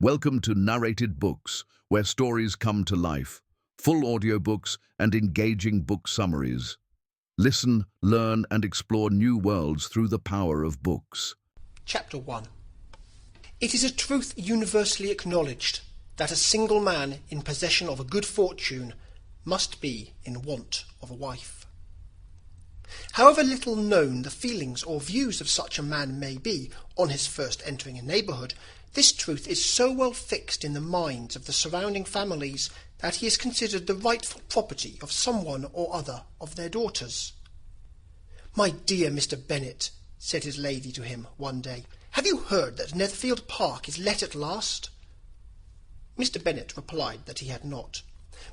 Welcome to Narrated Books, where stories come to life, full audiobooks and engaging book summaries. Listen, learn and explore new worlds through the power of books. Chapter 1. It is a truth universally acknowledged that a single man in possession of a good fortune must be in want of a wife. However little known the feelings or views of such a man may be on his first entering a neighbourhood, this truth is so well fixed in the minds of the surrounding families that he is considered the rightful property of some one or other of their daughters. "My dear Mr. Bennet," said his lady to him one day, "have you heard that Netherfield Park is let at last?" Mr. Bennet replied that he had not.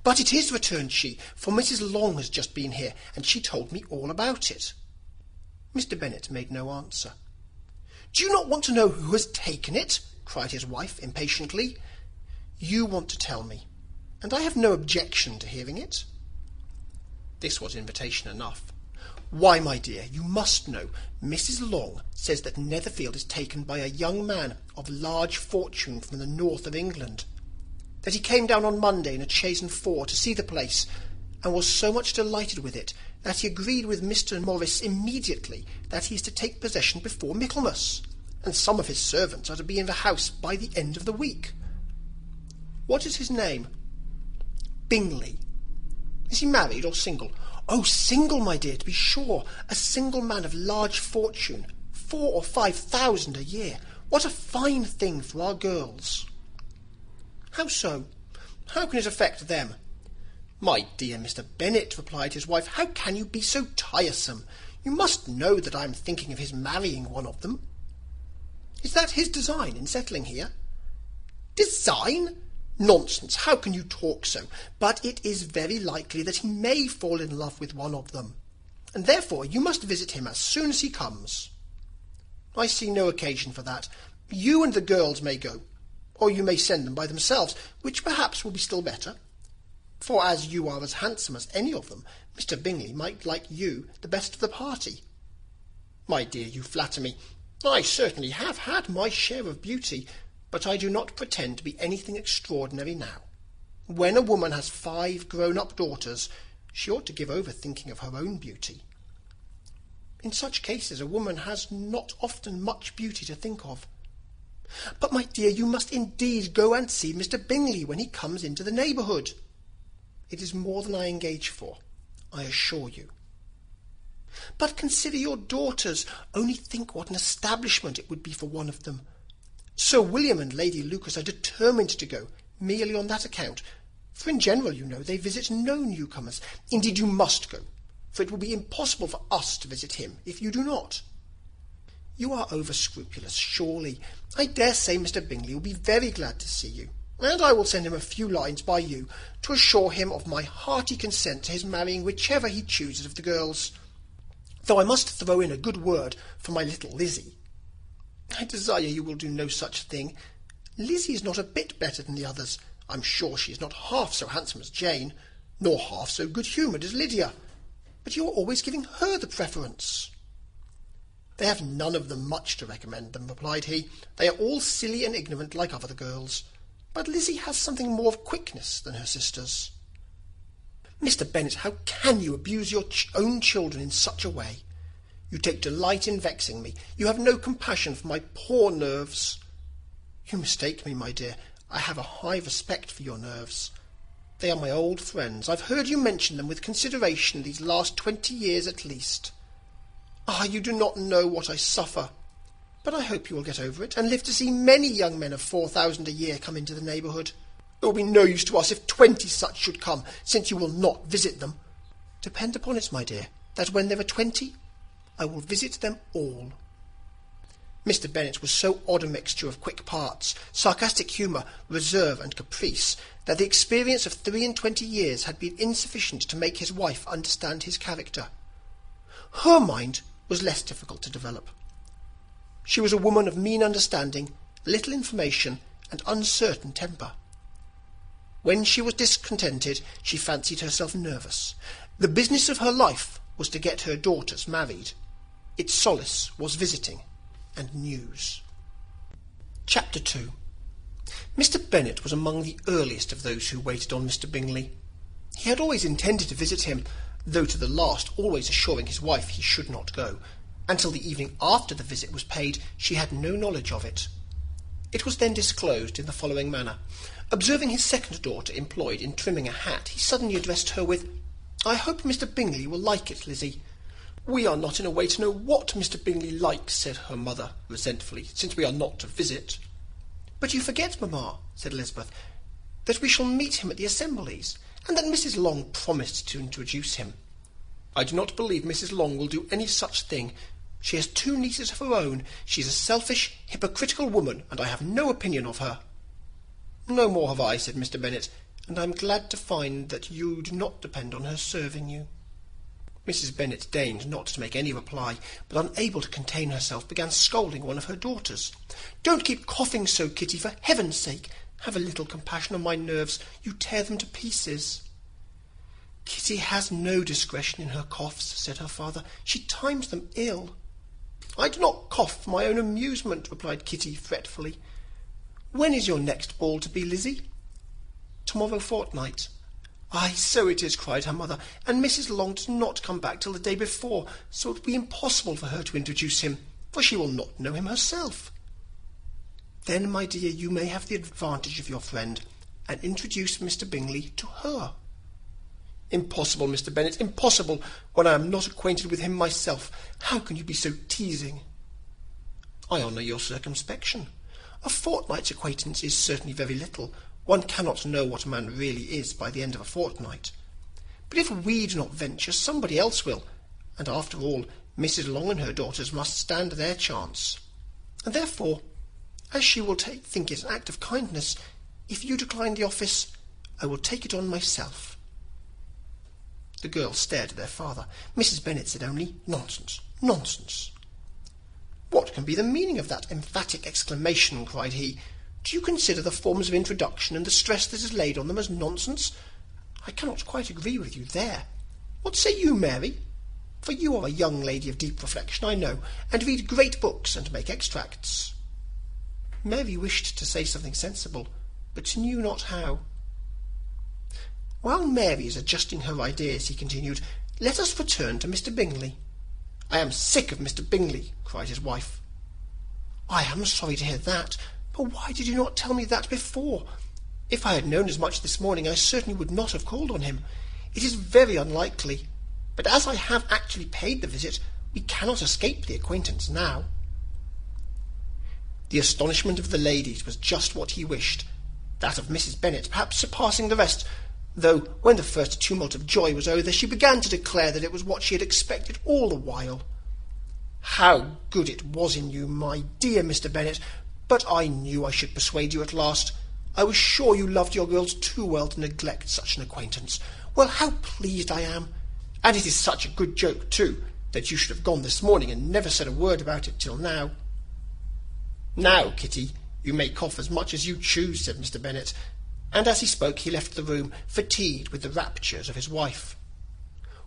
"But it is," returned she, "for Mrs. Long has just been here, and she told me all about it." Mr. Bennet made no answer. "Do you not want to know who has taken it?" cried his wife impatiently. "You want to tell me, and I have no objection to hearing it." This was invitation enough. "Why, my dear, you must know. Mrs. Long says that Netherfield is taken by a young man of large fortune from the north of England, that he came down on Monday in a chaise and four to see the place, and was so much delighted with it that he agreed with Mr. Morris immediately that he is to take possession before Michaelmas, and some of his servants are to be in the house by the end of the week." "What is his name?" "Bingley." "Is he married or single?" "Oh, single, my dear, to be sure. A single man of large fortune, 4,000 or 5,000 a year. What a fine thing for our girls!" "How so? How can it affect them?" "My dear Mr. Bennet," replied his wife, "how can you be so tiresome? You must know that I am thinking of his marrying one of them." "Is that his design in settling here?" "Design? Nonsense! How can you talk so? But it is very likely that he may fall in love with one of them, and therefore you must visit him as soon as he comes." "I see no occasion for that. You and the girls may go, or you may send them by themselves, which perhaps will be still better. For as you are as handsome as any of them, Mr. Bingley might like you the best of the party." "My dear, you flatter me. I certainly have had my share of beauty, but I do not pretend to be anything extraordinary now. When a woman has 5 grown-up daughters, she ought to give over thinking of her own beauty. In such cases a woman has not often much beauty to think of. But, my dear, you must indeed go and see Mr. Bingley when he comes into the neighbourhood. It is more than I engage for, I assure you. But consider your daughters. Only think what an establishment it would be for one of them. Sir William and Lady Lucas are determined to go, merely on that account, for in general, you know, they visit no newcomers. Indeed, you must go, for it will be impossible for us to visit him if you do not. You are over-scrupulous, surely. I dare say Mr. Bingley will be very glad to see you, and I will send him a few lines by you to assure him of my hearty consent to his marrying whichever he chooses of the girls, though I must throw in a good word for my little Lizzie. I desire you will do no such thing. Lizzie is not a bit better than the others. I'm sure she is not half so handsome as Jane, nor half so good-humoured as Lydia, but you are always giving her the preference." "They have none of them much to recommend them," replied he. "They are all silly and ignorant like other girls, but Lizzie has something more of quickness than her sisters." "Mr. Bennet, how can you abuse your own children in such a way? You take delight in vexing me. You have no compassion for my poor nerves." "You mistake me, my dear. I have a high respect for your nerves. They are my old friends. I've heard you mention them with consideration these last 20 years at least. Ah, you do not know what I suffer. But I hope you will get over it, and live to see many young men of 4,000 a year come into the neighbourhood. It will be no use to us if 20 such should come, since you will not visit them. Depend upon it, my dear, that when there are 20, I will visit them all." Mr. Bennet was so odd a mixture of quick parts, sarcastic humour, reserve, and caprice, that the experience of 23 years had been insufficient to make his wife understand his character. Her mind was less difficult to develop. She was a woman of mean understanding, little information, and uncertain temper. When she was discontented, she fancied herself nervous. The business of her life was to get her daughters married. Its solace was visiting and news. Chapter 2. Mr. Bennet was among the earliest of those who waited on Mr. Bingley. He had always intended to visit him, though to the last always assuring his wife he should not go. Until the evening after the visit was paid, she had no knowledge of it. It was then disclosed in the following manner. Observing his second daughter employed in trimming a hat, he suddenly addressed her with, "I hope Mr. Bingley will like it, Lizzie." "We are not in a way to know what Mr. Bingley likes," said her mother resentfully, "since we are not to visit." "But you forget, mamma," said Elizabeth, "that we shall meet him at the assemblies, and that Mrs. Long promised to introduce him." "I do not believe Mrs. Long will do any such thing. She has 2 nieces of her own. She is a selfish, hypocritical woman, and I have no opinion of her." "No more have I," said Mr. Bennet, "and I am glad to find that you do not depend on her serving you." Mrs. Bennet deigned not to make any reply, but unable to contain herself, began scolding one of her daughters. "Don't keep coughing so, Kitty, for heaven's sake. Have a little compassion on my nerves. You tear them to pieces." "Kitty has no discretion in her coughs," said her father. "She times them ill." "I do not cough for my own amusement," replied Kitty fretfully. "When is your next ball to be, Lizzie?" "Tomorrow fortnight." "Ay, so it is," cried her mother, "and Mrs. Long does not come back till the day before, so it will be impossible for her to introduce him, for she will not know him herself." "Then, my dear, you may have the advantage of your friend, and introduce Mr. Bingley to her." "Impossible, Mr. Bennet, impossible, when I am not acquainted with him myself. How can you be so teasing?" "I honour your circumspection. A fortnight's acquaintance is certainly very little. One cannot know what a man really is by the end of a fortnight. But if we do not venture, somebody else will, and after all, Mrs. Long and her daughters must stand their chance. And therefore, as she will think it an act of kindness, if you decline the office, I will take it on myself." The girls stared at their father. Mrs. Bennet said only, "Nonsense, nonsense." "What can be the meaning of that emphatic exclamation?" cried he. "Do you consider the forms of introduction and the stress that is laid on them as nonsense? I cannot quite agree with you there. What say you, Mary? For you are a young lady of deep reflection, I know, and read great books and make extracts." Mary wished to say something sensible, but knew not how. "While Mary is adjusting her ideas," he continued, "let us return to Mr. Bingley." "I am sick of Mr. Bingley," cried his wife. "I am sorry to hear that. But why did you not tell me that before? If I had known as much this morning, I certainly would not have called on him. It is very unlikely, but as I have actually paid the visit, we cannot escape the acquaintance now." The astonishment of the ladies was just what he wished, that of Mrs. Bennet perhaps surpassing the rest, though when the first tumult of joy was over, she began to declare that it was what she had expected all the while. "How good it was in you, my dear Mr. Bennet! But I knew I should persuade you at last. I was sure you loved your girls too well to neglect such an acquaintance. Well, how pleased I am! And it is such a good joke, too, that you should have gone this morning and never said a word about it till now." "Now, Kitty, you may cough as much as you choose," said Mr. Bennet, and as he spoke he left the room, fatigued with the raptures of his wife.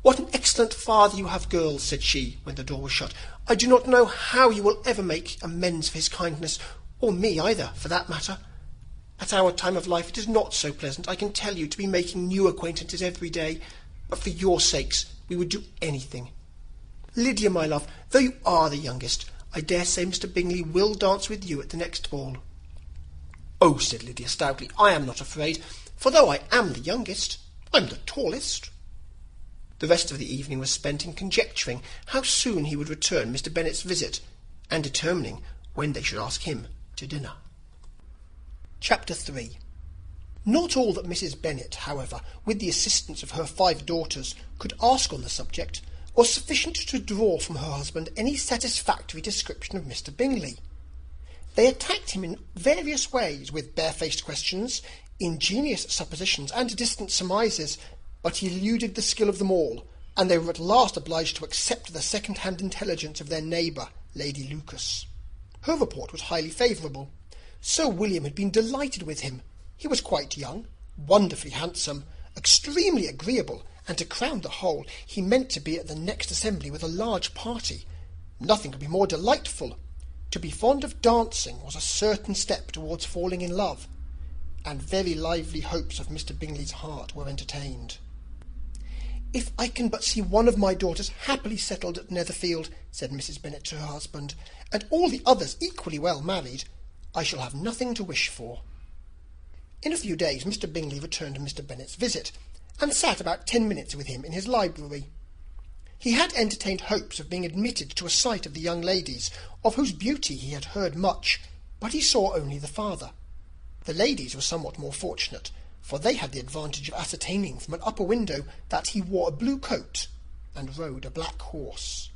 "What an excellent father you have, girls," said she, when the door was shut. "I do not know how you will ever make amends for his kindness, or me either, for that matter. At our time of life it is not so pleasant, I can tell you, to be making new acquaintances every day, but for your sakes we would do anything. Lydia, my love, though you are the youngest, I dare say Mr. Bingley will dance with you at the next ball." "Oh," said Lydia stoutly, "I am not afraid, for though I am the youngest, I'm the tallest." The rest of the evening was spent in conjecturing how soon he would return Mr. Bennet's visit, and determining when they should ask him to dinner. Chapter 3. Not all that Mrs. Bennet, however, with the assistance of her 5 daughters, could ask on the subject, was sufficient to draw from her husband any satisfactory description of Mr. Bingley. They attacked him in various ways, with barefaced questions, ingenious suppositions, and distant surmises, but he eluded the skill of them all, and they were at last obliged to accept the second-hand intelligence of their neighbour, Lady Lucas. Her report was highly favourable. Sir William had been delighted with him. He was quite young, wonderfully handsome, extremely agreeable, and to crown the whole, he meant to be at the next assembly with a large party. Nothing could be more delightful. To be fond of dancing was a certain step towards falling in love. and very lively hopes of Mr. Bingley's heart were entertained. "If I can but see one of my daughters happily settled at Netherfield," said Mrs. Bennet to her husband, "and all the others equally well married, I shall have nothing to wish for." In a few days Mr. Bingley returned Mr. Bennet's visit, and sat about 10 minutes with him in his library. He had entertained hopes of being admitted to a sight of the young ladies, of whose beauty he had heard much, but he saw only the father. The ladies were somewhat more fortunate, for they had the advantage of ascertaining from an upper window that he wore a blue coat and rode a black horse.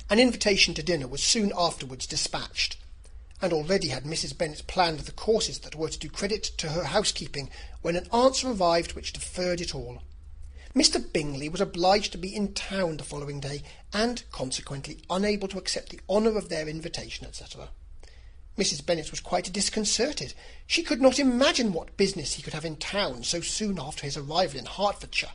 An invitation to dinner was soon afterwards dispatched, and already had Mrs. Bennet planned the courses that were to do credit to her housekeeping, when an answer arrived which deferred it all. Mr. Bingley was obliged to be in town the following day, and consequently unable to accept the honour of their invitation, etc. Mrs. Bennet was quite disconcerted. She could not imagine what business he could have in town so soon after his arrival in Hertfordshire,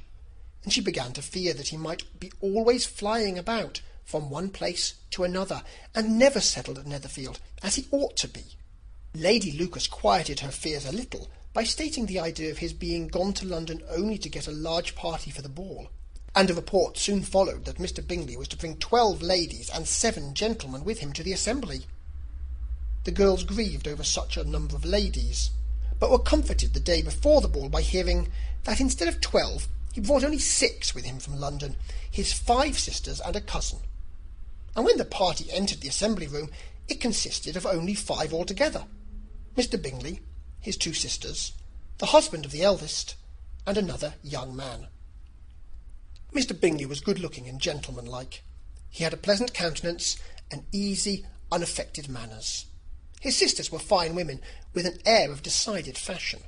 and she began to fear that he might be always flying about from one place to another, and never settled at Netherfield, as he ought to be. Lady Lucas quieted her fears a little by stating the idea of his being gone to London only to get a large party for the ball, and a report soon followed that Mr. Bingley was to bring 12 ladies and 7 gentlemen with him to the assembly. The girls grieved over such a number of ladies, but were comforted the day before the ball by hearing that instead of 12 he brought only 6 with him from London, his 5 sisters and a cousin. And when the party entered the assembly room, it consisted of only 5 altogether: Mr. Bingley, his 2 sisters, the husband of the eldest, and another young man. Mr. Bingley was good-looking and gentlemanlike. He had a pleasant countenance and easy, unaffected manners. His sisters were fine women, with an air of decided fashion.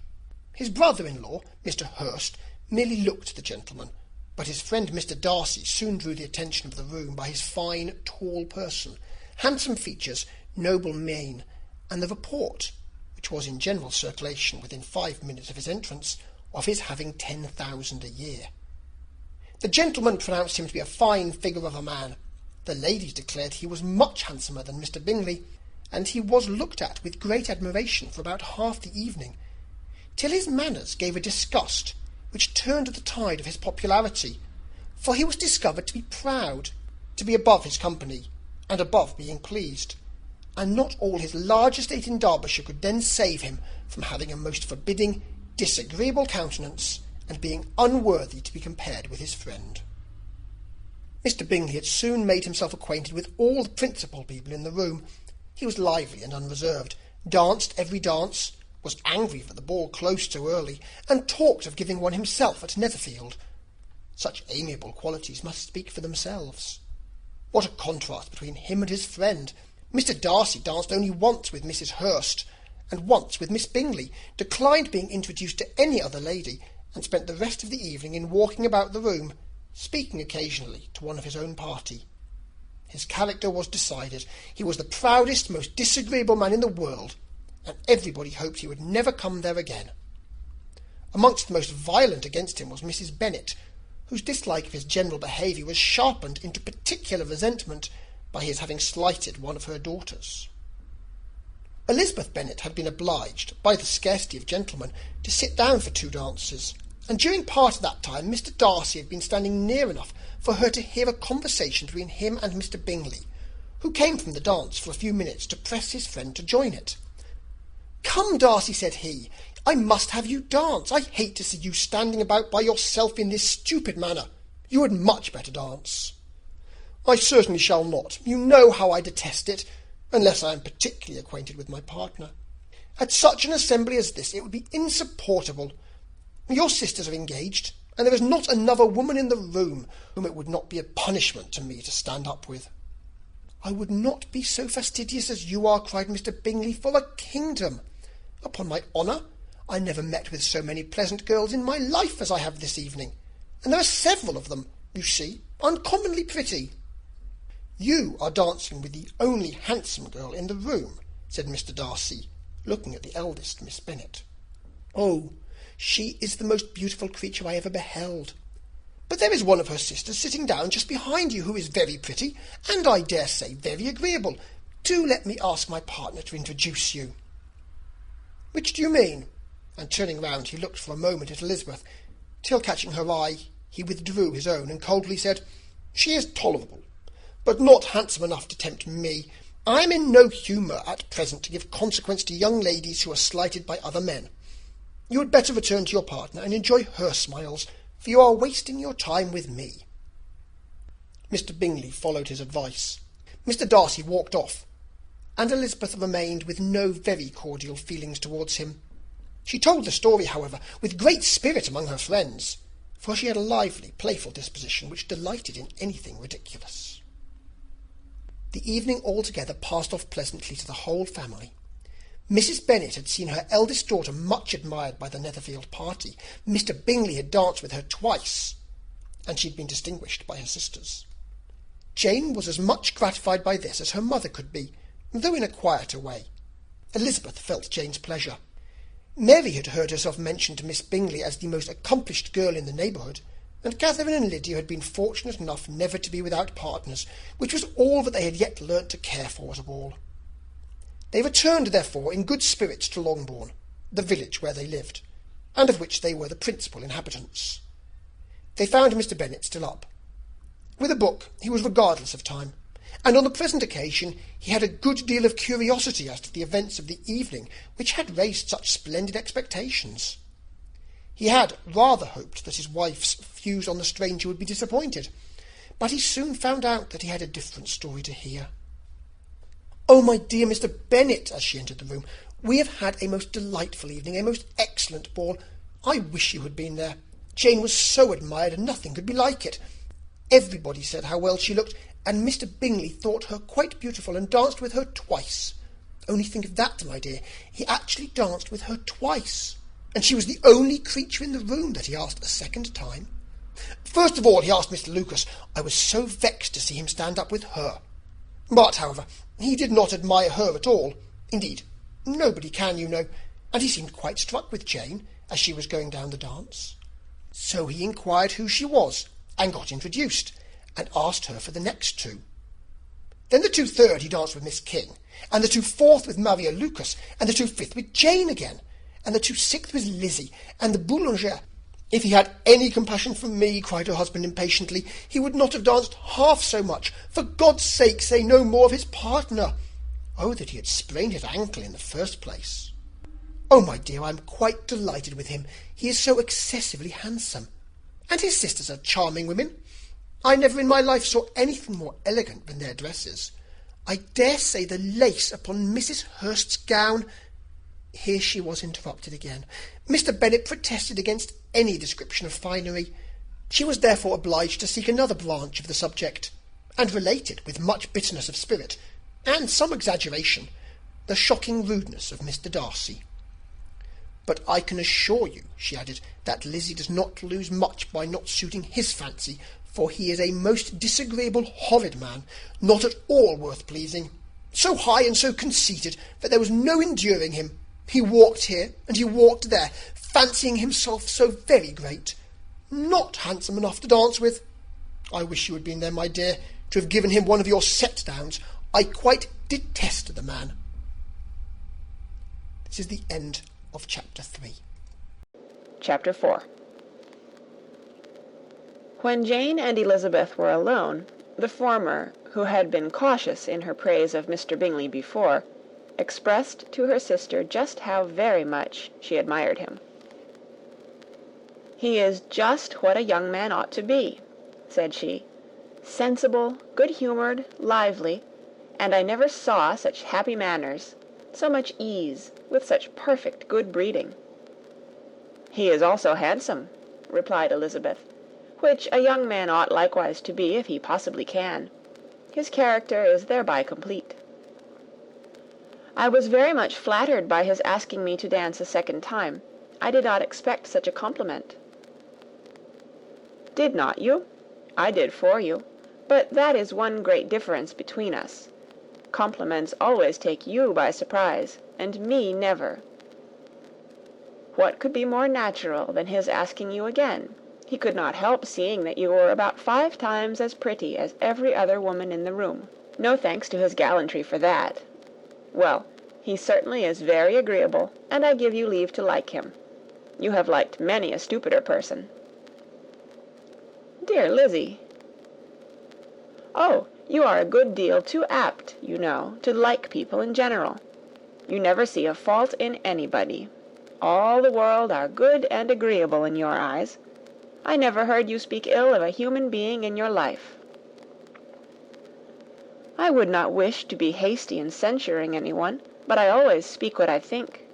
His brother-in-law, Mr. Hurst, merely looked the gentleman, but his friend Mr. Darcy soon drew the attention of the room by his fine, tall person, handsome features, noble mien, and the report, which was in general circulation within 5 minutes of his entrance, of his having 10,000 a year. The gentleman pronounced him to be a fine figure of a man. The ladies declared he was much handsomer than Mr. Bingley, and he was looked at with great admiration for about half the evening, till his manners gave a disgust which turned the tide of his popularity, for he was discovered to be proud, to be above his company, and above being pleased, and not all his large estate in Derbyshire could then save him from having a most forbidding, disagreeable countenance, and being unworthy to be compared with his friend. Mr. Bingley had soon made himself acquainted with all the principal people in the room. He was lively and unreserved, danced every dance, was angry for the ball closed so early, and talked of giving one himself at Netherfield. Such amiable qualities must speak for themselves. What a contrast between him and his friend! Mr. Darcy danced only once with Mrs. Hurst, and once with Miss Bingley, declined being introduced to any other lady, and spent the rest of the evening in walking about the room, speaking occasionally to one of his own party. His character was decided. He was the proudest, most disagreeable man in the world, and everybody hoped he would never come there again. Amongst the most violent against him was Mrs. Bennet, whose dislike of his general behaviour was sharpened into particular resentment by his having slighted one of her daughters. Elizabeth Bennet had been obliged, by the scarcity of gentlemen, to sit down for 2 dances, and during part of that time Mr. Darcy had been standing near enough for her to hear a conversation between him and Mr. Bingley, who came from the dance for a few minutes to press his friend to join it. "Come, Darcy," said he, "I must have you dance. I hate to see you standing about by yourself in this stupid manner. You would much better dance." "I certainly shall not. You know how I detest it, unless I am particularly acquainted with my partner. At such an assembly as this it would be insupportable. Your sisters are engaged, and there is not another woman in the room whom it would not be a punishment to me to stand up with." "I would not be so fastidious as you are," cried Mr. Bingley, "for a kingdom. Upon my honour, I never met with so many pleasant girls in my life as I have this evening, and there are several of them, you see, uncommonly pretty." "You are dancing with the only handsome girl in the room," said Mr. Darcy, looking at the eldest Miss Bennet. "Oh, she is the most beautiful creature I ever beheld. But there is one of her sisters sitting down just behind you, who is very pretty, and I dare say very agreeable. Do let me ask my partner to introduce you." "Which do you mean?" and turning round he looked for a moment at Elizabeth, till catching her eye he withdrew his own and coldly said, "She is tolerable, but not handsome enough to tempt me. I am in no humour at present to give consequence to young ladies who are slighted by other men. You had better return to your partner and enjoy her smiles, for you are wasting your time with me." Mr. Bingley followed his advice. Mr. Darcy walked off, and Elizabeth remained with no very cordial feelings towards him. She told the story, however, with great spirit among her friends, for she had a lively, playful disposition which delighted in anything ridiculous. The evening altogether passed off pleasantly to the whole family. Mrs. Bennet had seen her eldest daughter much admired by the Netherfield party. Mr. Bingley had danced with her twice, and she had been distinguished by her sisters. Jane was as much gratified by this as her mother could be, though in a quieter way. Elizabeth felt Jane's pleasure. Mary had heard herself mentioned to Miss Bingley as the most accomplished girl in the neighbourhood, and Catherine and Lydia had been fortunate enough never to be without partners, which was all that they had yet learnt to care for at all. They returned, therefore, in good spirits to Longbourn, the village where they lived, and of which they were the principal inhabitants. They found Mr. Bennet still up. With a book he was regardless of time, and on the present occasion he had a good deal of curiosity as to the events of the evening, which had raised such splendid expectations. He had rather hoped that his wife's views on the stranger would be disappointed, but he soon found out that he had a different story to hear. "Oh, my dear Mr. Bennet," as she entered the room, "we have had a most delightful evening, a most excellent ball. I wish you had been there. Jane was so admired, and nothing could be like it. Everybody said how well she looked, and Mr. Bingley thought her quite beautiful, and danced with her twice. Only think of that, my dear. He actually danced with her twice, and she was the only creature in the room that he asked a second time. First of all he asked Mr. Lucas. I was so vexed to see him stand up with her. But, however, he did not admire her at all. Indeed, nobody can, you know, and he seemed quite struck with Jane as she was going down the dance. So he inquired who she was, and got introduced, and asked her for the next two. Then the 2/3 he danced with Miss King, and the 2/4 with Maria Lucas, and the 2/5 with Jane again, and the 2/6 with Lizzie, and the Boulanger. If he had any compassion for me, cried her husband impatiently, he would not have danced half so much. For God's sake, say no more of his partner. Oh, that he had sprained his ankle in the first place. Oh, my dear, I am quite delighted with him. He is so excessively handsome. And his sisters are charming women. I never in my life saw anything more elegant than their dresses. I dare say the lace upon Mrs. Hurst's gown—" Here she was interrupted again. Mr. Bennet protested against any description of finery. She was therefore obliged to seek another branch of the subject, and related, with much bitterness of spirit, and some exaggeration, the shocking rudeness of Mr. Darcy. "But I can assure you," she added, "that Lizzie does not lose much by not suiting his fancy, for he is a most disagreeable, horrid man, not at all worth pleasing. So high and so conceited that there was no enduring him. He walked here and he walked there, fancying himself so very great. Not handsome enough to dance with. I wish you had been there, my dear, to have given him one of your set-downs. I quite detest the man." This is the end of chapter 3. Chapter 4. When Jane and Elizabeth were alone, the former, who had been cautious in her praise of Mr. Bingley before, expressed to her sister just how very much she admired him. "He is just what a young man ought to be," said she, "sensible, good-humoured, lively, and I never saw such happy manners, so much ease, with such perfect good breeding." "He is also handsome," replied Elizabeth, "which a young man ought likewise to be if he possibly can. His character is thereby complete." "I was very much flattered by his asking me to dance a second time. I did not expect such a compliment." "Did not you? I did for you. But that is one great difference between us. Compliments always take you by surprise, and me never. What could be more natural than his asking you again? He could not help seeing that you were about 5 times as pretty as every other woman in the room. No thanks to his gallantry for that. Well, he certainly is very agreeable, and I give you leave to like him. You have liked many a stupider person." "Dear Lizzy." "Oh, you are a good deal too apt, you know, to like people in general. You never see a fault in anybody. All the world are good and agreeable in your eyes. I never heard you speak ill of a human being in your life." "I would not wish to be hasty in censuring anyone, but I always speak what I think."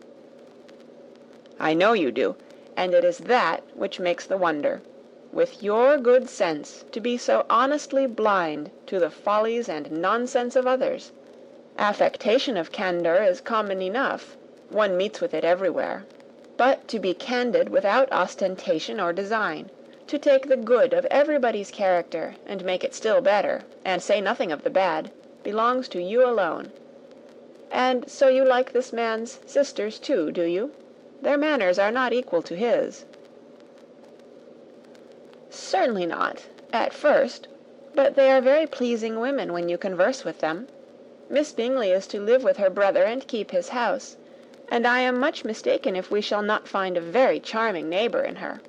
"I know you do, and it is that which makes the wonder. With your good sense, to be so honestly blind to the follies and nonsense of others. Affectation of candour is common enough, one meets with it everywhere. But to be candid without ostentation or design, to take the good of everybody's character and make it still better, and say nothing of the bad, belongs to you alone. And so you like this man's sisters too, do you? Their manners are not equal to his." "Certainly not, at first, but they are very pleasing women when you converse with them. Miss Bingley is to live with her brother and keep his house, and I am much mistaken if we shall not find a very charming neighbour in her."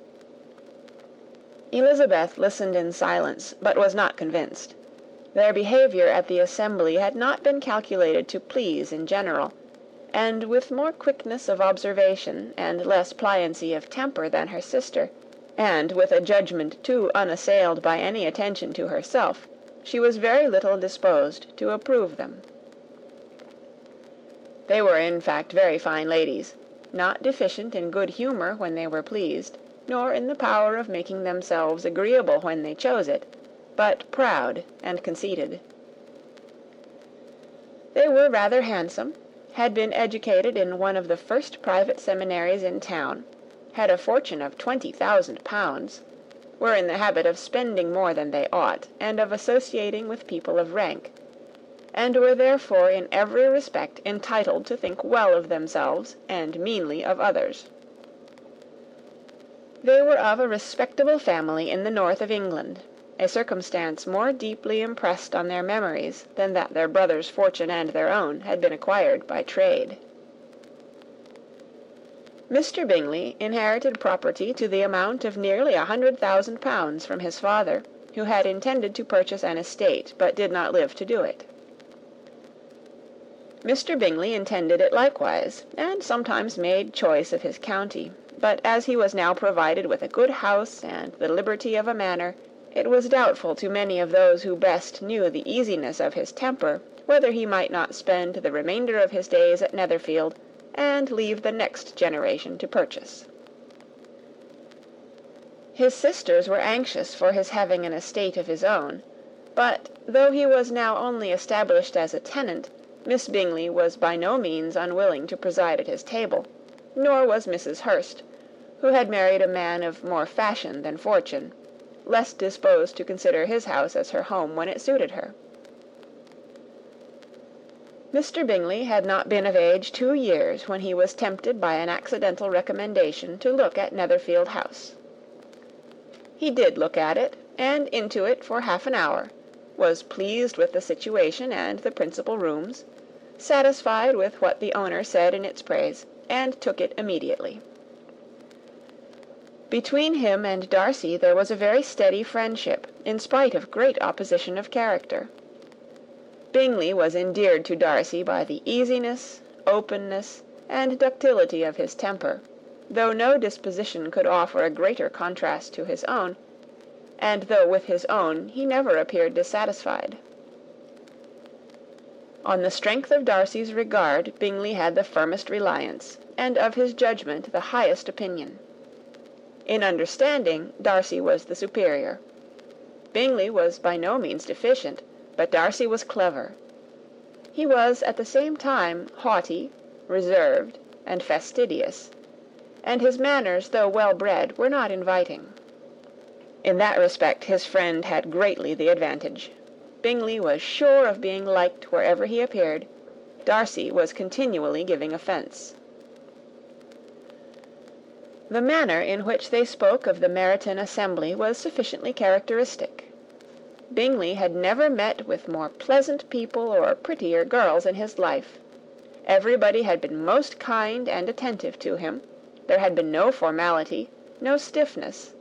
Elizabeth listened in silence, but was not convinced. Their behaviour at the assembly had not been calculated to please in general, and with more quickness of observation and less pliancy of temper than her sister, and with a judgment too unassailed by any attention to herself, she was very little disposed to approve them. They were in fact very fine ladies, not deficient in good humour when they were pleased, nor in the power of making themselves agreeable when they chose it, but proud and conceited. They were rather handsome, had been educated in one of the first private seminaries in town, had a fortune of 20,000 pounds, were in the habit of spending more than they ought, and of associating with people of rank, and were therefore in every respect entitled to think well of themselves and meanly of others. They were of a respectable family in the north of England, a circumstance more deeply impressed on their memories than that their brother's fortune and their own had been acquired by trade. Mr. Bingley inherited property to the amount of nearly 100,000 pounds from his father, who had intended to purchase an estate, but did not live to do it. Mr. Bingley intended it likewise, and sometimes made choice of his county, but as he was now provided with a good house and the liberty of a manor, it was doubtful to many of those who best knew the easiness of his temper, whether he might not spend the remainder of his days at Netherfield, and leave the next generation to purchase. His sisters were anxious for his having an estate of his own, but though he was now only established as a tenant, Miss Bingley was by no means unwilling to preside at his table, nor was Mrs. Hurst, who had married a man of more fashion than fortune, less disposed to consider his house as her home when it suited her. Mr. Bingley had not been of age 2 years when he was tempted by an accidental recommendation to look at Netherfield House. He did look at it, and into it for half an hour, was pleased with the situation and the principal rooms, satisfied with what the owner said in its praise, and took it immediately. Between him and Darcy there was a very steady friendship, in spite of great opposition of character. Bingley was endeared to Darcy by the easiness, openness, and ductility of his temper, though no disposition could offer a greater contrast to his own, and though with his own he never appeared dissatisfied. On the strength of Darcy's regard, Bingley had the firmest reliance, and of his judgment the highest opinion. In understanding, Darcy was the superior. Bingley was by no means deficient, but Darcy was clever. He was at the same time haughty, reserved, and fastidious, and his manners, though well bred, were not inviting. In that respect his friend had greatly the advantage. Bingley was sure of being liked wherever he appeared. Darcy was continually giving offence. The manner in which they spoke of the Meryton assembly was sufficiently characteristic. Bingley had never met with more pleasant people or prettier girls in his life. Everybody had been most kind and attentive to him, There had been no formality, no stiffness.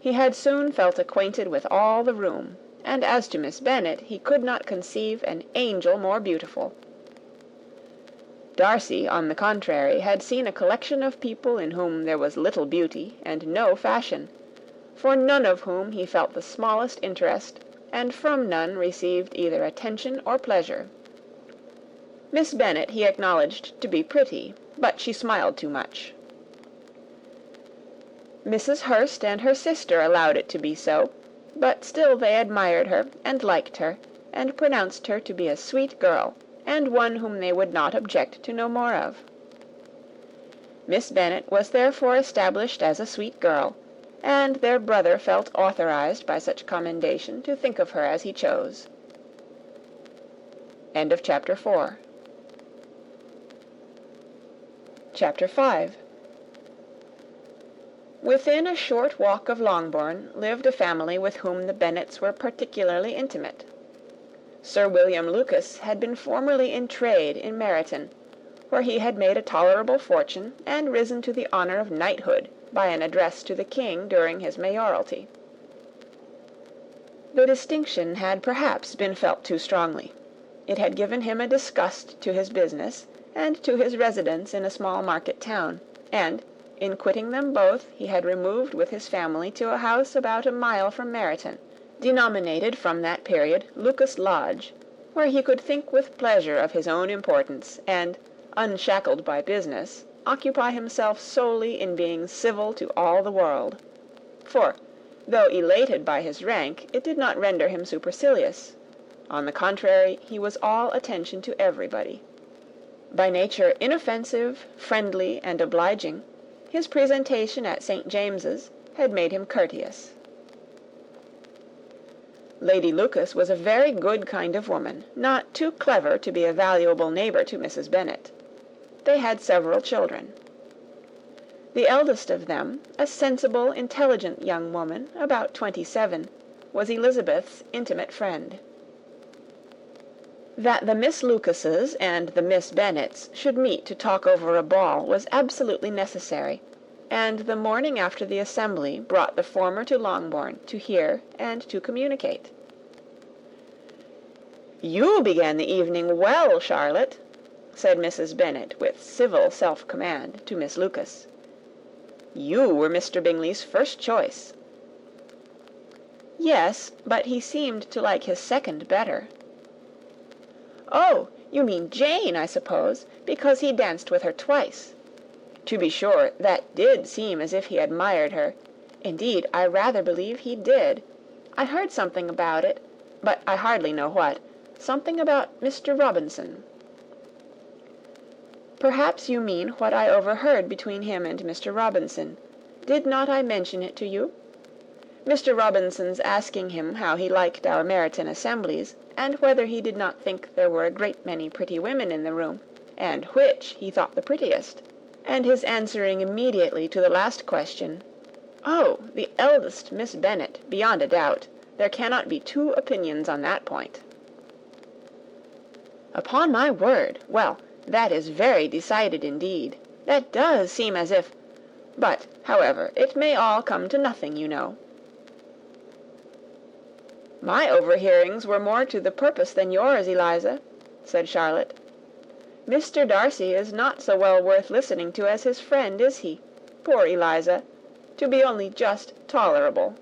He had soon felt acquainted with all the room, and as to Miss Bennet, he could not conceive an angel more beautiful. Darcy, on the contrary, had seen a collection of people in whom there was little beauty and no fashion, for none of whom he felt the smallest interest, and from none received either attention or pleasure. Miss Bennet he acknowledged to be pretty, but she smiled too much. Mrs. Hurst and her sister allowed it to be so, but still they admired her, and liked her, and pronounced her to be a sweet girl, and one whom they would not object to know more of. Miss Bennet was therefore established as a sweet girl, and their brother felt authorized by such commendation to think of her as he chose. End of Chapter 4. Chapter 5. Within a short walk of Longbourn lived a family with whom the Bennets were particularly intimate. Sir William Lucas had been formerly in trade in Meryton, where he had made a tolerable fortune, and risen to the honour of knighthood by an address to the king during his mayoralty. The distinction had perhaps been felt too strongly. It had given him a disgust to his business, and to his residence in a small market town, and, in quitting them both, he had removed with his family to a house about a mile from Meryton, denominated from that period Lucas Lodge, where he could think with pleasure of his own importance, and, unshackled by business, occupy himself solely in being civil to all the world. For, though elated by his rank, it did not render him supercilious. On the contrary, he was all attention to everybody. By nature inoffensive, friendly, and obliging, his presentation at St. James's had made him courteous. Lady Lucas was a very good kind of woman, not too clever to be a valuable neighbour to Mrs. Bennet. They had several children. The eldest of them, a sensible, intelligent young woman, about 27, was Elizabeth's intimate friend. That the Miss Lucases and the Miss Bennets should meet to talk over a ball was absolutely necessary, and the morning after the assembly brought the former to Longbourn to hear and to communicate. "You began the evening well, Charlotte," said Mrs. Bennet with civil self-command to Miss Lucas. "You were Mr. Bingley's first choice." "Yes, but he seemed to like his second better." "Oh, you mean Jane, I suppose, because he danced with her twice. To be sure, that did seem as if he admired her. Indeed, I rather believe he did. I heard something about it, but I hardly know what. Something about Mr. Robinson." "Perhaps you mean what I overheard between him and Mr. Robinson. Did not I mention it to you? Mr. Robinson's asking him how he liked our Meryton assemblies, and whether he did not think there were a great many pretty women in the room, and which he thought the prettiest, and his answering immediately to the last question, 'Oh, the eldest Miss Bennet, beyond a doubt. There cannot be two opinions on that point.'" "Upon my word! Well, that is very decided indeed. That does seem as if... But, however, it may all come to nothing, you know." "My overhearings were more to the purpose than yours, Eliza," said Charlotte. "Mr. Darcy is not so well worth listening to as his friend, is he? Poor Eliza! To be only just tolerable.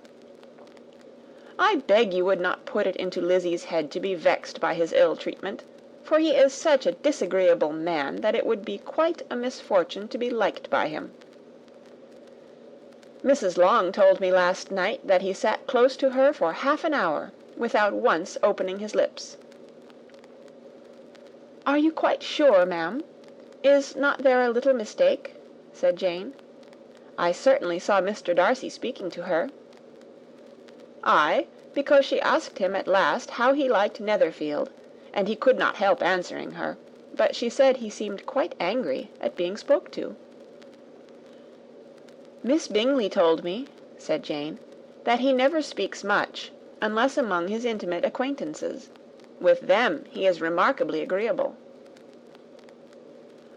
I beg you would not put it into Lizzie's head to be vexed by his ill treatment, for he is such a disagreeable man that it would be quite a misfortune to be liked by him. Mrs. Long told me last night that he sat close to her for half an hour, without once opening his lips." "Are you quite sure, ma'am? Is not there a little mistake?" said Jane. "I certainly saw Mr. Darcy speaking to her." "Aye, because she asked him at last how he liked Netherfield, and he could not help answering her, but she said he seemed quite angry at being spoke to." "Miss Bingley told me," said Jane, "that he never speaks much, unless among his intimate acquaintances. With them he is remarkably agreeable."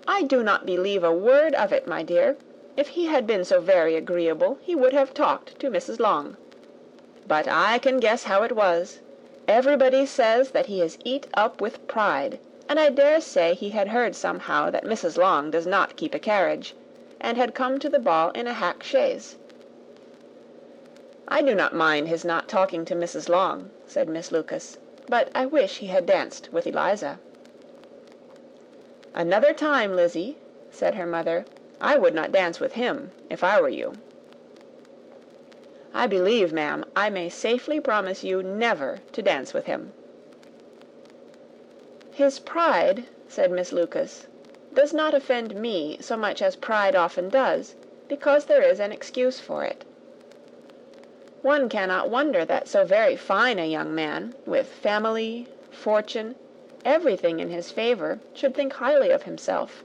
"I do not believe a word of it, my dear. If he had been so very agreeable, he would have talked to Mrs. Long. But I can guess how it was. Everybody says that he is eat up with pride, and I dare say he had heard somehow that Mrs. Long does not keep a carriage, and had come to the ball in a hack chaise. I do not mind his not talking to Mrs. Long, said Miss Lucas, but I wish he had danced with Eliza. Another time, Lizzie, said her mother, I would not dance with him, if I were you. I believe, ma'am, I may safely promise you never to dance with him. His pride, said Miss Lucas, does not offend me so much as pride often does, because there is an excuse for it. One cannot wonder that so very fine a young man, with family, fortune, everything in his favour, should think highly of himself.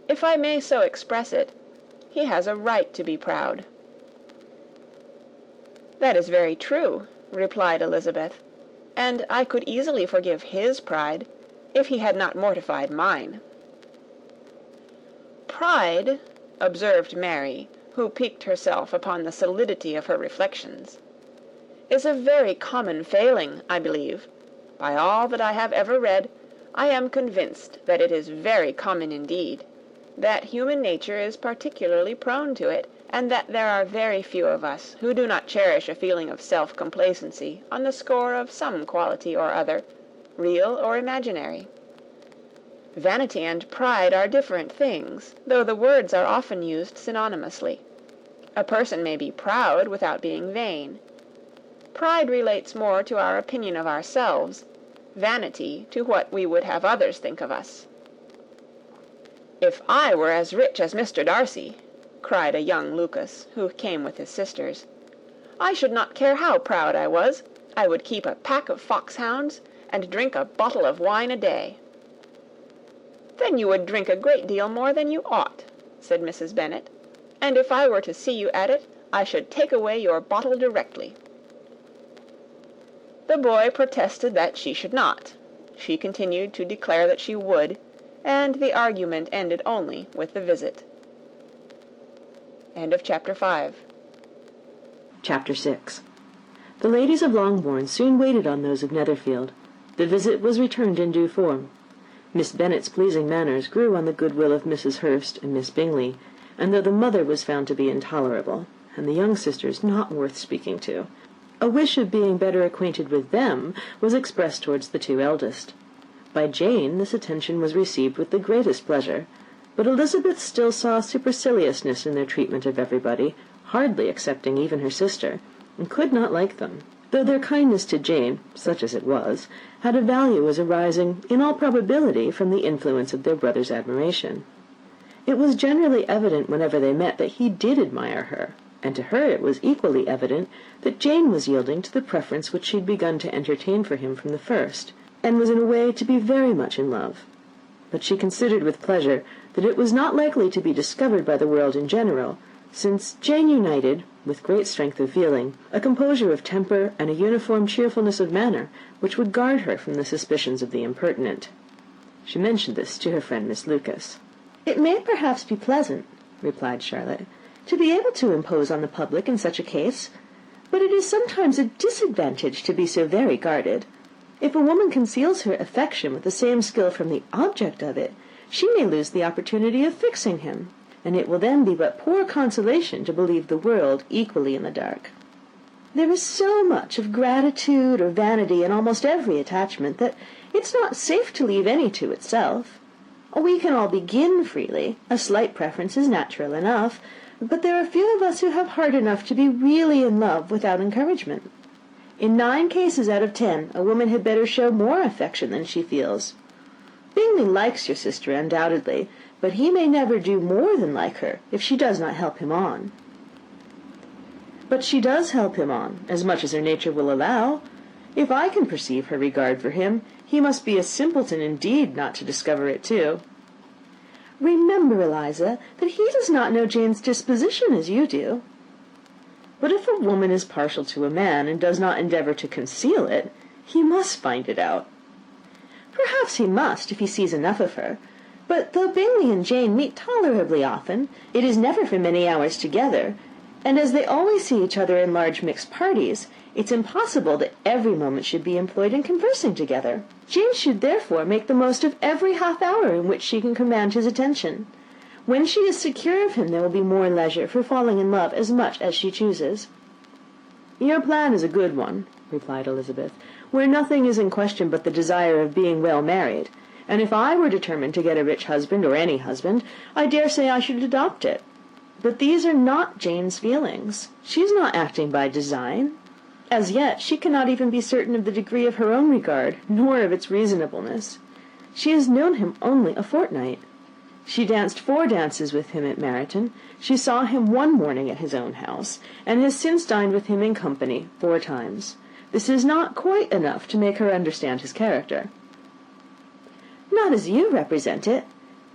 If I may so express it, he has a right to be proud. That is very true, replied Elizabeth, and I could easily forgive his pride, if he had not mortified mine. Pride, observed Mary, who piqued herself upon the solidity of her reflections, is a very common failing, I believe. By all that I have ever read, I am convinced that it is very common indeed, that human nature is particularly prone to it, and that there are very few of us who do not cherish a feeling of self-complacency on the score of some quality or other, real or imaginary. Vanity and pride are different things, though the words are often used synonymously. A person may be proud without being vain. Pride relates more to our opinion of ourselves, vanity to what we would have others think of us. If I were as rich as Mr. Darcy, cried a young Lucas, who came with his sisters, I should not care how proud I was. I would keep a pack of foxhounds, and drink a bottle of wine a day. Then you would drink a great deal more than you ought, said Mrs. Bennet, and if I were to see you at it, I should take away your bottle directly. The boy protested that she should not. She continued to declare that she would, and the argument ended only with the visit. End of chapter 5. Chapter 6. The ladies of Longbourn soon waited on those of Netherfield. The visit was returned in due form. Miss Bennet's pleasing manners grew on the goodwill of Mrs. Hurst and Miss Bingley, and though the mother was found to be intolerable, and the young sisters not worth speaking to, a wish of being better acquainted with them was expressed towards the two eldest. By Jane this attention was received with the greatest pleasure, but Elizabeth still saw superciliousness in their treatment of everybody, hardly excepting even her sister, and could not like them, though their kindness to Jane, such as it was, had a value as arising, in all probability, from the influence of their brother's admiration. It was generally evident whenever they met that he did admire her, and to her it was equally evident that Jane was yielding to the preference which she had begun to entertain for him from the first, and was in a way to be very much in love. But she considered with pleasure that it was not likely to be discovered by the world in general, since Jane united, with great strength of feeling, a composure of temper and a uniform cheerfulness of manner which would guard her from the suspicions of the impertinent. She mentioned this to her friend Miss Lucas. "It may perhaps be pleasant," replied Charlotte, "to be able to impose on the public in such a case, but it is sometimes a disadvantage to be so very guarded. If a woman conceals her affection with the same skill from the object of it, she may lose the opportunity of fixing him, and it will then be but poor consolation to believe the world equally in the dark. There is so much of gratitude or vanity in almost every attachment that it's not safe to leave any to itself. We can all begin freely. A slight preference is natural enough, but there are few of us who have heart enough to be really in love without encouragement. In 9 cases out of 10, a woman had better show more affection than she feels. Bingley likes your sister undoubtedly, but he may never do more than like her if she does not help him on." "But she does help him on, as much as her nature will allow. If I can perceive her regard for him, he must be a simpleton indeed not to discover it too." "Remember, Eliza, that he does not know Jane's disposition as you do." "But if a woman is partial to a man, and does not endeavour to conceal it, he must find it out." "Perhaps he must, if he sees enough of her. But though Bingley and Jane meet tolerably often, it is never for many hours together, and as they always see each other in large mixed parties, it's impossible that every moment should be employed in conversing together. Jane should therefore make the most of every half hour in which she can command his attention. When she is secure of him, there will be more leisure for falling in love as much as she chooses." "Your plan is a good one," replied Elizabeth, "where nothing is in question but the desire of being well married, and if I were determined to get a rich husband, or any husband, I dare say I should adopt it. But these are not Jane's feelings. She is not acting by design. As yet she cannot even be certain of the degree of her own regard, nor of its reasonableness. She has known him only a fortnight. She danced 4 dances with him at Meryton. She saw him one morning at his own house, and has since dined with him in company 4 times. This is not quite enough to make her understand his character." "Not as you represent it.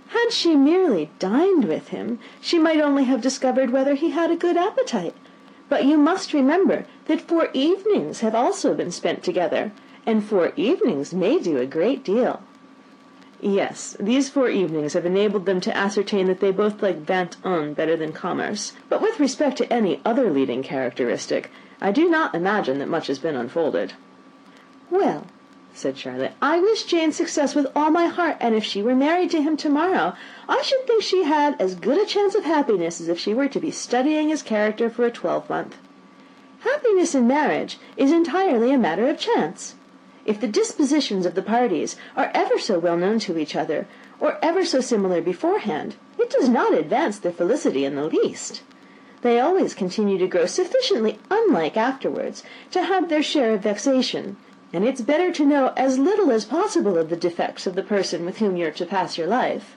Had she merely dined with him, she might only have discovered whether he had a good appetite. But you must remember that 4 evenings have also been spent together, and 4 evenings may do a great deal." "Yes, these 4 evenings have enabled them to ascertain that they both like vingt-un better than commerce. But with respect to any other leading characteristic, I do not imagine that much has been unfolded." "Well," said Charlotte, "I wish Jane success with all my heart, and if she were married to him to-morrow, I should think she had as good a chance of happiness as if she were to be studying his character for a 12-month. Happiness in marriage is entirely a matter of chance. If the dispositions of the parties are ever so well known to each other, or ever so similar beforehand, it does not advance their felicity in the least. They always continue to grow sufficiently unlike afterwards to have their share of vexation, and it's better to know as little as possible of the defects of the person with whom you're to pass your life."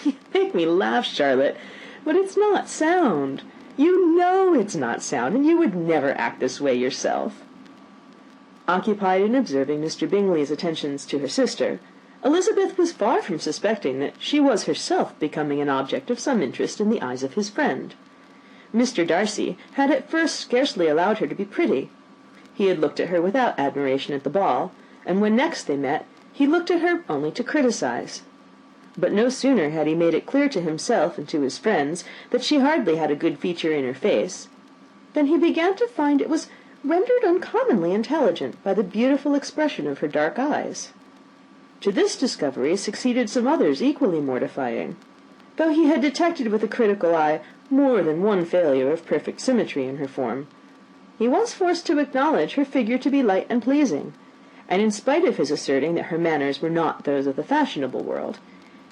"You make me laugh, Charlotte, but it's not sound. You know it's not sound, and you would never act this way yourself." Occupied in observing Mr. Bingley's attentions to her sister, Elizabeth was far from suspecting that she was herself becoming an object of some interest in the eyes of his friend. Mr. Darcy had at first scarcely allowed her to be pretty. He had looked at her without admiration at the ball, and when next they met, he looked at her only to criticize. But no sooner had he made it clear to himself and to his friends that she hardly had a good feature in her face, than he began to find it was rendered uncommonly intelligent by the beautiful expression of her dark eyes. To this discovery succeeded some others equally mortifying. Though he had detected with a critical eye more than one failure of perfect symmetry in her form, he was forced to acknowledge her figure to be light and pleasing, and in spite of his asserting that her manners were not those of the fashionable world,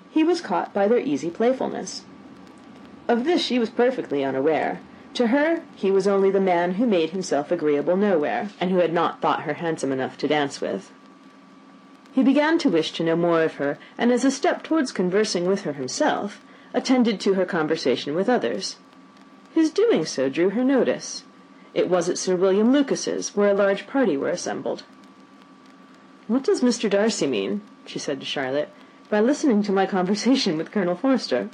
he was caught by their easy playfulness. Of this she was perfectly unaware. To her he was only the man who made himself agreeable nowhere, and who had not thought her handsome enough to dance with. He began to wish to know more of her, and as a step towards conversing with her himself, attended to her conversation with others. His doing so drew her notice. It was at Sir William Lucas's, where a large party were assembled. "What does Mr. Darcy mean," she said to Charlotte, "by listening to my conversation with Colonel Forster?"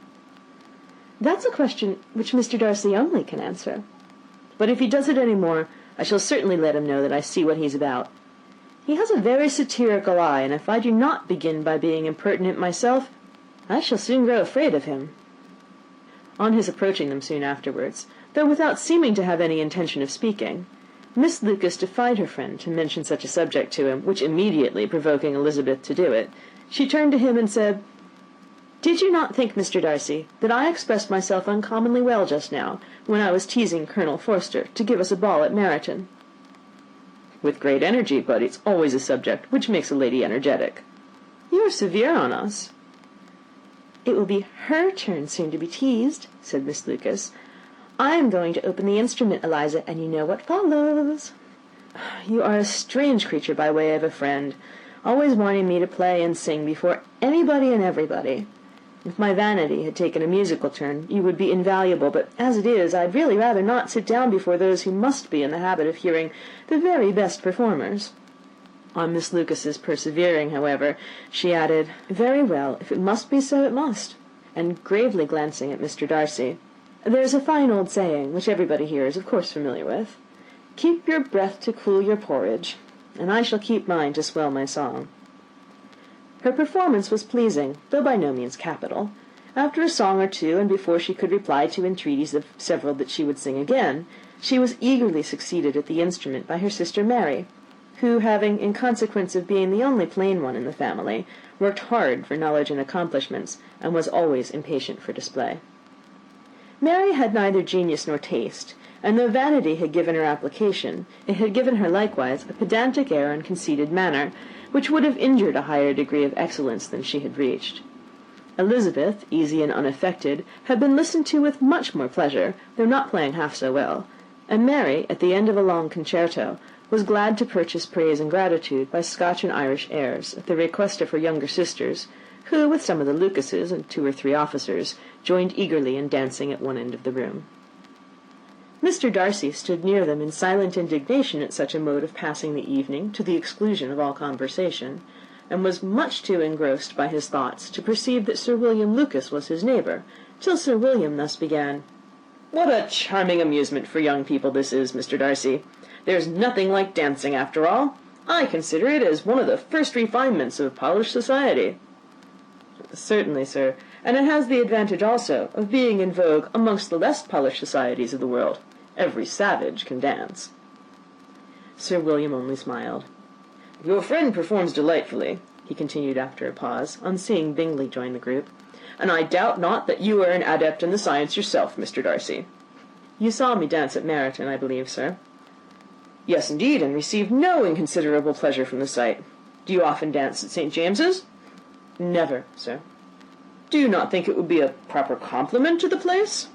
"That's a question which Mr. Darcy only can answer. But if he does it any more, I shall certainly let him know that I see what he's about. He has a very satirical eye, and if I do not begin by being impertinent myself, I shall soon grow afraid of him." On his approaching them soon afterwards, though without seeming to have any intention of speaking, Miss Lucas defied her friend to mention such a subject to him, which immediately provoking Elizabeth to do it, she turned to him and said, "Did you not think, Mr. Darcy, that I expressed myself uncommonly well just now, when I was teasing Colonel Forster to give us a ball at Meryton?" "With great energy, but it's always a subject which makes a lady energetic." "You are severe on us." "It will be her turn soon to be teased," said Miss Lucas. "I am going to open the instrument, Eliza, and you know what follows." "You are a strange creature by way of a friend, always wanting me to play and sing before anybody and everybody. If my vanity had taken a musical turn, you would be invaluable, but as it is, I'd really rather not sit down before those who must be in the habit of hearing the very best performers." On Miss Lucas's persevering, however, she added, "Very well, if it must be so, it must," and gravely glancing at Mr. Darcy, "There's a fine old saying, which everybody here is of course familiar with, 'Keep your breath to cool your porridge,' and I shall keep mine to swell my song." Her performance was pleasing, though by no means capital. After a song or two, and before she could reply to entreaties of several that she would sing again, she was eagerly succeeded at the instrument by her sister Mary, who, having, in consequence of being the only plain one in the family, worked hard for knowledge and accomplishments, and was always impatient for display. Mary had neither genius nor taste, and though vanity had given her application, it had given her likewise a pedantic air and conceited manner, which would have injured a higher degree of excellence than she had reached. Elizabeth, easy and unaffected, had been listened to with much more pleasure, though not playing half so well, and Mary, at the end of a long concerto, was glad to purchase praise and gratitude by Scotch and Irish airs, at the request of her younger sisters, who, with some of the Lucases and 2 or 3 officers, joined eagerly in dancing at one end of the room. Mr. Darcy stood near them in silent indignation at such a mode of passing the evening, to the exclusion of all conversation, and was much too engrossed by his thoughts to perceive that Sir William Lucas was his neighbour, till Sir William thus began. "What a charming amusement for young people this is, Mr. Darcy! There's nothing like dancing, after all. I consider it as one of the first refinements of polished society." "Certainly, sir, and it has the advantage also of being in vogue amongst the less polished societies of the world. Every savage can dance." Sir William only smiled. "Your friend performs delightfully," he continued after a pause, on seeing Bingley join the group, "and I doubt not that you are an adept in the science yourself, Mr. Darcy." "You saw me dance at Meryton, I believe, sir?" "Yes, indeed, and received no inconsiderable pleasure from the sight. Do you often dance at St. James's?" "Never, sir." "Do you not think it would be a proper compliment to the place?"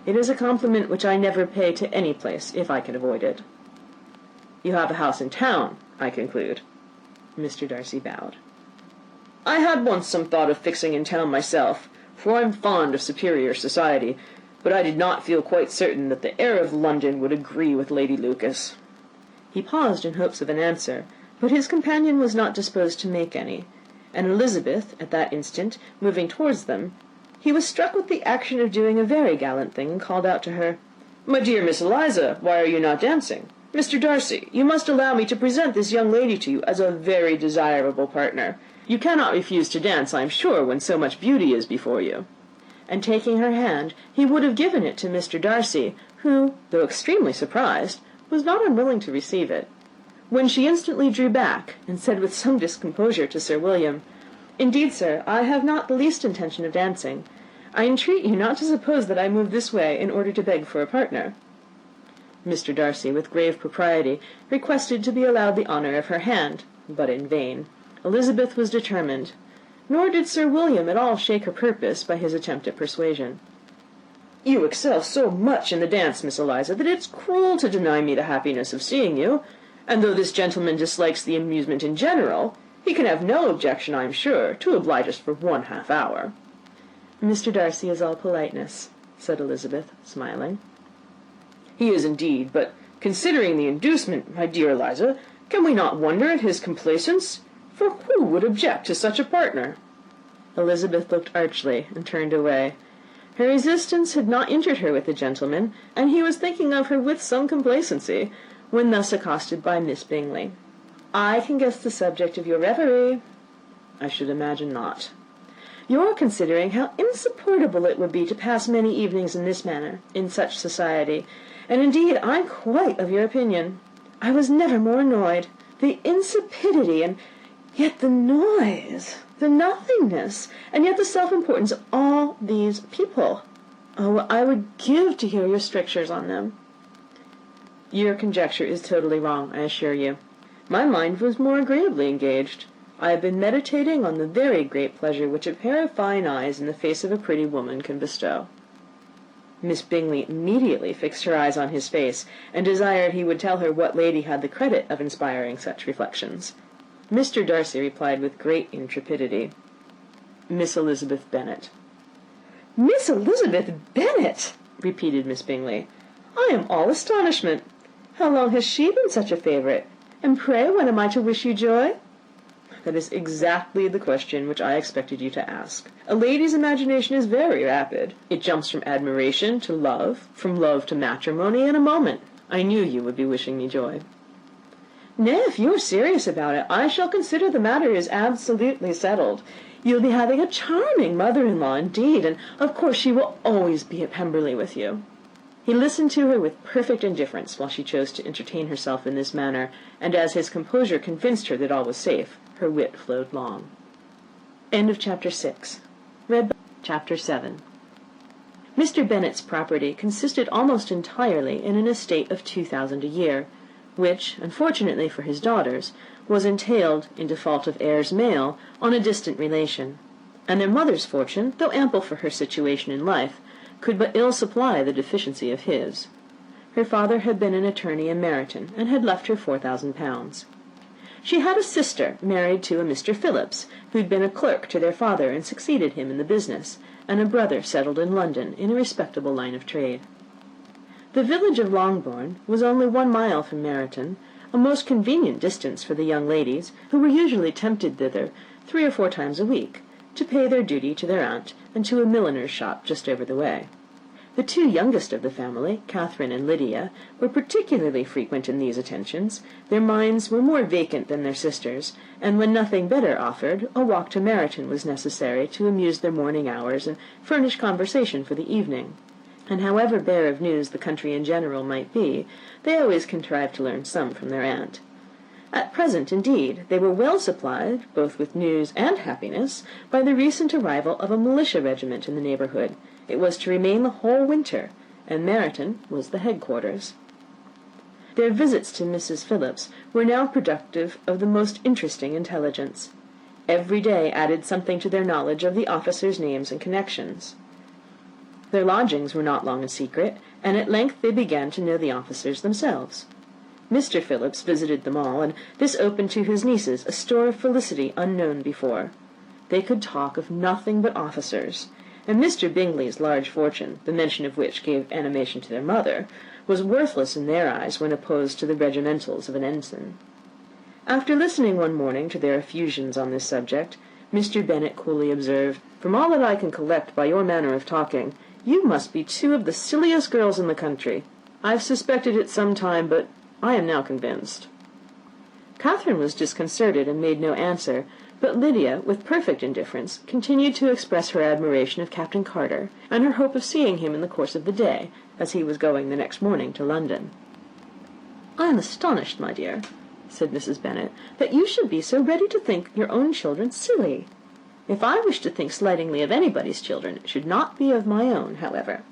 "It is a compliment which I never pay to any place, if I can avoid it." "You have a house in town, I conclude." Mr. Darcy bowed. "I had once some thought of fixing in town myself, for I am fond of superior society, but I did not feel quite certain that the air of London would agree with Lady Lucas." He paused in hopes of an answer, but his companion was not disposed to make any, and Elizabeth, at that instant, moving towards them, he was struck with the action of doing a very gallant thing, and called out to her, "My dear Miss Eliza, why are you not dancing? Mr. Darcy, you must allow me to present this young lady to you as a very desirable partner. You cannot refuse to dance, I am sure, when so much beauty is before you." And taking her hand, he would have given it to Mr. Darcy, who, though extremely surprised, was not unwilling to receive it, when she instantly drew back, and said with some discomposure to Sir William, "Indeed, sir, I have not the least intention of dancing. I entreat you not to suppose that I move this way in order to beg for a partner." Mr. Darcy, with grave propriety, requested to be allowed the honour of her hand, but in vain. Elizabeth was determined, nor did Sir William at all shake her purpose by his attempt at persuasion. "You excel so much in the dance, Miss Eliza, that it's cruel to deny me the happiness of seeing you, and though this gentleman dislikes the amusement in general, he can have no objection, I am sure, to oblige us for 1/2 hour." "Mr. Darcy is all politeness," said Elizabeth, smiling. "He is indeed, but considering the inducement, my dear Eliza, can we not wonder at his complaisance? For who would object to such a partner?" Elizabeth looked archly, and turned away. Her resistance had not injured her with the gentleman, and he was thinking of her with some complacency, when thus accosted by Miss Bingley. "I can guess the subject of your reverie." "I should imagine not." "You're considering how insupportable it would be to pass many evenings in this manner, in such society, and indeed I'm quite of your opinion. I was never more annoyed. The insipidity, and yet the noise, the nothingness, and yet the self-importance of all these people. Oh, I would give to hear your strictures on them." "Your conjecture is totally wrong, I assure you. My mind was more agreeably engaged. I have been meditating on the very great pleasure which a pair of fine eyes in the face of a pretty woman can bestow." Miss Bingley immediately fixed her eyes on his face, and desired he would tell her what lady had the credit of inspiring such reflections. Mr. Darcy replied with great intrepidity, "Miss Elizabeth Bennet." "Miss Elizabeth Bennet!" repeated Miss Bingley. "I am all astonishment. How long has she been such a favourite? And pray when am I to wish you joy?" "That is exactly the question which I expected you to ask. A lady's imagination is very rapid. It jumps from admiration to love, from love to matrimony, in a moment. I knew you would be wishing me joy." "Nay, if you are serious about it, I shall consider the matter is absolutely settled. You'll be having a charming mother-in-law indeed, and of course she will always be at Pemberley with you." He listened to her with perfect indifference while she chose to entertain herself in this manner, and as his composure convinced her that all was safe, her wit flowed long. Chapter 7. Mr. Bennet's property consisted almost entirely in an estate of £2,000 a year, which, unfortunately for his daughters, was entailed, in default of heirs male, on a distant relation, and their mother's fortune, though ample for her situation in life, could but ill supply the deficiency of his. Her father had been an attorney in Meryton, and had left her £4,000. She had a sister married to a Mr. Phillips, who had been a clerk to their father and succeeded him in the business, and a brother settled in London in a respectable line of trade. The village of Longbourn was only 1 mile from Meryton, a most convenient distance for the young ladies, who were usually tempted thither 3 or 4 times a week, to pay their duty to their aunt and to a milliner's shop just over the way. The 2 youngest of the family, Catherine and Lydia, were particularly frequent in these attentions. Their minds were more vacant than their sisters', and when nothing better offered, a walk to Meryton was necessary to amuse their morning hours and furnish conversation for the evening. And however bare of news the country in general might be, they always contrived to learn some from their aunt. At present, indeed, they were well supplied, both with news and happiness, by the recent arrival of a militia regiment in the neighbourhood. It was to remain the whole winter, and Meryton was the headquarters. Their visits to Mrs. Phillips were now productive of the most interesting intelligence. Every day added something to their knowledge of the officers' names and connections. Their lodgings were not long a secret, and at length they began to know the officers themselves. Mr. Phillips visited them all, and this opened to his nieces a store of felicity unknown before. They could talk of nothing but officers, and Mr. Bingley's large fortune, the mention of which gave animation to their mother, was worthless in their eyes when opposed to the regimentals of an ensign. After listening one morning to their effusions on this subject, Mr. Bennet coolly observed, "From all that I can collect by your manner of talking, you must be 2 of the silliest girls in the country. I've suspected it some time, but I am now convinced." Catherine was disconcerted and made no answer, but Lydia, with perfect indifference, continued to express her admiration of Captain Carter, and her hope of seeing him in the course of the day, as he was going the next morning to London. "I am astonished, my dear," said Mrs. Bennet, "that you should be so ready to think your own children silly. If I wish to think slightingly of anybody's children, it should not be of my own, however.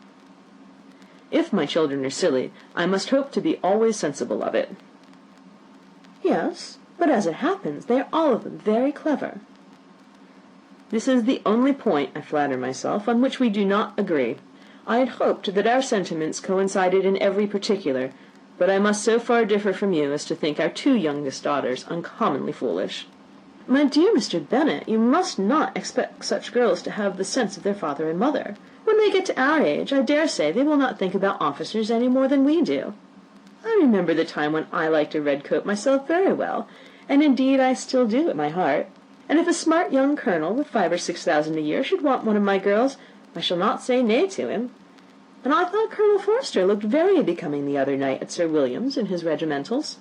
If my children are silly, I must hope to be always sensible of it." "Yes, but as it happens, they are all of them very clever." "This is the only point, I flatter myself, on which we do not agree. I had hoped that our sentiments coincided in every particular, but I must so far differ from you as to think our 2 youngest daughters uncommonly foolish." "My dear Mr. Bennet, you must not expect such girls to have the sense of their father and mother. When they get to our age, I dare say they will not think about officers any more than we do. I remember the time when I liked a red coat myself very well, and indeed I still do at my heart. And if a smart young colonel with 5,000 or 6,000 a year should want one of my girls, I shall not say nay to him. And I thought Colonel Forster looked very becoming the other night at Sir William's in his regimentals."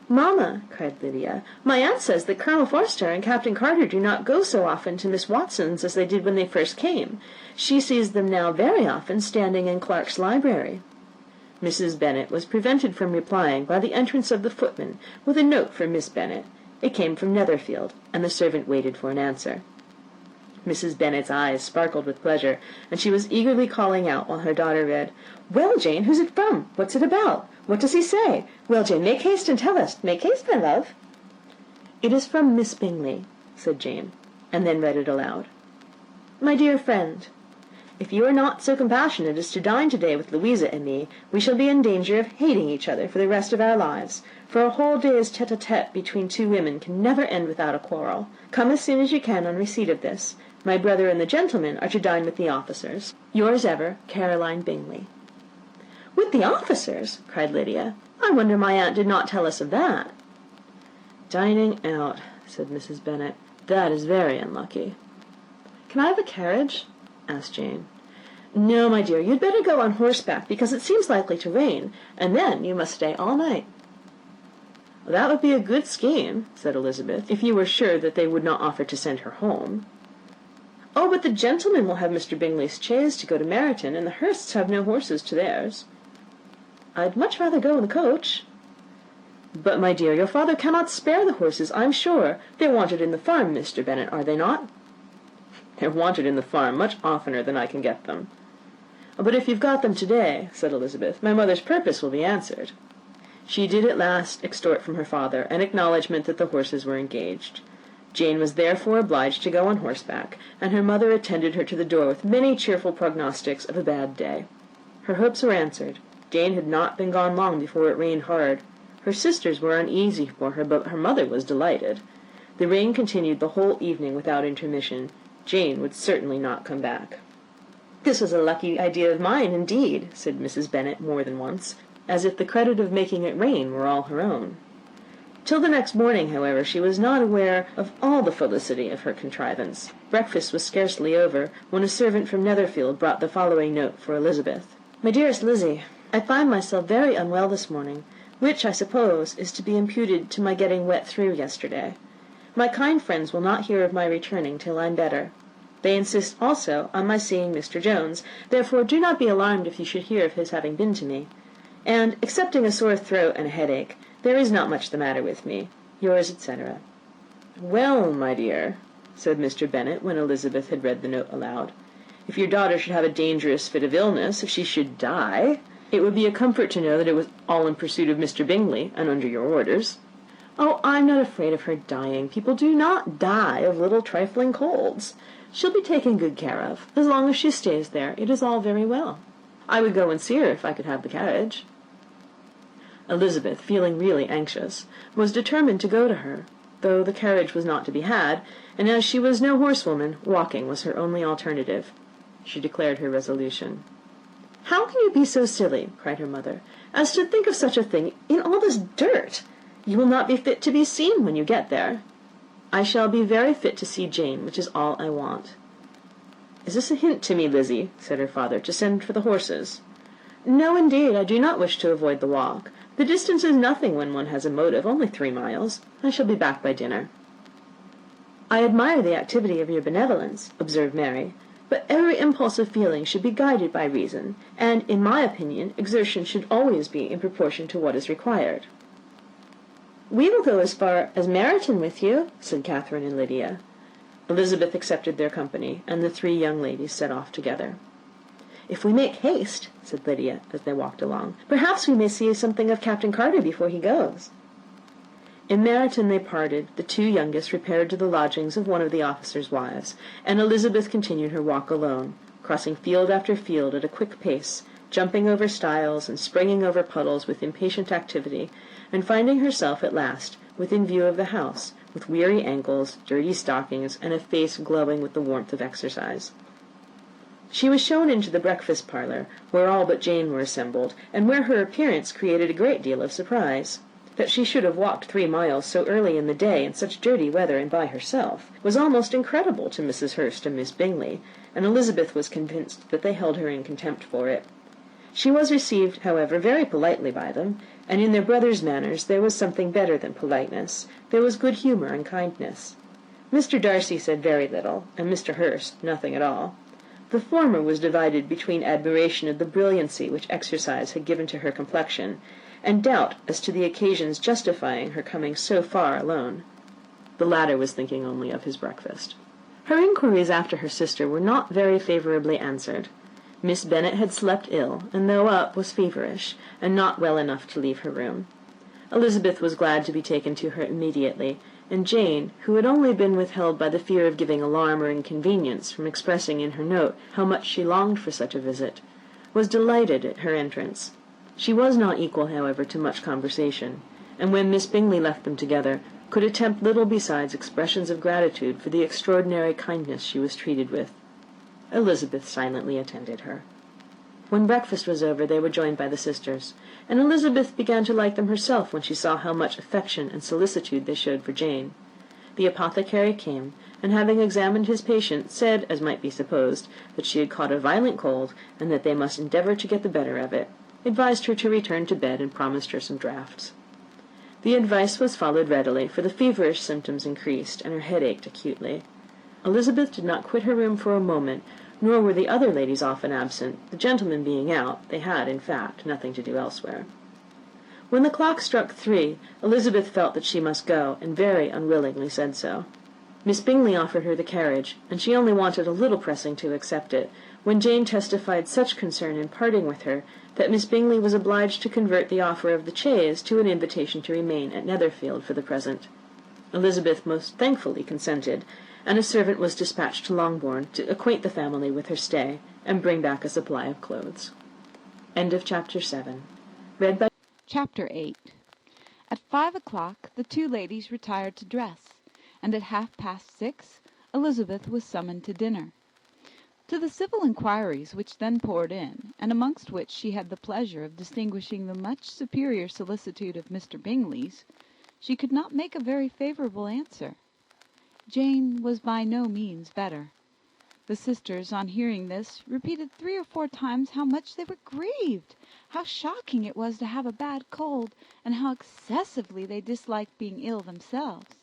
"Mamma," cried Lydia, "my aunt says that Colonel Forster and Captain Carter do not go so often to Miss Watson's as they did when they first came. She sees them now very often standing in Clark's library." Mrs. Bennet was prevented from replying by the entrance of the footman with a note for Miss Bennet. It came from Netherfield, and the servant waited for an answer. Mrs. Bennet's eyes sparkled with pleasure, and she was eagerly calling out while her daughter read, "Well, Jane, who's it from? What's it about? What does he say? Well, Jane, make haste and tell us. Make haste, my love." "It is from Miss Bingley," said Jane, and then read it aloud. "My dear friend, if you are not so compassionate as to dine to-day with Louisa and me, we shall be in danger of hating each other for the rest of our lives, for a whole day's tete-a-tete between 2 women can never end without a quarrel. Come as soon as you can on receipt of this. My brother and the gentlemen are to dine with the officers. Yours ever, Caroline Bingley." "With the officers!" cried Lydia. "I wonder my aunt did not tell us of that." "Dining out," said Mrs. Bennet. "That is very unlucky." "Can I have a carriage?" asked Jane. "No, my dear, you'd better go on horseback, because it seems likely to rain, and then you must stay all night." "That would be a good scheme," said Elizabeth, "if you were sure that they would not offer to send her home." "Oh, but the gentlemen will have Mr. Bingley's chaise to go to Meryton, and the Hursts have no horses to theirs." "I'd much rather go in the coach." "But, my dear, your father cannot spare the horses, I'm sure. They're wanted in the farm, Mr. Bennet, are they not?" "They're wanted in the farm much oftener than I can get them." "But if you've got them to-day," said Elizabeth, "my mother's purpose will be answered." She did at last extort from her father an acknowledgment that the horses were engaged. Jane was therefore obliged to go on horseback, and her mother attended her to the door with many cheerful prognostics of a bad day. Her hopes were answered. Jane had not been gone long before it rained hard. Her sisters were uneasy for her, but her mother was delighted. The rain continued the whole evening without intermission. Jane would certainly not come back. "This was a lucky idea of mine, indeed," said Mrs. Bennet more than once, as if the credit of making it rain were all her own. Till the next morning, however, she was not aware of all the felicity of her contrivance. Breakfast was scarcely over, when a servant from Netherfield brought the following note for Elizabeth. "My dearest Lizzie, I find myself very unwell this morning, which, I suppose, is to be imputed to my getting wet through yesterday. My kind friends will not hear of my returning till I'm better. They insist also on my seeing Mr. Jones, therefore do not be alarmed if you should hear of his having been to me. And, excepting a sore throat and a headache, there is not much the matter with me. Yours, etc." "Well, my dear," said Mr. Bennet, when Elizabeth had read the note aloud, "if your daughter should have a dangerous fit of illness, if she should die, it would be a comfort to know that it was all in pursuit of Mr. Bingley, and under your orders." "Oh, I'm not afraid of her dying. People do not die of little trifling colds. She'll be taken good care of. As long as she stays there, it is all very well. I would go and see her if I could have the carriage." Elizabeth, feeling really anxious, was determined to go to her, though the carriage was not to be had, and as she was no horsewoman, walking was her only alternative. She declared her resolution. "How can you be so silly," cried her mother, "as to think of such a thing in all this dirt? You will not be fit to be seen when you get there." "I shall be very fit to see Jane, which is all I want." "Is this a hint to me, Lizzie," said her father, "to send for the horses?" "No, indeed, I do not wish to avoid the walk. The distance is nothing when one has a motive, only 3 miles. I shall be back by dinner." "I admire the activity of your benevolence," observed Mary, "but every impulse of feeling should be guided by reason, and, in my opinion, exertion should always be in proportion to what is required." "We will go as far as Meryton with you," said Catherine and Lydia. Elizabeth accepted their company, and the 3 young ladies set off together. "If we make haste," said Lydia, as they walked along, "perhaps we may see something of Captain Carter before he goes." In Meryton they parted. The 2 youngest repaired to the lodgings of one of the officers' wives, and Elizabeth continued her walk alone, crossing field after field at a quick pace, jumping over stiles and springing over puddles with impatient activity, and finding herself at last within view of the house, with weary ankles, dirty stockings, and a face glowing with the warmth of exercise. She was shown into the breakfast parlour, where all but Jane were assembled, and where her appearance created a great deal of surprise. That she should have walked 3 miles so early in the day, in such dirty weather, and by herself, was almost incredible to Mrs. Hurst and Miss Bingley, and Elizabeth was convinced that they held her in contempt for it. She was received, however, very politely by them, and in their brother's manners there was something better than politeness. There was good humour and kindness. Mr. Darcy said very little, and Mr. Hurst nothing at all. The former was divided between admiration of the brilliancy which exercise had given to her complexion, and doubt as to the occasions justifying her coming so far alone. The latter was thinking only of his breakfast. Her inquiries after her sister were not very favourably answered. Miss Bennet had slept ill, and though up, was feverish, and not well enough to leave her room. Elizabeth was glad to be taken to her immediately, and Jane, who had only been withheld by the fear of giving alarm or inconvenience from expressing in her note how much she longed for such a visit, was delighted at her entrance. She was not equal, however, to much conversation, and when Miss Bingley left them together, could attempt little besides expressions of gratitude for the extraordinary kindness she was treated with. Elizabeth silently attended her. When breakfast was over, they were joined by the sisters, and Elizabeth began to like them herself when she saw how much affection and solicitude they showed for Jane. The apothecary came, and having examined his patient, said, as might be supposed, that she had caught a violent cold, and that they must endeavour to get the better of it, advised her to return to bed, and promised her some draughts. The advice was followed readily, for the feverish symptoms increased, and her head ached acutely. Elizabeth did not quit her room for a moment, nor were the other ladies often absent. The gentlemen being out, they had, in fact, nothing to do elsewhere. When the clock struck 3, Elizabeth felt that she must go, and very unwillingly said so. Miss Bingley offered her the carriage, and she only wanted a little pressing to accept it, when Jane testified such concern in parting with her that Miss Bingley was obliged to convert the offer of the chaise to an invitation to remain at Netherfield for the present. Elizabeth most thankfully consented, and a servant was dispatched to Longbourn to acquaint the family with her stay, and bring back a supply of clothes. End of Chapter 7. Read by Chapter 8. At 5 o'clock the two ladies retired to dress, and at 6:30 Elizabeth was summoned to dinner. To the civil inquiries which then poured in, and amongst which she had the pleasure of distinguishing the much superior solicitude of Mr. Bingley's, she could not make a very favourable answer. Jane was by no means better. The sisters, on hearing this, repeated 3 or 4 times how much they were grieved, how shocking it was to have a bad cold, and how excessively they disliked being ill themselves,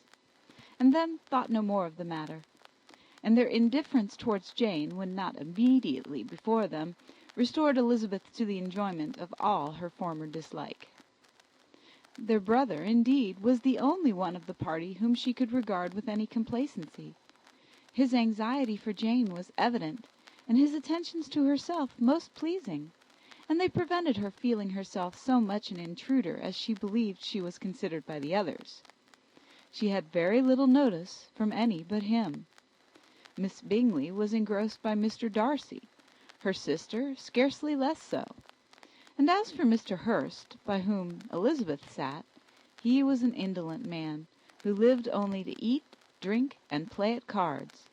and then thought no more of the matter. And their indifference towards Jane, when not immediately before them, restored Elizabeth to the enjoyment of all her former dislike. Their brother, indeed, was the only one of the party whom she could regard with any complacency. His anxiety for Jane was evident, and his attentions to herself most pleasing, and they prevented her feeling herself so much an intruder as she believed she was considered by the others. She had very little notice from any but him. Miss Bingley was engrossed by Mr. Darcy, her sister scarcely less so. And as for Mr. Hurst, by whom Elizabeth sat, he was an indolent man, who lived only to eat, drink, and play at cards,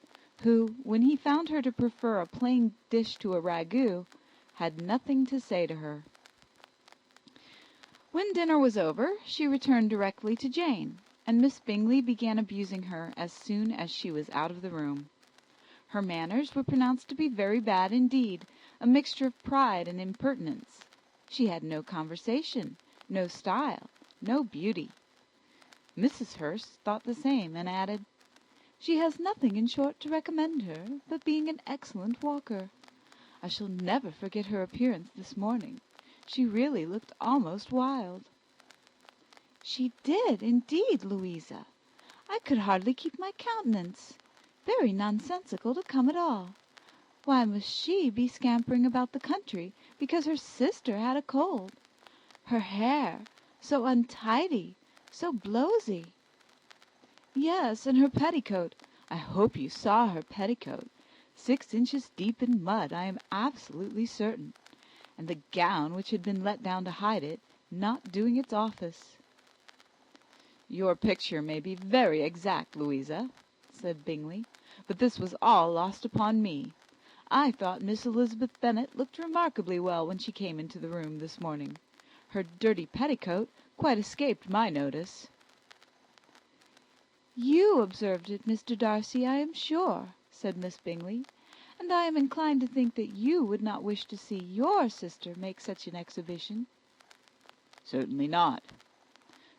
who, when he found her to prefer a plain dish to a ragout, had nothing to say to her. When dinner was over, she returned directly to Jane, and Miss Bingley began abusing her as soon as she was out of the room. Her manners were pronounced to be very bad indeed, a mixture of pride and impertinence. She had no conversation, no style, no beauty. Mrs. Hurst thought the same, and added, "She has nothing, in short, to recommend her, but being an excellent walker. I shall never forget her appearance this morning. She really looked almost wild." "She did, indeed, Louisa. I could hardly keep my countenance. Very nonsensical to come at all. Why must she be scampering about the country because her sister had a cold? Her hair, so untidy, so blowsy. Yes, and her petticoat. I hope you saw her petticoat. 6 inches deep in mud, I am absolutely certain. And the gown which had been let down to hide it, not doing its office." "Your picture may be very exact, Louisa," said Bingley, "but this was all lost upon me. I thought Miss Elizabeth Bennet looked remarkably well when she came into the room this morning. Her dirty petticoat quite escaped my notice." "You observed it, Mr. Darcy, I am sure," said Miss Bingley, "and I am inclined to think that you would not wish to see your sister make such an exhibition." "Certainly not."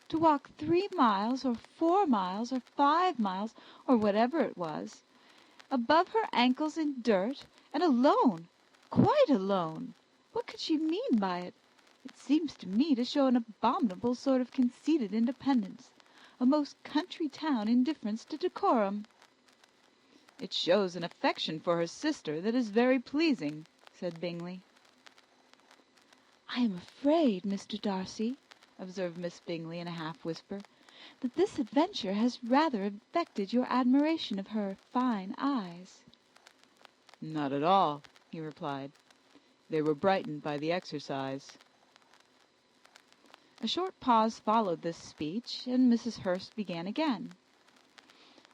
"To walk 3 miles, or 4 miles, or 5 miles, or whatever it was, above her ankles in dirt, and alone, quite alone. What could she mean by it? It seems to me to show an abominable sort of conceited independence, a most country town indifference to decorum." "It shows an affection for her sister that is very pleasing," said Bingley. "I am afraid, Mr. Darcy," observed Miss Bingley in a half-whisper, "that this adventure has rather affected your admiration of her fine eyes." "Not at all," he replied. "They were brightened by the exercise." A short pause followed this speech, and Mrs. Hurst began again.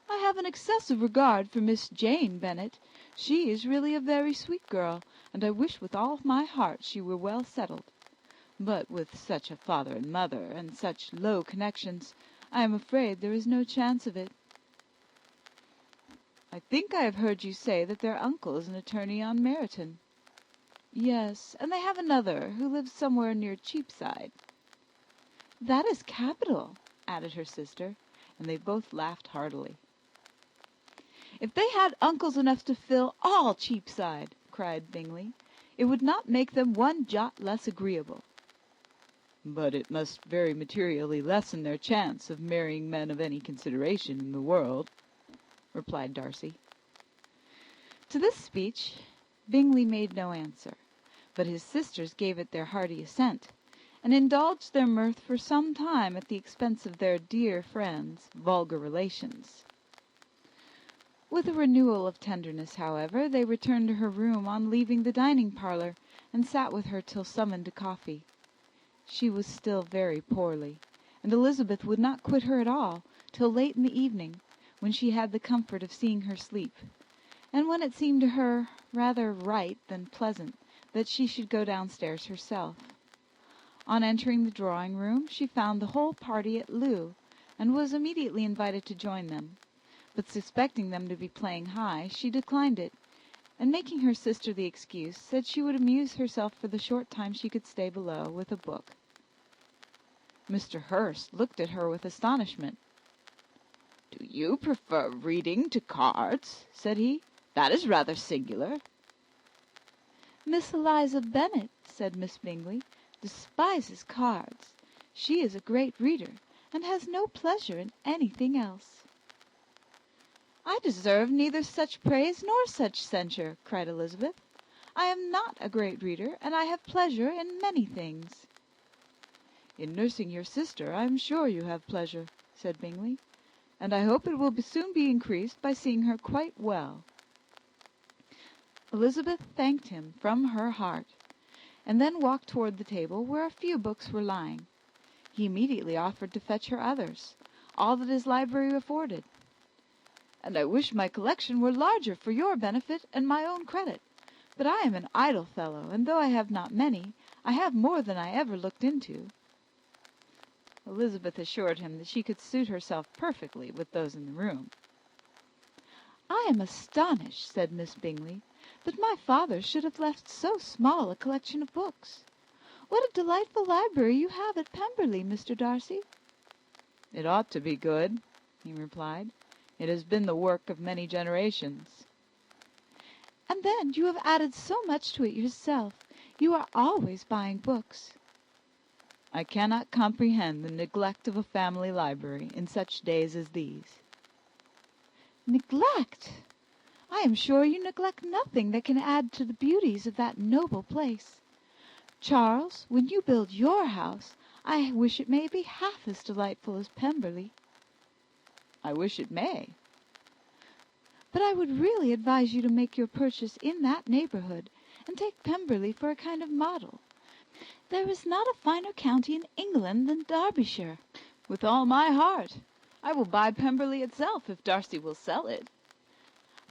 "I have an excessive regard for Miss Jane Bennet. She is really a very sweet girl, and I wish with all my heart she were well settled. But with such a father and mother, and such low connections, I am afraid there is no chance of it." "I think I have heard you say that their uncle is an attorney on Meryton." "Yes, and they have another, who lives somewhere near Cheapside." "That is capital," added her sister, and they both laughed heartily. "If they had uncles enough to fill all Cheapside," cried Bingley, "it would not make them one jot less agreeable." "But it must very materially lessen their chance of marrying men of any consideration in the world," replied Darcy. To this speech Bingley made no answer, but his sisters gave it their hearty assent, and indulged their mirth for some time at the expense of their dear friend's vulgar relations. With a renewal of tenderness, however, they returned to her room on leaving the dining-parlour, and sat with her till summoned to coffee. She was still very poorly, and Elizabeth would not quit her at all till late in the evening, when she had the comfort of seeing her sleep, and when it seemed to her rather right than pleasant that she should go downstairs herself. On entering the drawing-room, she found the whole party at loo, and was immediately invited to join them, but suspecting them to be playing high, she declined it, and making her sister the excuse, said she would amuse herself for the short time she could stay below with a book. Mr. Hurst looked at her with astonishment. "Do you prefer reading to cards?" said he. "That is rather singular." "Miss Eliza Bennet," said Miss Bingley, "despises cards. She is a great reader, and has no pleasure in anything else." "I deserve neither such praise nor such censure," cried Elizabeth. "I am not a great reader, and I have pleasure in many things." "In nursing your sister, I am sure you have pleasure," said Bingley, "and I hope it will soon be increased by seeing her quite well." Elizabeth thanked him from her heart, and then walked toward the table where a few books were lying. He immediately offered to fetch her others, all that his library afforded. "And I wish my collection were larger for your benefit and my own credit. But I am an idle fellow, and though I have not many, I have more than I ever looked into." Elizabeth assured him that she could suit herself perfectly with those in the room. "I am astonished," said Miss Bingley, "that my father should have left so small a collection of books. What a delightful library you have at Pemberley, Mr. Darcy!" "It ought to be good," he replied. "It has been the work of many generations." "And then you have added so much to it yourself. You are always buying books." "I cannot comprehend the neglect of a family library in such days as these." "Neglect! I am sure you neglect nothing that can add to the beauties of that noble place. Charles, when you build your house, I wish it may be half as delightful as Pemberley." "I wish it may." "But I would really advise you to make your purchase in that neighbourhood, and take Pemberley for a kind of model. There is not a finer county in England than Derbyshire." "With all my heart. I will buy Pemberley itself, if Darcy will sell it."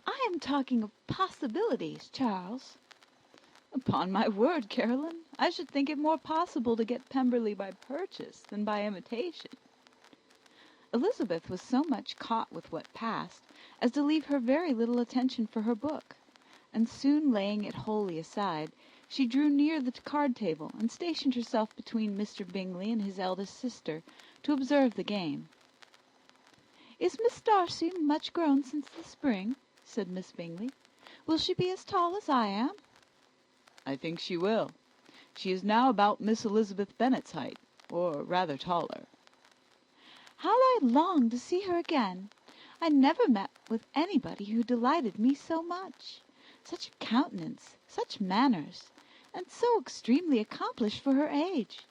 "I am talking of possibilities, Charles." "Upon my word, Caroline, I should think it more possible to get Pemberley by purchase than by imitation." Elizabeth was so much caught with what passed as to leave her very little attention for her book, and soon laying it wholly aside, she drew near the card-table and stationed herself between Mr. Bingley and his eldest sister to observe the game. "Is Miss Darcy much grown since the spring?" said Miss Bingley. "Will she be as tall as I am?" "I think she will. She is now about Miss Elizabeth Bennet's height, or rather taller." "How I long to see her again! I never met with anybody who delighted me so much. Such a countenance, such manners, and so extremely accomplished for her age.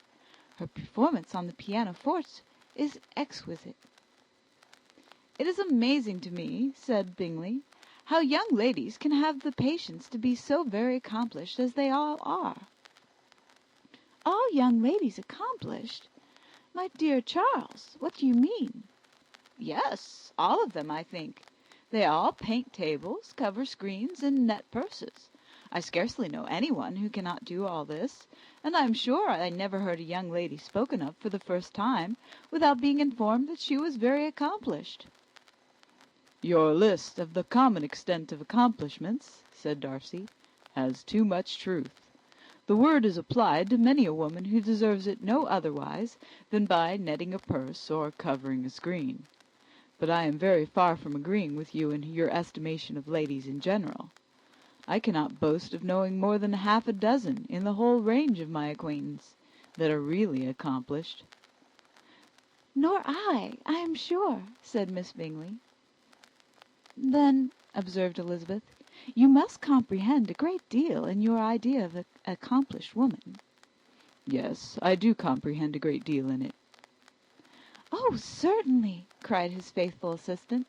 Her performance on the pianoforte is exquisite." "It is amazing to me," said Bingley, "how young ladies can have the patience to be so very accomplished as they all are." "All young ladies accomplished? My dear Charles, what do you mean?" "Yes, all of them, I think. They all paint tables, cover screens, and net purses. I scarcely know anyone who cannot do all this, and I am sure I never heard a young lady spoken of for the first time without being informed that she was very accomplished." "Your list of the common extent of accomplishments," said Darcy, "has too much truth. The word is applied to many a woman who deserves it no otherwise than by netting a purse or covering a screen. But I am very far from agreeing with you in your estimation of ladies in general. I cannot boast of knowing more than half a dozen in the whole range of my acquaintance that are really accomplished. Nor I am sure, said Miss Bingley. Then, observed Elizabeth, you must comprehend a great deal in your idea of an accomplished woman. Yes, I do comprehend a great deal in it. Oh, certainly, cried his faithful assistant.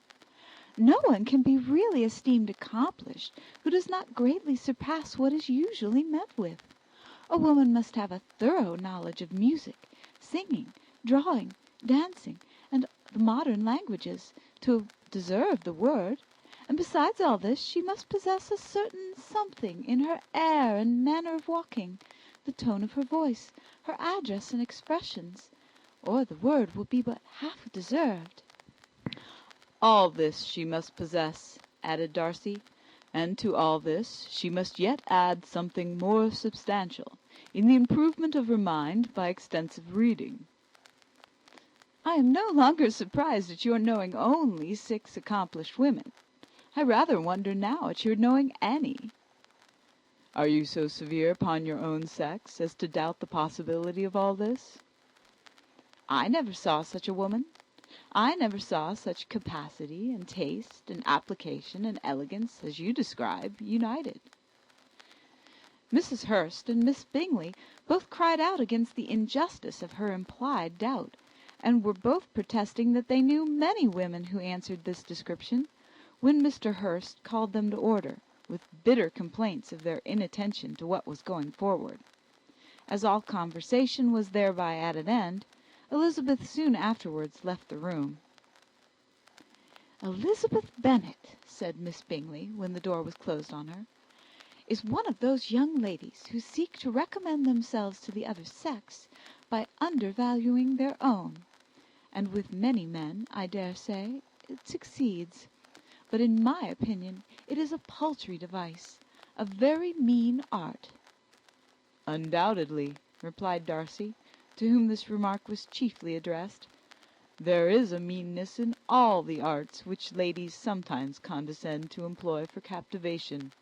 No one can be really esteemed accomplished who does not greatly surpass what is usually met with. A woman must have a thorough knowledge of music, singing, drawing, dancing, and the modern languages, to deserve the word, and besides all this she must possess a certain something in her air and manner of walking, the tone of her voice, her address and expressions, or the word will be but half deserved. All this she must possess, added Darcy, and to all this she must yet add something more substantial, in the improvement of her mind by extensive reading. I am no longer surprised at your knowing only 6 accomplished women. I rather wonder now at your knowing any. Are you so severe upon your own sex as to doubt the possibility of all this? I never saw such a woman. I never saw such capacity and taste and application and elegance as you describe united. Mrs. Hurst and Miss Bingley both cried out against the injustice of her implied doubt, and were both protesting that they knew many women who answered this description, when Mr. Hurst called them to order, with bitter complaints of their inattention to what was going forward. As all conversation was thereby at an end, Elizabeth soon afterwards left the room. Elizabeth Bennet, said Miss Bingley, when the door was closed on her, is one of those young ladies who seek to recommend themselves to the other sex by undervaluing their own, and with many men, I dare say, it succeeds. But in my opinion it is a paltry device, a very mean art. Undoubtedly, replied Darcy, to whom this remark was chiefly addressed. There is a meanness in all the arts which ladies sometimes condescend to employ for captivation.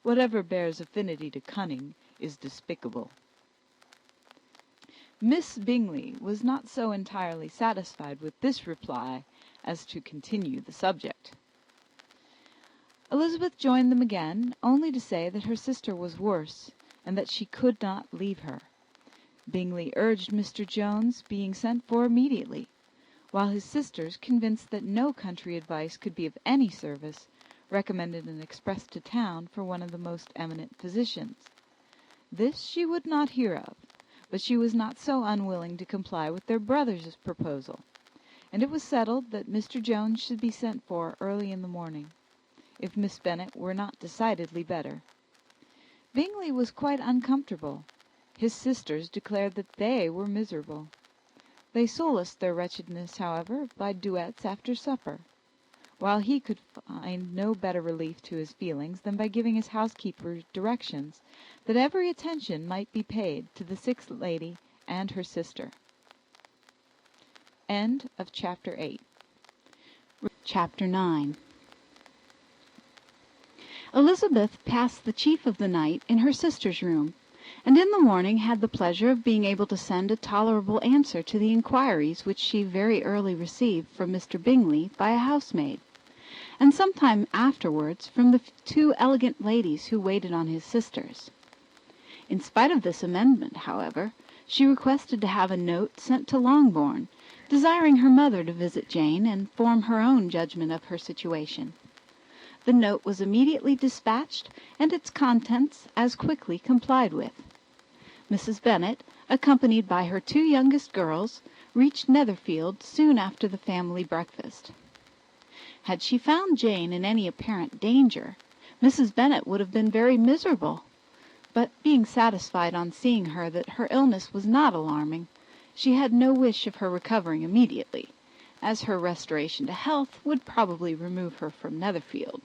Whatever bears affinity to cunning is despicable. Miss Bingley was not so entirely satisfied with this reply as to continue the subject. Elizabeth joined them again, only to say that her sister was worse, and that she could not leave her. Bingley urged Mr. Jones being sent for immediately, while his sisters, convinced that no country advice could be of any service, recommended an express to town for one of the most eminent physicians. This she would not hear of, but she was not so unwilling to comply with their brother's proposal, and it was settled that Mr. Jones should be sent for early in the morning, if Miss Bennet were not decidedly better. Bingley was quite uncomfortable. His sisters declared that they were miserable. They solaced their wretchedness, however, by duets after supper, while he could find no better relief to his feelings than by giving his housekeeper directions that every attention might be paid to the 6th lady and her sister. End of Chapter 8. Chapter 9. Elizabeth passed the chief of the night in her sister's room, and in the morning had the pleasure of being able to send a tolerable answer to the inquiries which she very early received from Mr. Bingley by a housemaid, and some time afterwards from the 2 elegant ladies who waited on his sisters. In spite of this amendment, however, she requested to have a note sent to Longbourn, desiring her mother to visit Jane and form her own judgment of her situation. The note was immediately dispatched, and its contents as quickly complied with. Mrs. Bennet, accompanied by her 2 youngest girls, reached Netherfield soon after the family breakfast. Had she found Jane in any apparent danger, Mrs. Bennet would have been very miserable, but being satisfied on seeing her that her illness was not alarming, she had no wish of her recovering immediately, as her restoration to health would probably remove her from Netherfield.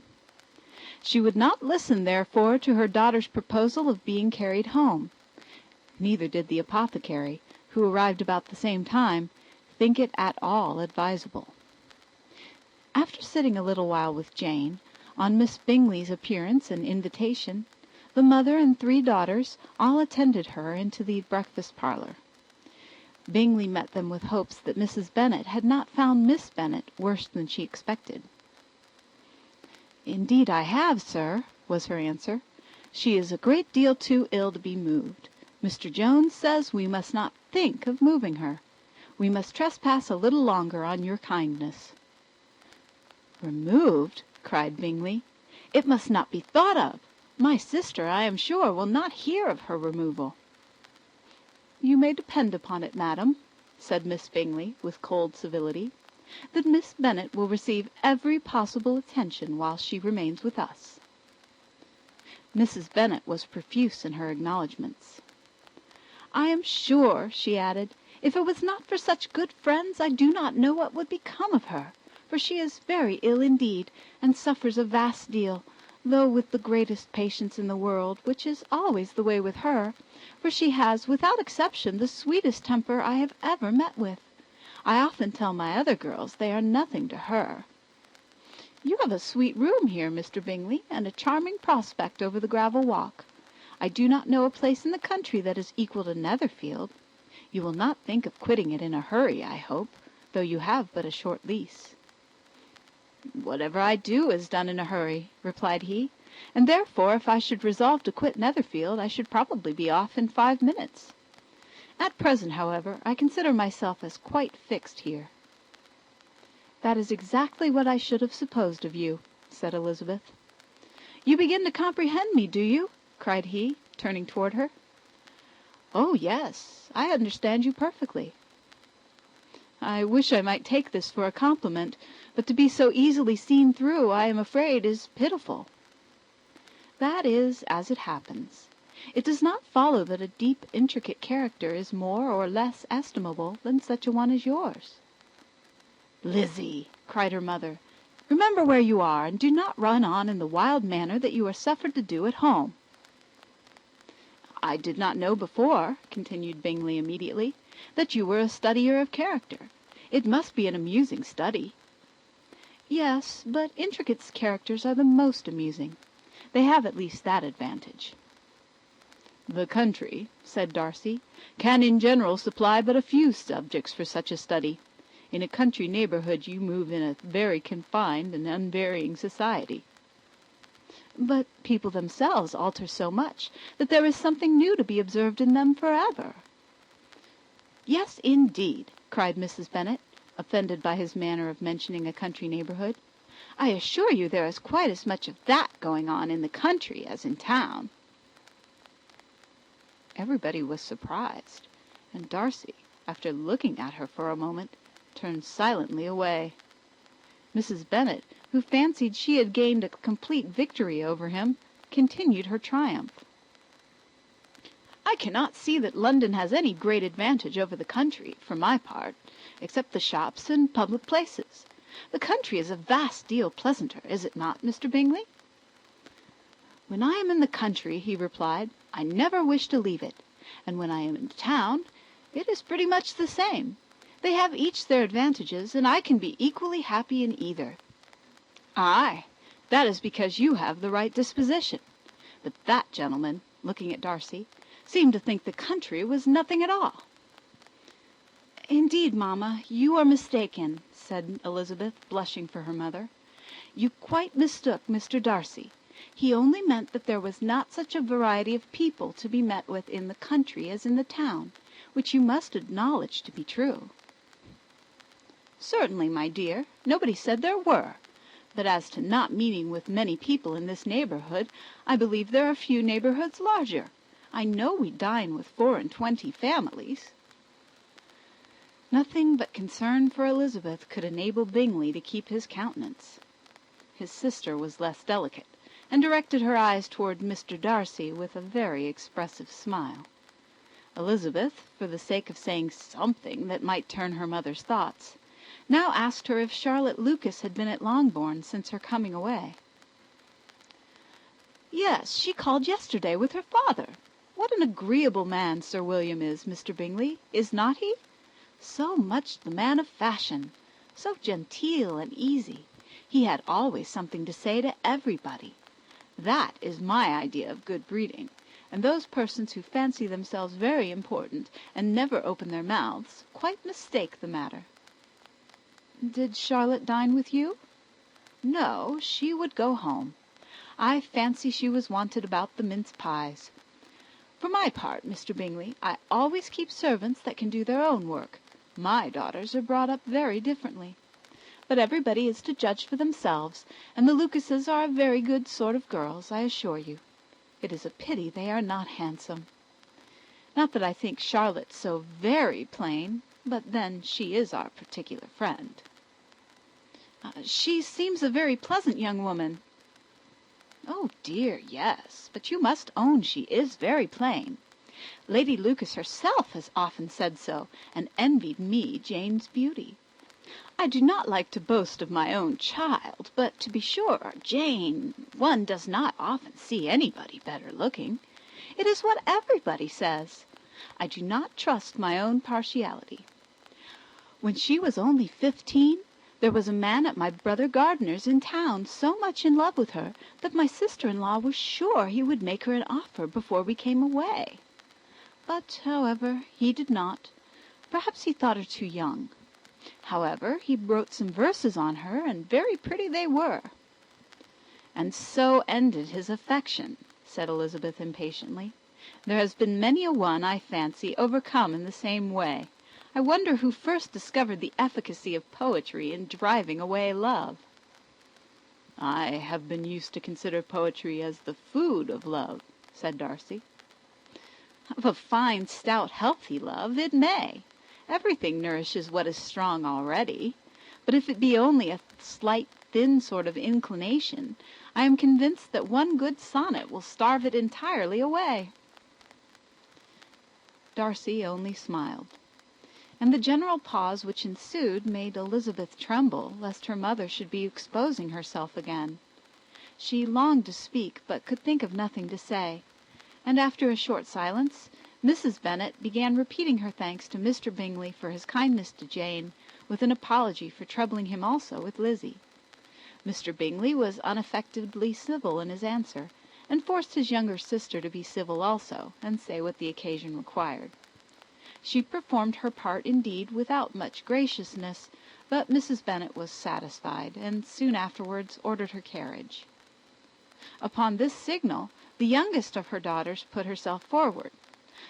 She would not listen, therefore, to her daughter's proposal of being carried home. Neither did the apothecary, who arrived about the same time, think it at all advisable. After sitting a little while with Jane, on Miss Bingley's appearance and invitation, the mother and 3 daughters all attended her into the breakfast parlour. Bingley met them with hopes that Mrs. Bennet had not found Miss Bennet worse than she expected. "Indeed I have, sir," was her answer. "She is a great deal too ill to be moved. Mr. Jones says we must not think of moving her. We must trespass a little longer on your kindness." "Removed!" cried Bingley. "It must not be thought of. My sister, I am sure, will not hear of her removal." "You may depend upon it, madam," said Miss Bingley, with cold civility, "that Miss Bennet will receive every possible attention while she remains with us." Mrs. Bennet was profuse in her acknowledgments. "I am sure," she added, "if it was not for such good friends, I do not know what would become of her, for she is very ill indeed, and suffers a vast deal, though with the greatest patience in the world, which is always the way with her, for she has, without exception, the sweetest temper I have ever met with. I often tell my other girls they are nothing to her. You have a sweet room here, Mr. Bingley, and a charming prospect over the gravel walk. I do not know a place in the country that is equal to Netherfield. You will not think of quitting it in a hurry, I hope, though you have but a short lease." "Whatever I do is done in a hurry," replied he, "and therefore if I should resolve to quit Netherfield, I should probably be off in 5 minutes. At present, however, I consider myself as quite fixed here." "That is exactly what I should have supposed of you," said Elizabeth. "You begin to comprehend me, do you?" cried he, turning toward her. "Oh, yes, I understand you perfectly." "I wish I might take this for a compliment, but to be so easily seen through, I am afraid, is pitiful." "That is as it happens. It does not follow that a deep, intricate character is more or less estimable than such a one as yours." "Lizzie," cried her mother, "remember where you are, and do not run on in the wild manner that you are suffered to do at home." "I did not know before," continued Bingley immediately, "that you were a studier of character. It must be an amusing study." "Yes, but intricate characters are the most amusing. They have at least that advantage." "The country," said Darcy, "can in general supply but a few subjects for such a study. In a country neighbourhood you move in a very confined and unvarying society." "But people themselves alter so much that there is something new to be observed in them forever." "Yes, indeed," cried Mrs. Bennet, offended by his manner of mentioning a country neighbourhood. "I assure you there is quite as much of that going on in the country as in town." Everybody was surprised, and Darcy, after looking at her for a moment, turned silently away. Mrs. Bennet, who fancied she had gained a complete victory over him, continued her triumph. "I cannot see that London has any great advantage over the country, for my part, except the shops and public places. The country is a vast deal pleasanter, is it not, Mr. Bingley?" "When I am in the country," he replied, "I never wish to leave it, and when I am in town, it is pretty much the same. They have each their advantages, and I can be equally happy in either." "Aye, that is because you have the right disposition. But that gentleman," looking at Darcy, "seemed to think the country was nothing at all." "Indeed, mamma, you are mistaken," said Elizabeth, blushing for her mother. "You quite mistook Mr. Darcy. He only meant that there was not such a variety of people to be met with in the country as in the town, which you must acknowledge to be true." "Certainly, my dear, nobody said there were. But as to not meeting with many people in this neighbourhood, I believe there are few neighbourhoods larger. I know we dine with 24 families." Nothing but concern for Elizabeth could enable Bingley to keep his countenance. His sister was less delicate, and directed her eyes toward Mr. Darcy with a very expressive smile. Elizabeth, for the sake of saying something that might turn her mother's thoughts, now asked her if Charlotte Lucas had been at Longbourn since her coming away. Yes, she called yesterday with her father. What an agreeable man Sir William is, Mr. Bingley, is not he? So much the man of fashion, so genteel and easy. He had always something to say to everybody. That is my idea of good breeding, and those persons who fancy themselves very important and never open their mouths quite mistake the matter. Did Charlotte dine with you? No, she would go home. I fancy she was wanted about the mince pies. For my part, Mr. Bingley, I always keep servants that can do their own work. My daughters are brought up very differently. But everybody is to judge for themselves, and the Lucases are a very good sort of girls, I assure you. It is a pity they are not handsome. Not that I think Charlotte so very plain, but then she is our particular friend. She seems a very pleasant young woman. Oh dear, yes, but you must own she is very plain. Lady Lucas herself has often said so, and envied me Jane's beauty. I do not like to boast of my own child, but to be sure, Jane, one does not often see anybody better looking. It is what everybody says. I do not trust my own partiality. When she was only 15, there was a man at my brother Gardiner's in town so much in love with her that my sister-in-law was sure he would make her an offer before we came away. But, however, he did not. Perhaps he thought her too young. However, he wrote some verses on her, and very pretty they were. And so ended his affection, said Elizabeth impatiently. There has been many a one, I fancy, overcome in the same way. I wonder who first discovered the efficacy of poetry in driving away love. I have been used to consider poetry as the food of love, said Darcy. Of a fine, stout, healthy love, it may. Everything nourishes what is strong already. But if it be only a slight, thin sort of inclination, I am convinced that one good sonnet will starve it entirely away. Darcy only smiled, and the general pause which ensued made Elizabeth tremble lest her mother should be exposing herself again. She longed to speak, but could think of nothing to say, and after a short silence, Mrs. Bennet began repeating her thanks to Mr. Bingley for his kindness to Jane, with an apology for troubling him also with Lizzie. Mr. Bingley was unaffectedly civil in his answer, and forced his younger sister to be civil also, and say what the occasion required. She performed her part indeed without much graciousness, but Mrs. Bennet was satisfied, and soon afterwards ordered her carriage. Upon this signal, the youngest of her daughters put herself forward.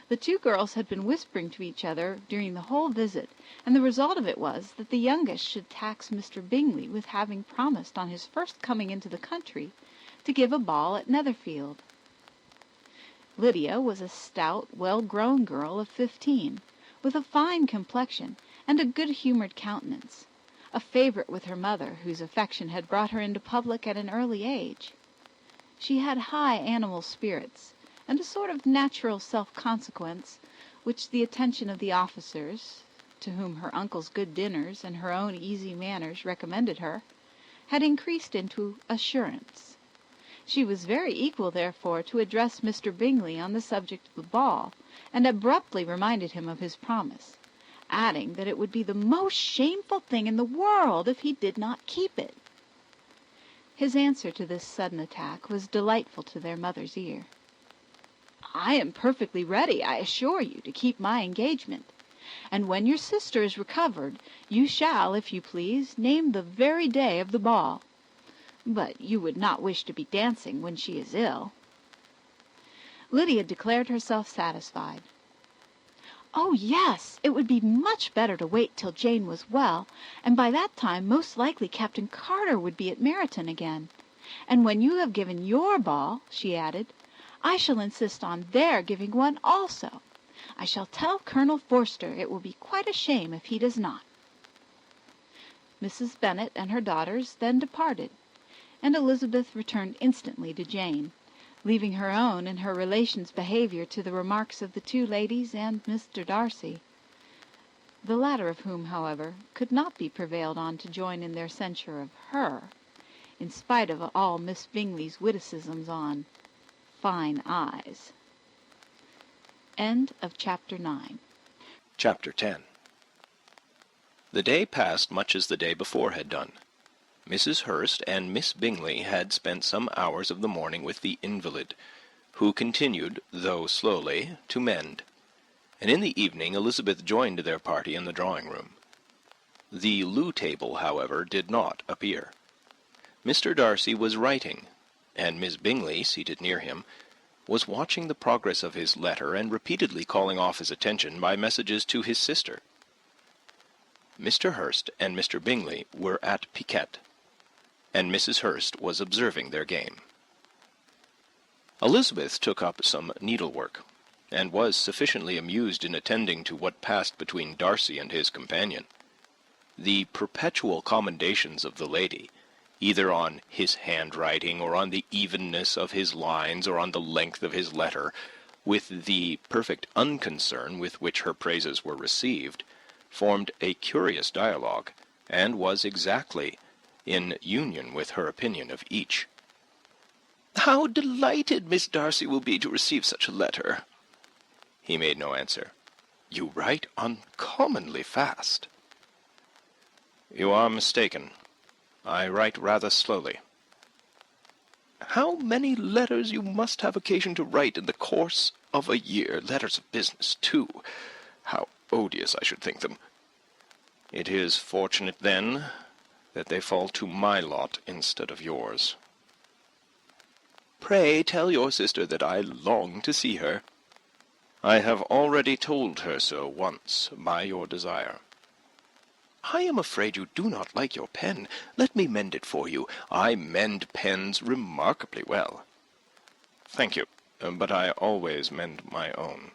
The two girls had been whispering to each other during the whole visit, and the result of it was that the youngest should tax Mr. Bingley with having promised on his first coming into the country to give a ball at Netherfield. Lydia was a stout, well-grown girl of 15, with a fine complexion and a good-humoured countenance, a favourite with her mother, whose affection had brought her into public at an early age. She had high animal spirits, and a sort of natural self-consequence, which the attention of the officers, to whom her uncle's good dinners and her own easy manners recommended her, had increased into assurance. She was very equal, therefore, to address Mr. Bingley on the subject of the ball, and abruptly reminded him of his promise, adding that it would be the most shameful thing in the world if he did not keep it. His answer to this sudden attack was delightful to their mother's ear. I am perfectly ready, I assure you, to keep my engagement, and when your sister is recovered, you shall, if you please, name the very day of the ball. But you would not wish to be dancing when she is ill. Lydia declared herself satisfied. Oh, yes, it would be much better to wait till Jane was well, and by that time most likely Captain Carter would be at Meryton again. And when you have given your ball, she added, I shall insist on their giving one also. I shall tell Colonel Forster it will be quite a shame if he does not. Mrs. Bennet and her daughters then departed, and Elizabeth returned instantly to Jane, leaving her own and her relations' behaviour to the remarks of the two ladies and Mr. Darcy, the latter of whom, however, could not be prevailed on to join in their censure of her, in spite of all Miss Bingley's witticisms on fine eyes. End of Chapter 9. Chapter 10. The day passed much as the day before had done. Mrs. Hurst and Miss Bingley had spent some hours of the morning with the invalid, who continued, though slowly, to mend, and in the evening Elizabeth joined their party in the drawing-room. The loo table, however, did not appear. Mr. Darcy was writing, and Miss Bingley, seated near him, was watching the progress of his letter and repeatedly calling off his attention by messages to his sister. Mr. Hurst and Mr. Bingley were at piquet, and Mrs. Hurst was observing their game. Elizabeth took up some needlework, and was sufficiently amused in attending to what passed between Darcy and his companion. The perpetual commendations of the lady, either on his handwriting, or on the evenness of his lines, or on the length of his letter, with the perfect unconcern with which her praises were received, formed a curious dialogue, and was exactly in union with her opinion of each. "How delighted Miss Darcy will be to receive such a letter!" He made no answer. "You write uncommonly fast." "You are mistaken. I write rather slowly." "How many letters you must have occasion to write in the course of a year! Letters of business, too. How odious I should think them." "It is fortunate, then, that they fall to my lot instead of yours." "Pray tell your sister that I long to see her." "I have already told her so once, by your desire." "I am afraid you do not like your pen. Let me mend it for you. I mend pens remarkably well." "Thank you, but I always mend my own."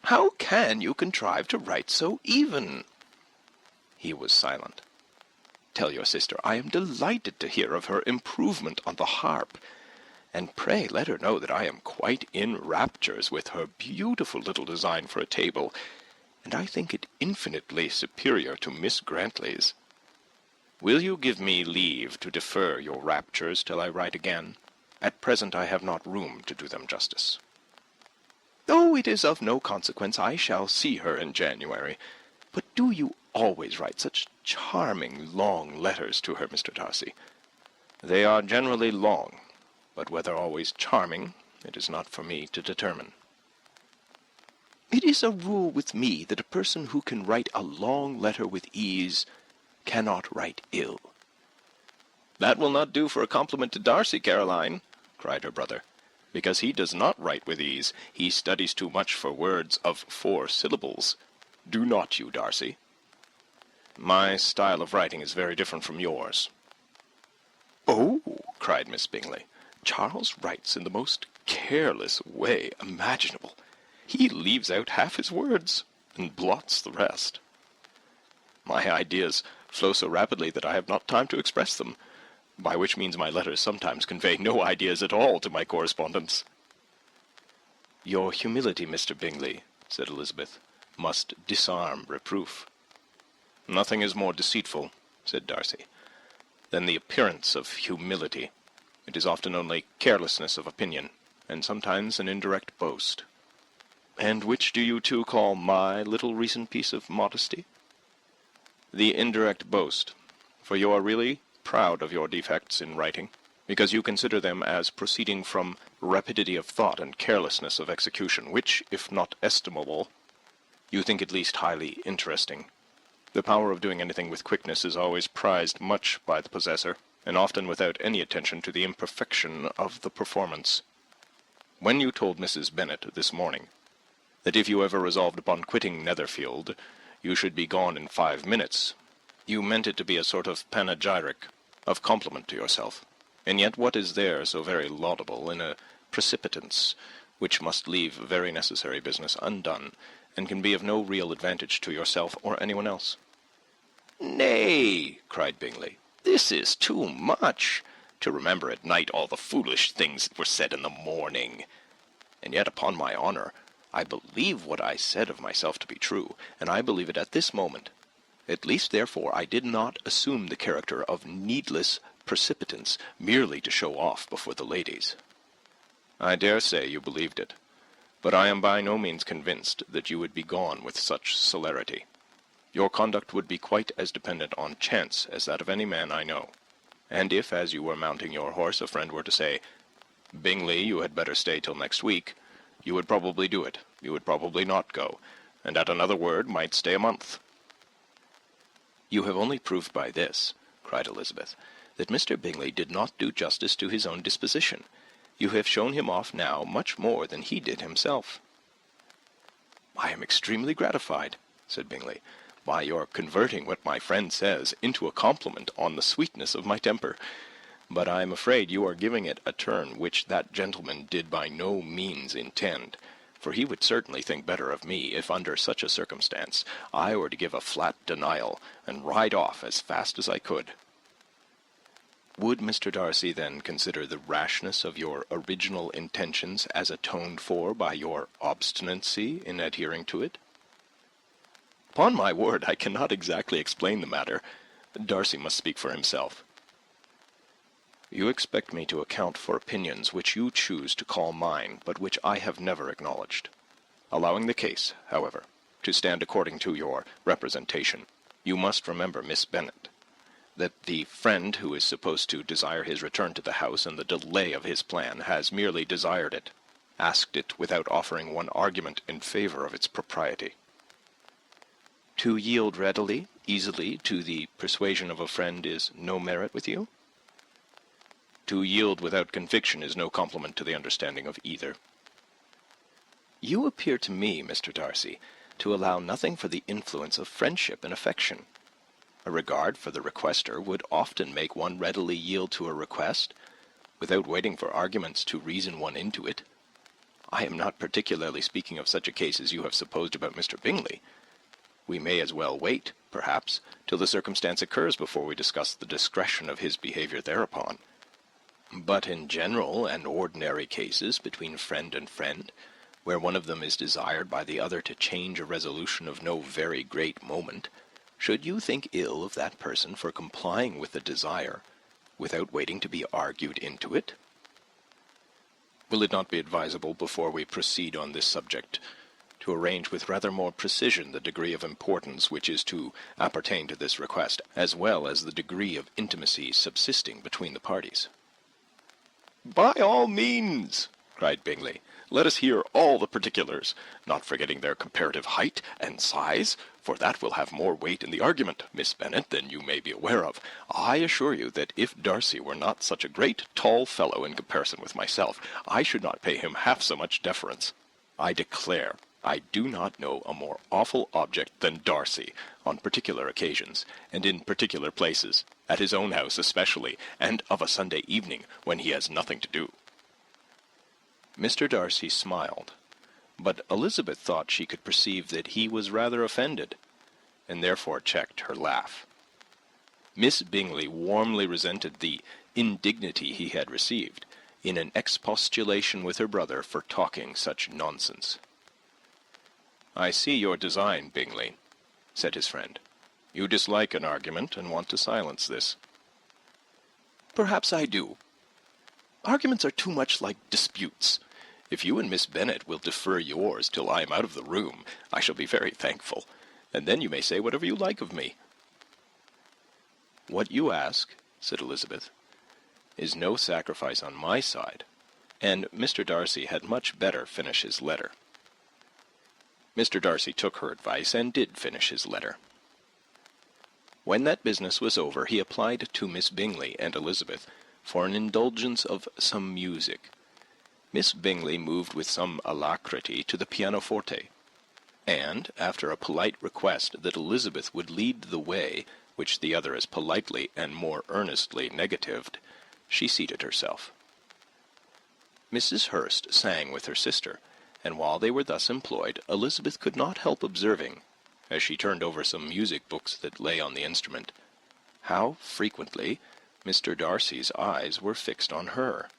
"How can you contrive to write so even?" He was silent. "Tell your sister I am delighted to hear of her improvement on the harp, and pray let her know that I am quite in raptures with her beautiful little design for a table, and I think it infinitely superior to Miss Grantley's. Will you give me leave to defer your raptures till I write again? At present I have not room to do them justice." "Oh, it is of no consequence. I shall see her in January. But do you always write such charming long letters to her, Mr. Darcy?" "They are generally long, but whether always charming, it is not for me to determine." "It is a rule with me that a person who can write a long letter with ease cannot write ill." "That will not do for a compliment to Darcy, Caroline," cried her brother, "because he does not write with ease. He studies too much for words of 4 syllables. Do not you, Darcy?" "My style of writing is very different from yours." "Oh," cried Miss Bingley, "Charles writes in the most careless way imaginable. He leaves out half his words, and blots the rest. My ideas flow so rapidly that I have not time to express them, by which means my letters sometimes convey no ideas at all to my correspondents." "Your humility, Mr. Bingley," said Elizabeth, "must disarm reproof." "Nothing is more deceitful," said Darcy, "than the appearance of humility. It is often only carelessness of opinion, and sometimes an indirect boast." "And which do you two call my little recent piece of modesty?" "The indirect boast, for you are really proud of your defects in writing, because you consider them as proceeding from rapidity of thought and carelessness of execution, which, if not estimable, you think at least highly interesting. The power of doing anything with quickness is always prized much by the possessor, and often without any attention to the imperfection of the performance. When you told Mrs. Bennet this morning that if you ever resolved upon quitting Netherfield, you should be gone in 5 minutes, you meant it to be a sort of panegyric, of compliment to yourself. And yet what is there so very laudable in a precipitance which must leave very necessary business undone, and can be of no real advantage to yourself or anyone else?" "Nay," cried Bingley, "this is too much, to remember at night all the foolish things that were said in the morning. And yet, upon my honour, I believe what I said of myself to be true, and I believe it at this moment. At least, therefore, I did not assume the character of needless precipitance merely to show off before the ladies." I dare say you believed it, but I am by no means convinced that you would be gone with such celerity. Your conduct would be quite as dependent on chance as that of any man I know. And if, as you were mounting your horse, a friend were to say, "Bingley, you had better stay till next week," you would probably do it. You would probably not go, and at another word might stay a month. "You have only proved by this," cried Elizabeth, "that Mr. Bingley did not do justice to his own disposition. You have shown him off now much more than he did himself." "I am extremely gratified," said Bingley, "by your converting what my friend says into a compliment on the sweetness of my temper. But I am afraid you are giving it a turn which that gentleman did by no means intend, for he would certainly think better of me if under such a circumstance I were to give a flat denial and ride off as fast as I could." "Would Mr. Darcy then consider the rashness of your original intentions as atoned for by your obstinacy in adhering to it?" "Upon my word, I cannot exactly explain the matter. Darcy must speak for himself." "You expect me to account for opinions which you choose to call mine, but which I have never acknowledged. Allowing the case, however, to stand according to your representation, you must remember, Miss Bennet, that the friend who is supposed to desire his return to the house and the delay of his plan has merely desired it, asked it without offering one argument in favour of its propriety." "To yield readily, easily, to the persuasion of a friend is no merit with you?" "To yield without conviction is no compliment to the understanding of either." "You appear to me, Mr. Darcy, to allow nothing for the influence of friendship and affection. A regard for the requester would often make one readily yield to a request, without waiting for arguments to reason one into it. I am not particularly speaking of such a case as you have supposed about Mr. Bingley. We may as well wait, perhaps, till the circumstance occurs before we discuss the discretion of his behaviour thereupon. But in general and ordinary cases between friend and friend, where one of them is desired by the other to change a resolution of no very great moment, should you think ill of that person for complying with the desire, without waiting to be argued into it? Will it not be advisable, before we proceed on this subject, to arrange with rather more precision the degree of importance which is to appertain to this request, as well as the degree of intimacy subsisting between the parties?" "By all means," cried Bingley. "Let us hear all the particulars, not forgetting their comparative height and size, for that will have more weight in the argument, Miss Bennet, than you may be aware of. I assure you that if Darcy were not such a great tall fellow in comparison with myself, I should not pay him half so much deference. I declare I do not know a more awful object than Darcy, on particular occasions, and in particular places, at his own house especially, and of a Sunday evening, when he has nothing to do." Mr. Darcy smiled, but Elizabeth thought she could perceive that he was rather offended, and therefore checked her laugh. Miss Bingley warmly resented the indignity he had received, in an expostulation with her brother for talking such nonsense. "I see your design, Bingley," said his friend. "You dislike an argument, and want to silence this." "Perhaps I do. Arguments are too much like disputes. If you and Miss Bennet will defer yours till I am out of the room, I shall be very thankful, and then you may say whatever you like of me." "What you ask," said Elizabeth, "is no sacrifice on my side, and Mr. Darcy had much better finish his letter." Mr. Darcy took her advice, and did finish his letter. When that business was over, he applied to Miss Bingley and Elizabeth for an indulgence of some music. Miss Bingley moved with some alacrity to the pianoforte, and, after a polite request that Elizabeth would lead the way, which the other as politely and more earnestly negatived, she seated herself. Mrs. Hurst sang with her sister, and while they were thus employed, Elizabeth could not help observing, as she turned over some music books that lay on the instrument, how frequently Mr. Darcy's eyes were fixed on her.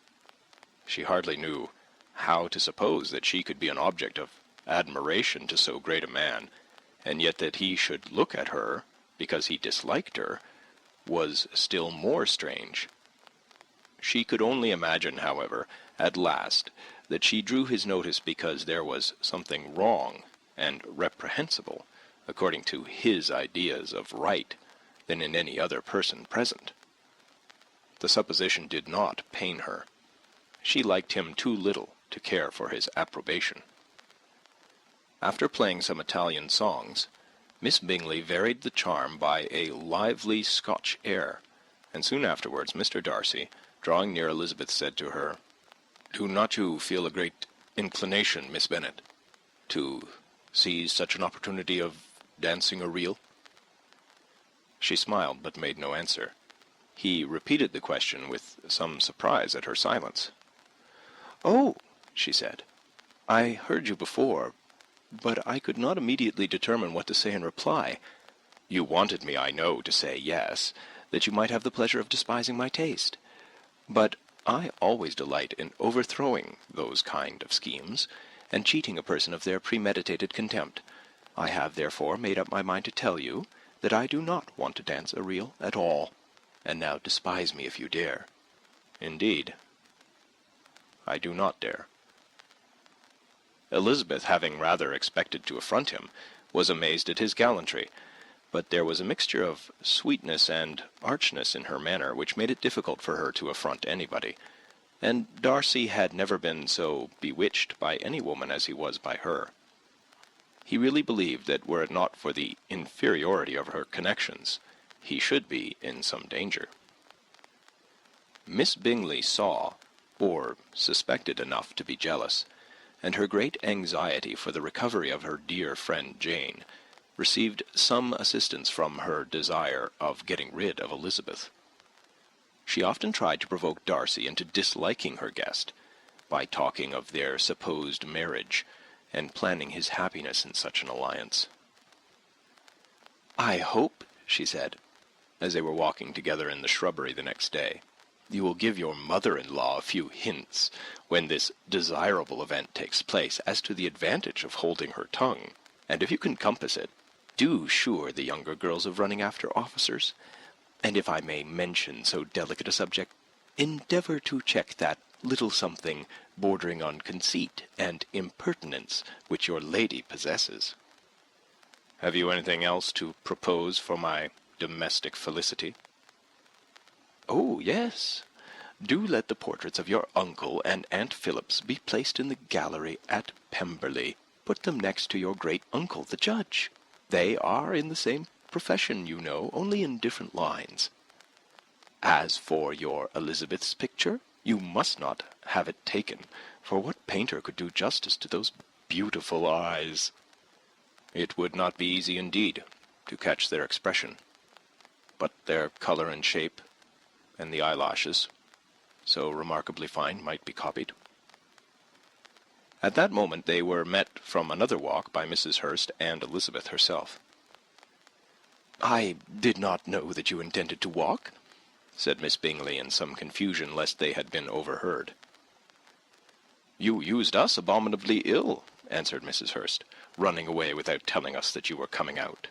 She hardly knew how to suppose that she could be an object of admiration to so great a man, and yet that he should look at her because he disliked her was still more strange. She could only imagine, however, at last, that she drew his notice because there was something wrong and reprehensible, according to his ideas of right, than in any other person present. The supposition did not pain her. She liked him too little to care for his approbation. After playing some Italian songs, Miss Bingley varied the charm by a lively Scotch air, and soon afterwards Mr. Darcy, drawing near Elizabeth, said to her, "Do not you feel a great inclination, Miss Bennet, to seize such an opportunity of dancing a reel?" She smiled, but made no answer. He repeated the question with some surprise at her silence. "Oh," she said, "I heard you before, but I could not immediately determine what to say in reply. You wanted me, I know, to say yes, that you might have the pleasure of despising my taste. But I always delight in overthrowing those kind of schemes, and cheating a person of their premeditated contempt. I have, therefore, made up my mind to tell you that I do not want to dance a reel at all, and now despise me if you dare." "Indeed, I do not dare." Elizabeth, having rather expected to affront him, was amazed at his gallantry, but there was a mixture of sweetness and archness in her manner which made it difficult for her to affront anybody, and Darcy had never been so bewitched by any woman as he was by her. He really believed that were it not for the inferiority of her connections, he should be in some danger. Miss Bingley saw, or suspected enough to be jealous, and her great anxiety for the recovery of her dear friend Jane received some assistance from her desire of getting rid of Elizabeth. She often tried to provoke Darcy into disliking her guest, by talking of their supposed marriage, and planning his happiness in such an alliance. "I hope," she said, as they were walking together in the shrubbery the next day, "you will give your mother-in-law a few hints, when this desirable event takes place, as to the advantage of holding her tongue, and if you can compass it, do assure the younger girls of running after officers, and if I may mention so delicate a subject, endeavour to check that little something bordering on conceit and impertinence which your lady possesses." "Have you anything else to propose for my domestic felicity?" "Oh, yes. Do let the portraits of your uncle and Aunt Phillips be placed in the gallery at Pemberley. Put them next to your great-uncle, the judge. They are in the same profession, you know, only in different lines. As for your Elizabeth's picture, you must not have it taken, for what painter could do justice to those beautiful eyes?" "It would not be easy indeed to catch their expression, but their colour and shape, and the eyelashes, so remarkably fine, might be copied." At that moment they were met from another walk by Mrs. Hurst and Elizabeth herself. "I did not know that you intended to walk," said Miss Bingley in some confusion lest they had been overheard. "You used us abominably ill," answered Mrs. Hurst, "running away without telling us that you were coming out."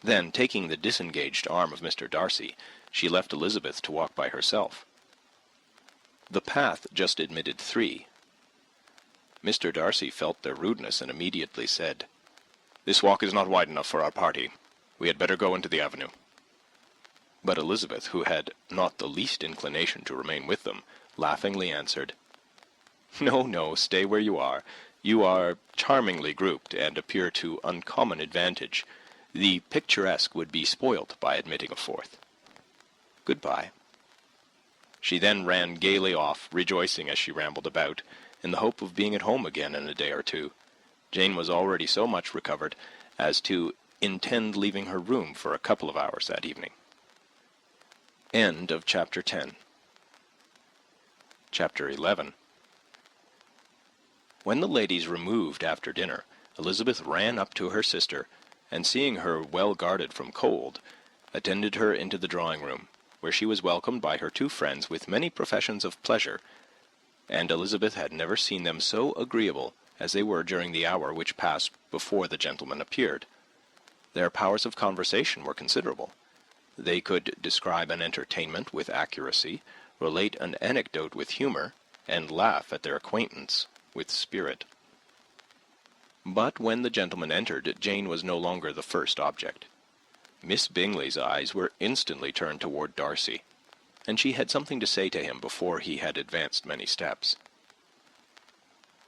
Then, taking the disengaged arm of Mr. Darcy, she left Elizabeth to walk by herself. The path just admitted 3. Mr. Darcy felt their rudeness, and immediately said, "This walk is not wide enough for our party. We had better go into the avenue." But Elizabeth, who had not the least inclination to remain with them, laughingly answered, "No, no, stay where you are. You are charmingly grouped, and appear to uncommon advantage. The picturesque would be spoilt by admitting a 4th. Good-bye." She then ran gaily off, rejoicing as she rambled about, in the hope of being at home again in a day or 2. Jane was already so much recovered as to intend leaving her room for a couple of hours that evening. End of Chapter 10. Chapter 11. When the ladies removed after dinner, Elizabeth ran up to her sister, and seeing her well guarded from cold, attended her into the drawing-room, where she was welcomed by her 2 friends with many professions of pleasure, and Elizabeth had never seen them so agreeable as they were during the hour which passed before the gentlemen appeared. Their powers of conversation were considerable. They could describe an entertainment with accuracy, relate an anecdote with humour, and laugh at their acquaintance with spirit. But when the gentleman entered, Jane was no longer the first object. Miss Bingley's eyes were instantly turned toward Darcy, and she had something to say to him before he had advanced many steps.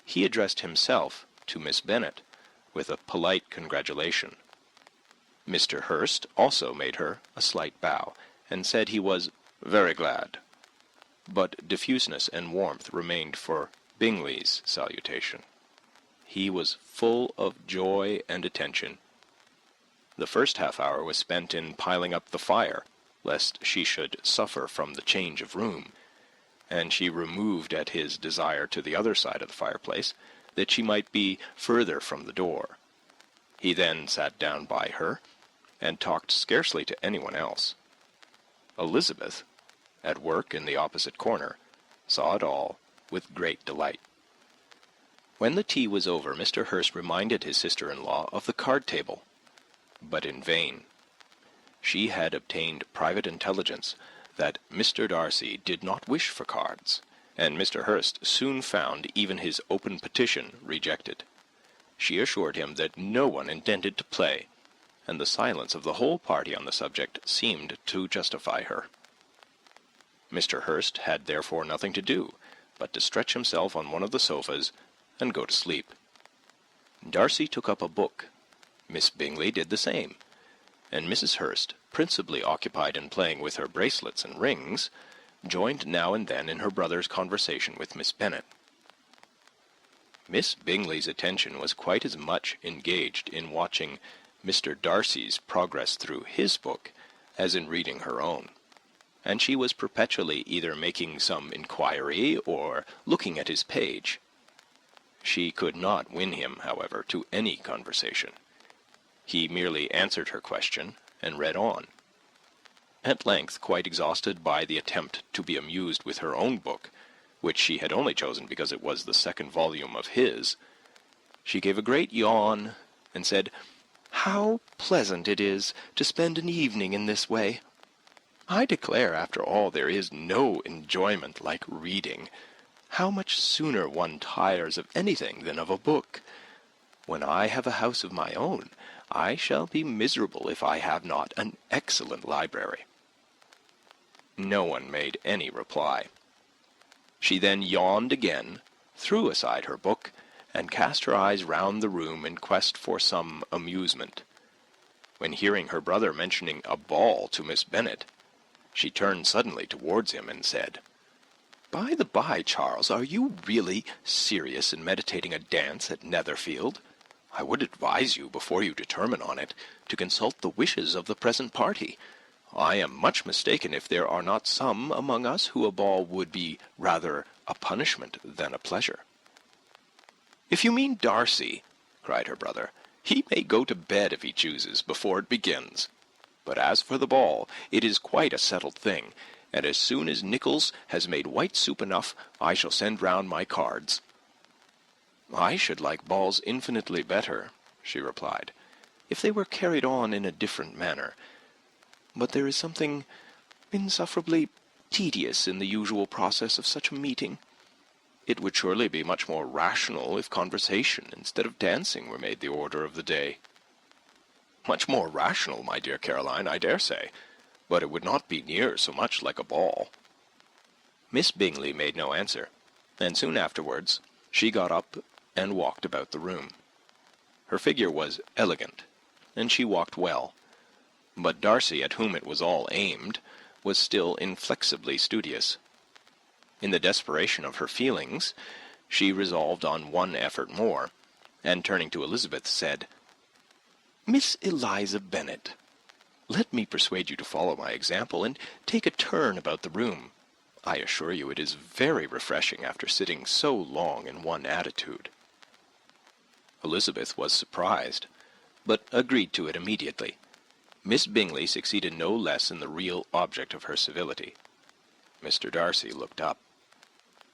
He addressed himself to Miss Bennet with a polite congratulation. Mr. Hurst also made her a slight bow, and said he was very glad, but diffuseness and warmth remained for Bingley's salutation. He was full of joy and attention. The first half-hour was spent in piling up the fire, lest she should suffer from the change of room, and she removed at his desire to the other side of the fireplace, that she might be further from the door. He then sat down by her, and talked scarcely to anyone else. Elizabeth, at work in the opposite corner, saw it all with great delight. When the tea was over, Mr. Hurst reminded his sister-in-law of the card-table, but in vain. She had obtained private intelligence that Mr. Darcy did not wish for cards, and Mr. Hurst soon found even his open petition rejected. She assured him that no one intended to play, and the silence of the whole party on the subject seemed to justify her. Mr. Hurst had therefore nothing to do but to stretch himself on one of the sofas and go to sleep. Darcy took up a book. Miss Bingley did the same, and Mrs. Hurst, principally occupied in playing with her bracelets and rings, joined now and then in her brother's conversation with Miss Bennet. Miss Bingley's attention was quite as much engaged in watching Mr. Darcy's progress through his book as in reading her own, and she was perpetually either making some inquiry or looking at his page. She could not win him, however, to any conversation. He merely answered her question and read on. At length, quite exhausted by the attempt to be amused with her own book, which she had only chosen because it was the second volume of his, she gave a great yawn and said, "How pleasant it is to spend an evening in this way! I declare, after all, there is no enjoyment like reading. How much sooner one tires of anything than of a book! When I have a house of my own, I shall be miserable if I have not an excellent library." No one made any reply. She then yawned again, threw aside her book, and cast her eyes round the room in quest for some amusement. When hearing her brother mentioning a ball to Miss Bennet, she turned suddenly towards him and said, "By the by, Charles, are you really serious in meditating a dance at Netherfield? I would advise you, before you determine on it, to consult the wishes of the present party. I am much mistaken if there are not some among us who a ball would be rather a punishment than a pleasure." "If you mean Darcy," cried her brother, "he may go to bed if he chooses, before it begins. But as for the ball, it is quite a settled thing, and as soon as Nichols has made white soup enough, I shall send round my cards." "I should like balls infinitely better," she replied, "if they were carried on in a different manner. But there is something insufferably tedious in the usual process of such a meeting. It would surely be much more rational if conversation instead of dancing were made the order of the day." "Much more rational, my dear Caroline, I dare say, but it would not be near so much like a ball." Miss Bingley made no answer, and soon afterwards she got up and walked about the room. Her figure was elegant, and she walked well, but Darcy, at whom it was all aimed, was still inflexibly studious. In the desperation of her feelings, she resolved on one effort more, and turning to Elizabeth, said, "Miss Eliza Bennet, let me persuade you to follow my example, and take a turn about the room. I assure you it is very refreshing after sitting so long in one attitude." Elizabeth was surprised, but agreed to it immediately. Miss Bingley succeeded no less in the real object of her civility. Mr. Darcy looked up.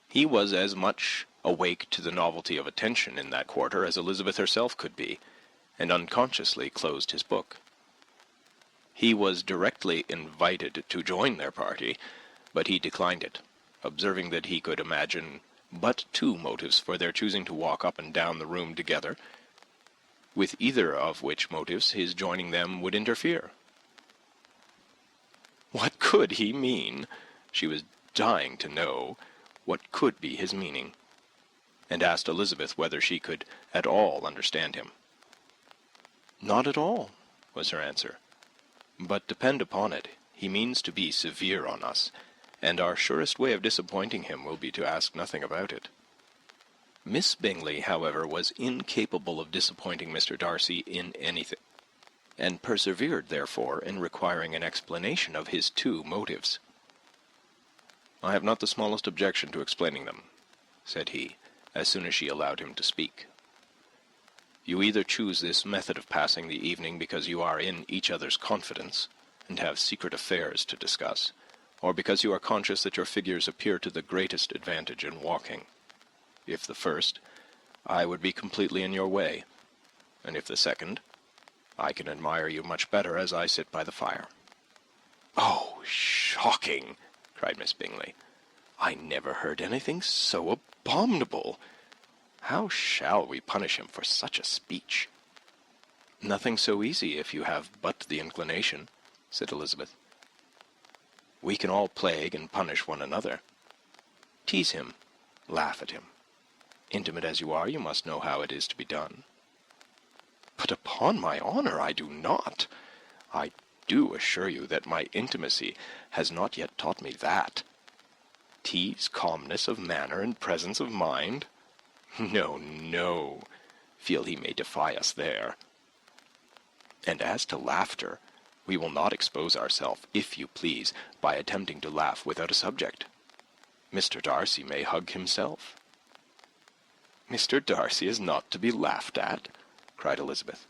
He was as much awake to the novelty of attention in that quarter as Elizabeth herself could be, and unconsciously closed his book. He was directly invited to join their party, but he declined it, observing that he could imagine but two motives for their choosing to walk up and down the room together, with either of which motives his joining them would interfere. What could he mean? She was dying to know what could be his meaning, and asked Elizabeth whether she could at all understand him. "Not at all," was her answer. "But depend upon it, he means to be severe on us, and our surest way of disappointing him will be to ask nothing about it." Miss Bingley, however, was incapable of disappointing Mr. Darcy in anything, and persevered, therefore, in requiring an explanation of his two motives. "I have not the smallest objection to explaining them," said he, as soon as she allowed him to speak. "You either choose this method of passing the evening because you are in each other's confidence, and have secret affairs to discuss, or because you are conscious that your figures appear to the greatest advantage in walking. If the first, I would be completely in your way, and if the second, I can admire you much better as I sit by the fire." "Oh, shocking!" cried Miss Bingley. "I never heard anything so abominable. How shall we punish him for such a speech?" "Nothing so easy, if you have but the inclination," said Elizabeth. "We can all plague and punish one another. Tease him, laugh at him. Intimate as you are, you must know how it is to be done." "But upon my honour, I do not. I do assure you that my intimacy has not yet taught me that. Tease calmness of manner and presence of mind? No, no. Feel he may defy us there. And as to laughter, we will not expose ourselves, if you please, by attempting to laugh without a subject. Mr. Darcy may hug himself." "Mr. Darcy is not to be laughed at," cried Elizabeth.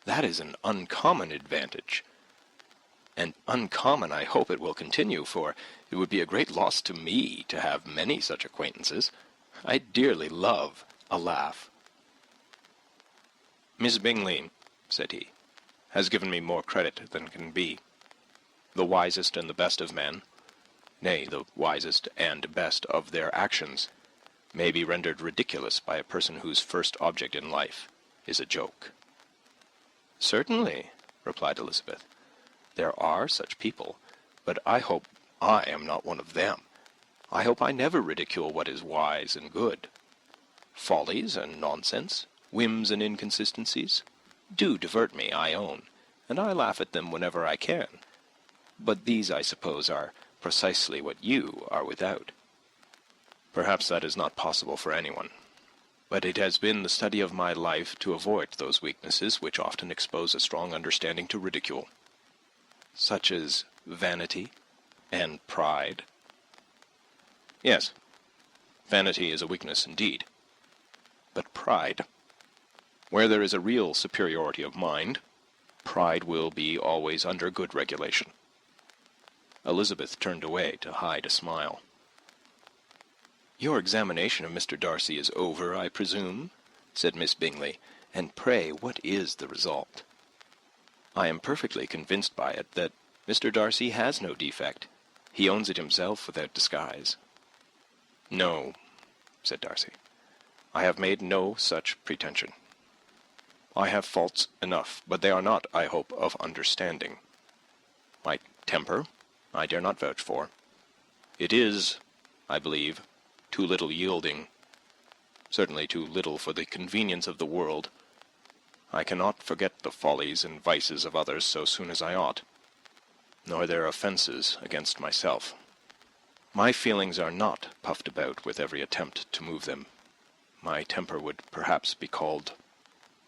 "That is an uncommon advantage. And uncommon I hope it will continue, for it would be a great loss to me to have many such acquaintances. I dearly love a laugh." "Miss Bingley," said he, "has given me more credit than can be. The wisest and the best of men, nay, the wisest and best of their actions, may be rendered ridiculous by a person whose first object in life is a joke." "Certainly," replied Elizabeth. "There are such people, but I hope I am not one of them. I hope I never ridicule what is wise and good. Follies and nonsense, whims and inconsistencies, do divert me, I own, and I laugh at them whenever I can. But these, I suppose, are precisely what you are without." "Perhaps that is not possible for anyone. But it has been the study of my life to avoid those weaknesses which often expose a strong understanding to ridicule." "Such as vanity and pride?" "Yes, vanity is a weakness indeed. But pride, where there is a real superiority of mind, pride will be always under good regulation." Elizabeth turned away to hide a smile. "Your examination of Mr. Darcy is over, I presume?" said Miss Bingley. "And pray, what is the result?" "I am perfectly convinced by it that Mr. Darcy has no defect. He owns it himself without disguise." "No," said Darcy, "I have made no such pretension. I have faults enough, but they are not, I hope, of understanding. My temper I dare not vouch for. It is, I believe, too little yielding, certainly too little for the convenience of the world. I cannot forget the follies and vices of others so soon as I ought, nor their offences against myself. My feelings are not puffed about with every attempt to move them. My temper would perhaps be called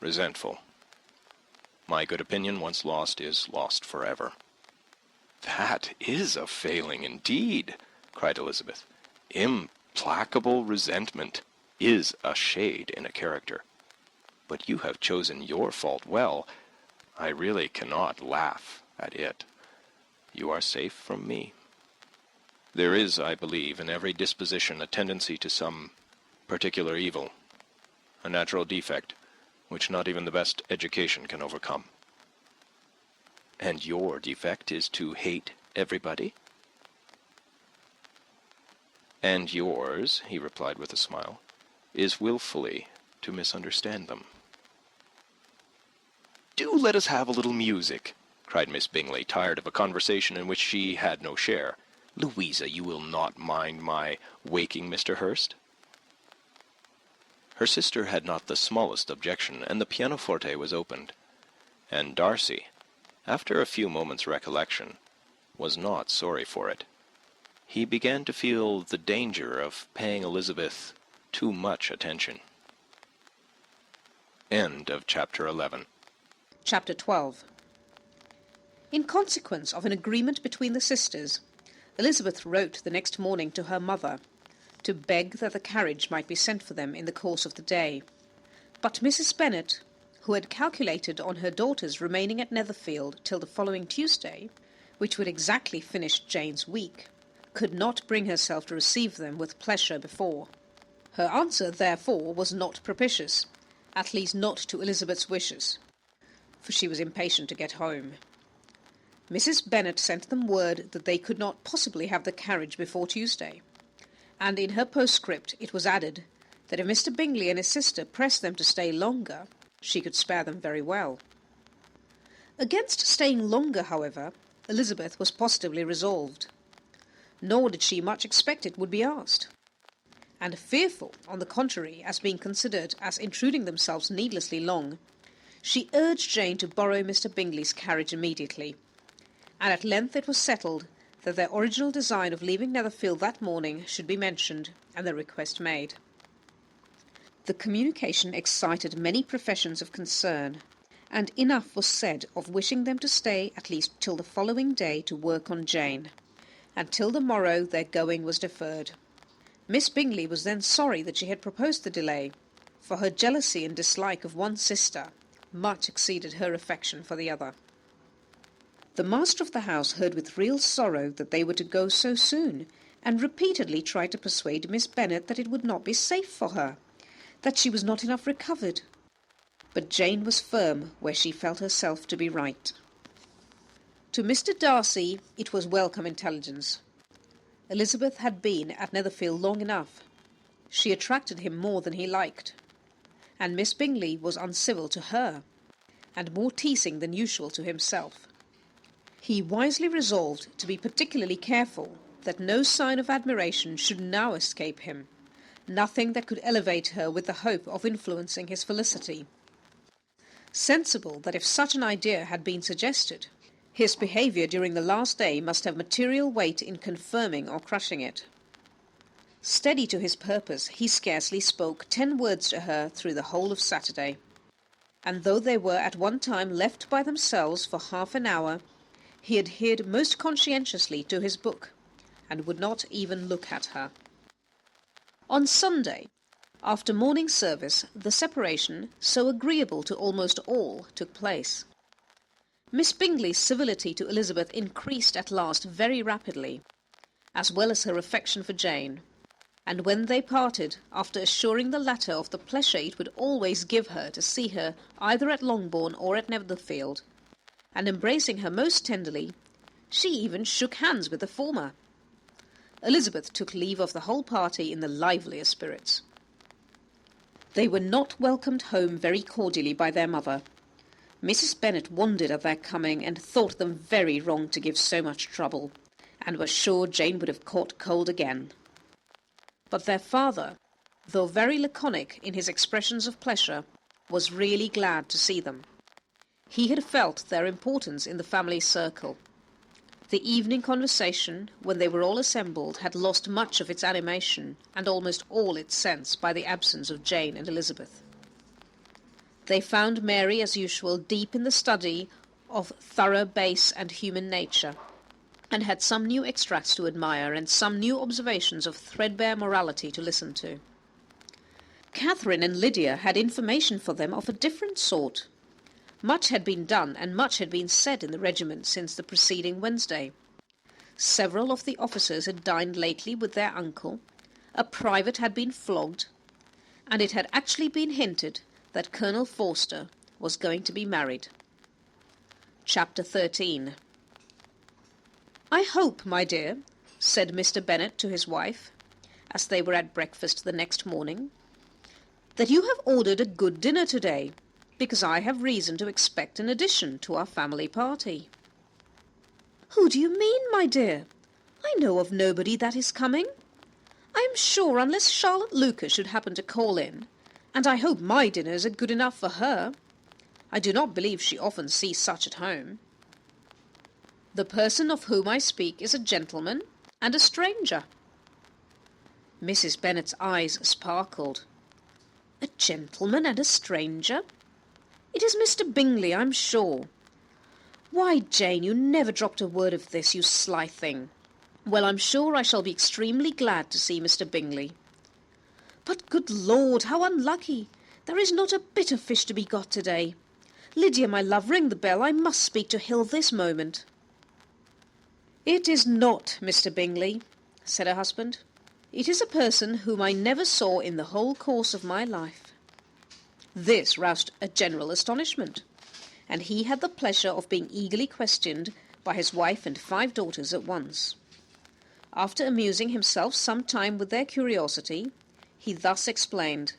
resentful. My good opinion, once lost, is lost forever." "That is a failing indeed," cried Elizabeth. "Implacable resentment is a shade in a character. But you have chosen your fault well. I really cannot laugh at it. You are safe from me. There is, I believe, in every disposition a tendency to some particular evil, a natural defect, which not even the best education can overcome." "And your defect is to hate everybody?" "And yours," he replied with a smile, "is wilfully to misunderstand them." "Do let us have a little music," cried Miss Bingley, tired of a conversation in which she had no share. "Louisa, you will not mind my waking Mr. Hurst?" Her sister had not the smallest objection, and the pianoforte was opened, and Darcy, after a few moments' recollection, was not sorry for it. He began to feel the danger of paying Elizabeth too much attention. End of chapter 11. Chapter 12. In consequence of an agreement between the sisters, Elizabeth wrote the next morning to her mother to beg that the carriage might be sent for them in the course of the day. But Mrs. Bennet, who had calculated on her daughters remaining at Netherfield till the following Tuesday, which would exactly finish Jane's week, could not bring herself to receive them with pleasure before. Her answer, therefore, was not propitious, at least not to Elizabeth's wishes, for she was impatient to get home. Mrs. Bennet sent them word that they could not possibly have the carriage before Tuesday, and in her postscript it was added that if Mr. Bingley and his sister pressed them to stay longer, she could spare them very well. Against staying longer, however, Elizabeth was positively resolved, nor did she much expect it would be asked, and fearful, on the contrary, as being considered as intruding themselves needlessly long, she urged Jane to borrow Mr. Bingley's carriage immediately, and at length it was settled that their original design of leaving Netherfield that morning should be mentioned, and the request made. The communication excited many professions of concern, and enough was said of wishing them to stay at least till the following day to work on Jane, and till the morrow their going was deferred. Miss Bingley was then sorry that she had proposed the delay, for her jealousy and dislike of one sister much exceeded her affection for the other. The master of the house heard with real sorrow that they were to go so soon, and repeatedly tried to persuade Miss Bennet that it would not be safe for her, that she was not enough recovered. But Jane was firm where she felt herself to be right. To Mr. Darcy it was welcome intelligence. Elizabeth had been at Netherfield long enough. She attracted him more than he liked, and Miss Bingley was uncivil to her, and more teasing than usual to himself. He wisely resolved to be particularly careful that no sign of admiration should now escape him, nothing that could elevate her with the hope of influencing his felicity. Sensible that if such an idea had been suggested, his behaviour during the last day must have material weight in confirming or crushing it. Steady to his purpose, he scarcely spoke 10 words to her through the whole of Saturday, and though they were at one time left by themselves for half an hour, he adhered most conscientiously to his book, and would not even look at her. On Sunday, after morning service, the separation, so agreeable to almost all, took place. Miss Bingley's civility to Elizabeth increased at last very rapidly, as well as her affection for Jane, and when they parted, after assuring the latter of the pleasure it would always give her to see her either at Longbourn or at Netherfield, and embracing her most tenderly, she even shook hands with the former. Elizabeth took leave of the whole party in the liveliest spirits. They were not welcomed home very cordially by their mother. Mrs. Bennet wondered at their coming, and thought them very wrong to give so much trouble, and was sure Jane would have caught cold again. But their father, though very laconic in his expressions of pleasure, was really glad to see them. He had felt their importance in the family circle. The evening conversation, when they were all assembled, had lost much of its animation and almost all its sense by the absence of Jane and Elizabeth. They found Mary, as usual, deep in the study of thorough base and human nature, and had some new extracts to admire and some new observations of threadbare morality to listen to. Catherine and Lydia had information for them of a different sort. Much had been done and much had been said in the regiment since the preceding Wednesday. Several of the officers had dined lately with their uncle, a private had been flogged, and it had actually been hinted that Colonel Forster was going to be married. Chapter 13. "I hope, my dear," said Mr. Bennet to his wife, as they were at breakfast the next morning, "that you have ordered a good dinner today, because I have reason to expect an addition to our family party." "Who do you mean, my dear? I know of nobody that is coming. I am sure, unless Charlotte Lucas should happen to call in, and I hope my dinners are good enough for her. I do not believe she often sees such at home. The person of whom I speak is a gentleman and a stranger." Mrs. Bennet's eyes sparkled. "A gentleman and a stranger? It is Mr. Bingley, I'm sure. Why, Jane, you never dropped a word of this, you sly thing. Well, I'm sure I shall be extremely glad to see Mr. Bingley. But, good Lord, how unlucky! There is not a bit of fish to be got today. Lydia, my love, ring the bell. I must speak to Hill this moment." "It is not Mr. Bingley," said her husband. "It is a person whom I never saw in the whole course of my life." This roused a general astonishment, and he had the pleasure of being eagerly questioned by his wife and 5 daughters at once. After amusing himself some time with their curiosity, he thus explained: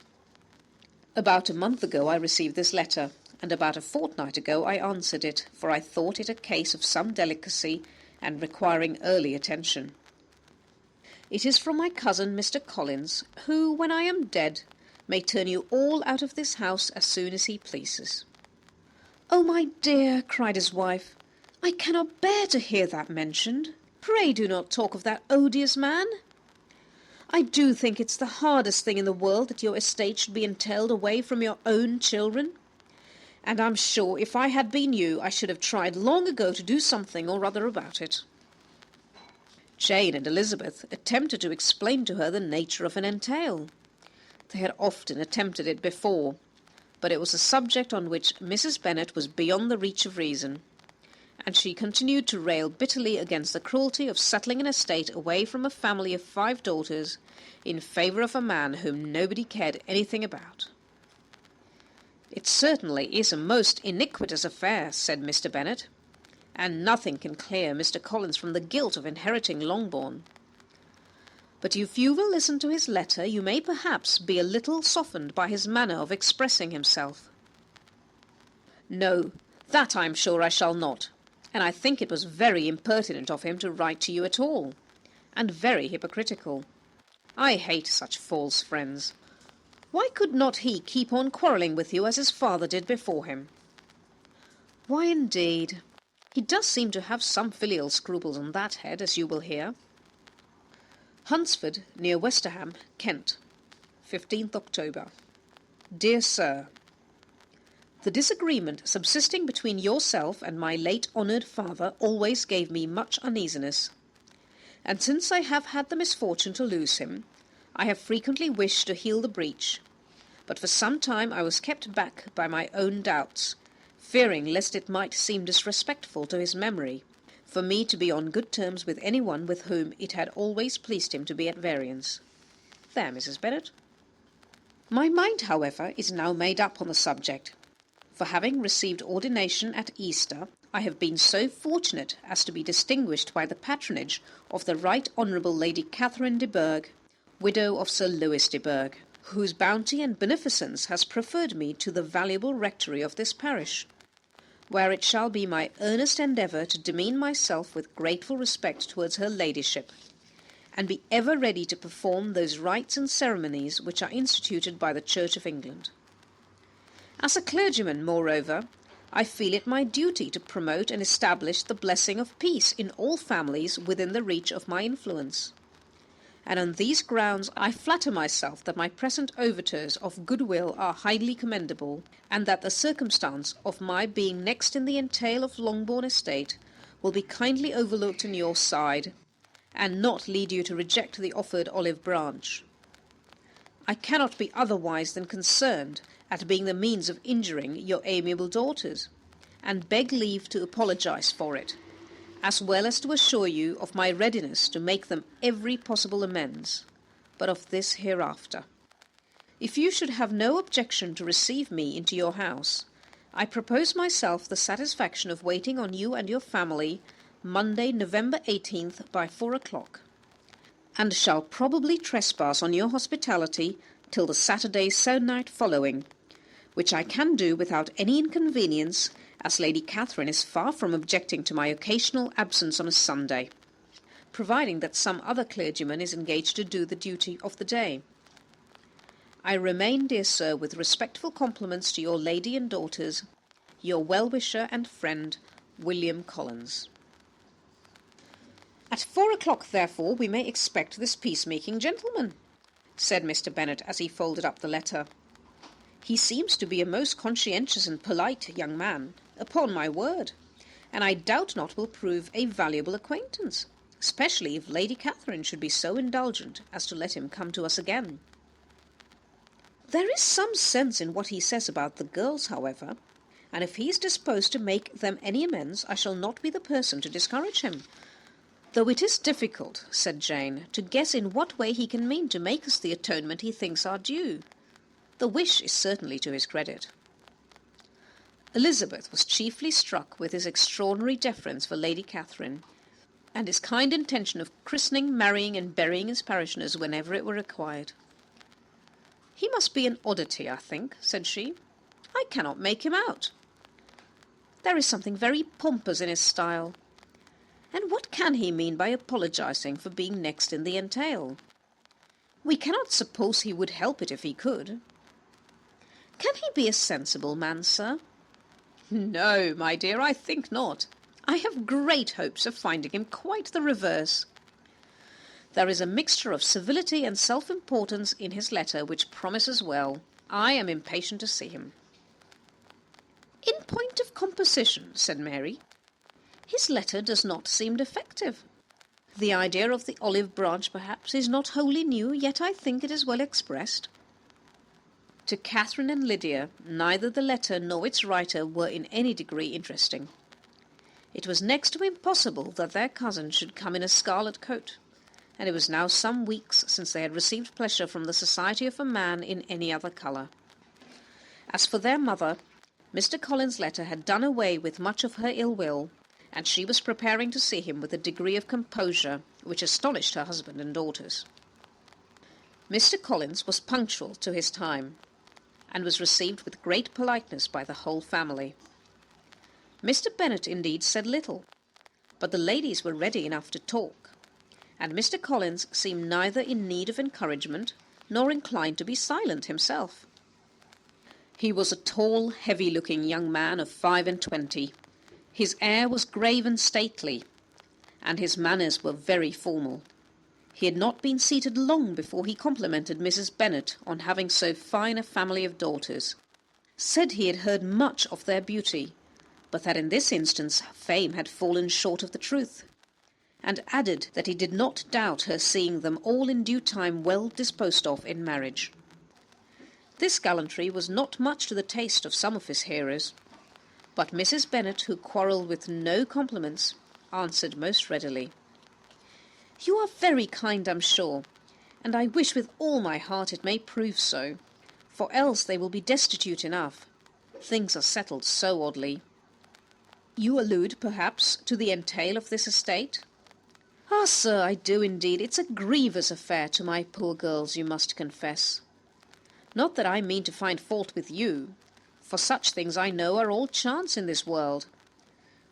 "About a month ago I received this letter, and about a fortnight ago I answered it, for I thought it a case of some delicacy and requiring early attention. It is from my cousin Mr. Collins, who, when I am dead, may turn you all out of this house as soon as he pleases." "Oh, my dear," cried his wife, "I cannot bear to hear that mentioned. Pray do not talk of that odious man. I do think it's the hardest thing in the world that your estate should be entailed away from your own children. And I'm sure if I had been you, I should have tried long ago to do something or other about it." Jane and Elizabeth attempted to explain to her the nature of an entail. They had often attempted it before, but it was a subject on which Mrs. Bennet was beyond the reach of reason, and she continued to rail bitterly against the cruelty of settling an estate away from a family of 5 daughters in favour of a man whom nobody cared anything about. "It certainly is a most iniquitous affair," said Mr. Bennet, "and nothing can clear Mr. Collins from the guilt of inheriting Longbourn. But if you will listen to his letter, you may perhaps be a little softened by his manner of expressing himself." "No, that I am sure I shall not, and I think it was very impertinent of him to write to you at all, and very hypocritical. I hate such false friends. Why could not he keep on quarrelling with you as his father did before him?" "Why, indeed, he does seem to have some filial scruples on that head, as you will hear." "Hunsford, near Westerham, Kent, 15th October. "Dear Sir, the disagreement subsisting between yourself and my late honoured father always gave me much uneasiness, and since I have had the misfortune to lose him, I have frequently wished to heal the breach, but for some time I was kept back by my own doubts, fearing lest it might seem disrespectful to his memory for me to be on good terms with any one with whom it had always pleased him to be at variance. There, Mrs. Bennet. My mind, however, is now made up on the subject, for having received ordination at Easter, I have been so fortunate as to be distinguished by the patronage of the Right Honourable Lady Catherine de Bourgh, widow of Sir Lewis de Bourgh, whose bounty and beneficence has preferred me to the valuable rectory of this parish, where it shall be my earnest endeavour to demean myself with grateful respect towards her ladyship, and be ever ready to perform those rites and ceremonies which are instituted by the Church of England. As a clergyman, moreover, I feel it my duty to promote and establish the blessing of peace in all families within the reach of my influence. And on these grounds I flatter myself that my present overtures of goodwill are highly commendable, and that the circumstance of my being next in the entail of Longbourn estate will be kindly overlooked on your side, and not lead you to reject the offered olive branch. I cannot be otherwise than concerned at being the means of injuring your amiable daughters, and beg leave to apologize for it, as well as to assure you of my readiness to make them every possible amends, but of this hereafter. If you should have no objection to receive me into your house, I propose myself the satisfaction of waiting on you and your family Monday, November 18th, by 4 o'clock. and shall probably trespass on your hospitality till the Saturday se'nnight following, which I can do without any inconvenience, as Lady Catherine is far from objecting to my occasional absence on a Sunday, providing that some other clergyman is engaged to do the duty of the day. I remain, dear sir, with respectful compliments to your lady and daughters, your well-wisher and friend, William Collins. At 4 o'clock, therefore, we may expect this peacemaking gentleman, said Mr. Bennet as he folded up the letter. He seems to be a most conscientious and polite young man, upon my word, and I doubt not will prove a valuable acquaintance, especially if Lady Catherine should be so indulgent as to let him come to us again. There is some sense in what he says about the girls, however, and if he is disposed to make them any amends, I shall not be the person to discourage him. Though it is difficult, said Jane, to guess in what way he can mean to make us the atonement he thinks our due. The wish is certainly to his credit. Elizabeth was chiefly struck with his extraordinary deference for Lady Catherine, and his kind intention of christening, marrying, and burying his parishioners whenever it were required. He must be an oddity, I think, said she. I cannot make him out. There is something very pompous in his style. And what can he mean by apologizing for being next in the entail? We cannot suppose he would help it if he could. Can he be a sensible man, sir? No, my dear, I think not. I have great hopes of finding him quite the reverse. There is a mixture of civility and self-importance in his letter which promises well. I am impatient to see him. In point of composition, said Mary, his letter does not seem defective. The idea of the olive branch, perhaps, is not wholly new, yet I think it is well expressed. To Catherine and Lydia, neither the letter nor its writer were in any degree interesting. It was next to impossible that their cousin should come in a scarlet coat, and it was now some weeks since they had received pleasure from the society of a man in any other colour. As for their mother, Mr. Collins' letter had done away with much of her ill will, and she was preparing to see him with a degree of composure which astonished her husband and daughters. Mr. Collins was punctual to his time, and was received with great politeness by the whole family. Mr. Bennet indeed said little, but the ladies were ready enough to talk, and Mr. Collins seemed neither in need of encouragement nor inclined to be silent himself. He was a tall, heavy-looking young man of 25. His air was grave and stately, and his manners were very formal. He had not been seated long before he complimented Mrs. Bennet on having so fine a family of daughters, said he had heard much of their beauty, but that in this instance fame had fallen short of the truth, and added that he did not doubt her seeing them all in due time well disposed of in marriage. This gallantry was not much to the taste of some of his hearers, but Mrs. Bennet, who quarrelled with no compliments, answered most readily. You are very kind, I'm sure, and I wish with all my heart it may prove so, for else they will be destitute enough. Things are settled so oddly. You allude, perhaps, to the entail of this estate? Ah, sir, I do indeed. It's a grievous affair to my poor girls, you must confess. Not that I mean to find fault with you, for such things I know are all chance in this world.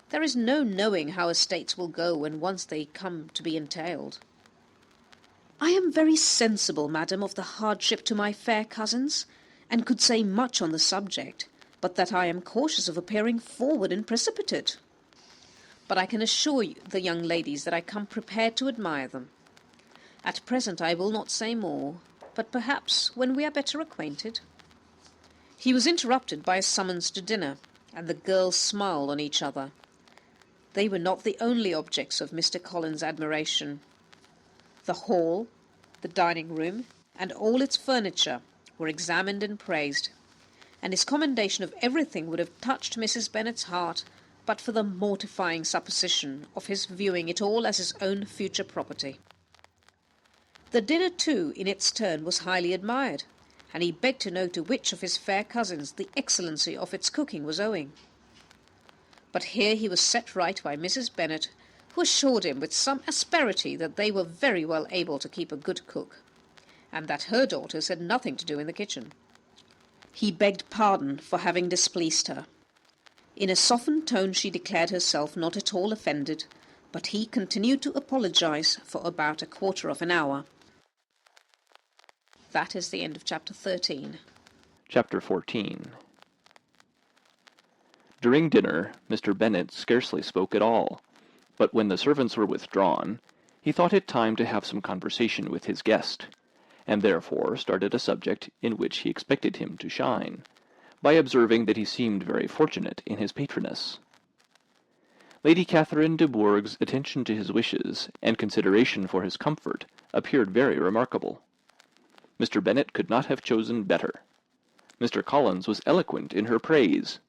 There is no knowing how estates will go when once they come to be entailed. I am very sensible, madam, of the hardship to my fair cousins, and could say much on the subject, but that I am cautious of appearing forward and precipitate. But I can assure you, the young ladies, that I come prepared to admire them. At present I will not say more, but perhaps when we are better acquainted. He was interrupted by a summons to dinner, and the girls smiled on each other. They were not the only objects of Mr. Collins' admiration. The hall, the dining-room, and all its furniture were examined and praised, and his commendation of everything would have touched Mrs. Bennet's heart but for the mortifying supposition of his viewing it all as his own future property. The dinner, too, in its turn was highly admired, and he begged to know to which of his fair cousins the excellency of its cooking was owing. But here he was set right by Mrs. Bennet, who assured him with some asperity that they were very well able to keep a good cook, and that her daughters had nothing to do in the kitchen. He begged pardon for having displeased her. In a softened tone she declared herself not at all offended, but he continued to apologize for about a quarter of an hour. That is the end of chapter 13. Chapter 14. During dinner, Mr. Bennet scarcely spoke at all, but when the servants were withdrawn, he thought it time to have some conversation with his guest, and therefore started a subject in which he expected him to shine, by observing that he seemed very fortunate in his patroness. Lady Catherine de Bourgh's attention to his wishes and consideration for his comfort appeared very remarkable. Mr. Bennet could not have chosen better. Mr. Collins was eloquent in her praise.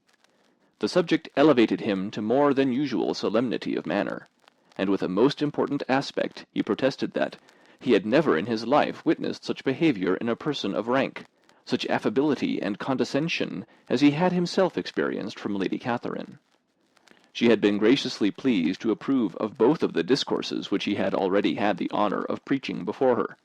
The subject elevated him to more than usual solemnity of manner, and with a most important aspect he protested that he had never in his life witnessed such behaviour in a person of rank, such affability and condescension as he had himself experienced from Lady Catherine. She had been graciously pleased to approve of both of the discourses which he had already had the honour of preaching before her.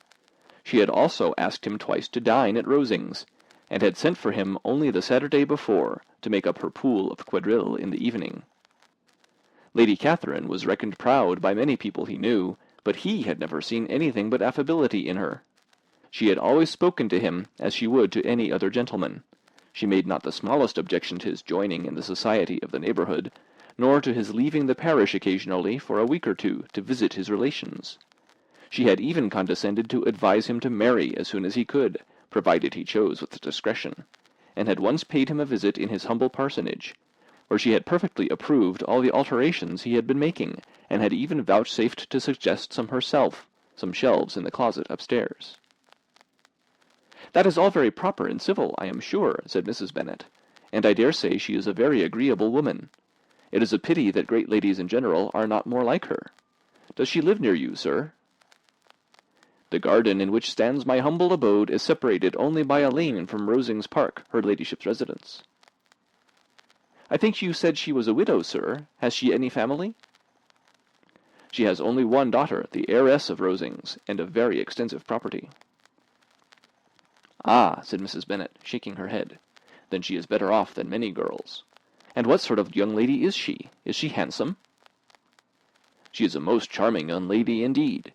She had also asked him twice to dine at Rosings, and had sent for him only the Saturday before to make up her pool of quadrille in the evening. Lady Catherine was reckoned proud by many people he knew, but he had never seen anything but affability in her. She had always spoken to him as she would to any other gentleman. She made not the smallest objection to his joining in the society of the neighbourhood, nor to his leaving the parish occasionally for a week or two to visit his relations. She had even condescended to advise him to marry as soon as he could, provided he chose with discretion, and had once paid him a visit in his humble parsonage, where she had perfectly approved all the alterations he had been making, and had even vouchsafed to suggest some herself, some shelves in the closet upstairs. "That is all very proper and civil, I am sure," said Mrs. Bennet, "and I dare say she is a very agreeable woman. It is a pity that great ladies in general are not more like her. Does she live near you, sir?" "The garden in which stands my humble abode is separated only by a lane from Rosings Park, her ladyship's residence." "I think you said she was a widow, sir. Has she any family?" "She has only one daughter, the heiress of Rosings, and of very extensive property." "Ah," said Mrs. Bennet, shaking her head, "then she is better off than many girls. And what sort of young lady is she? Is she handsome?" "She is a most charming young lady indeed.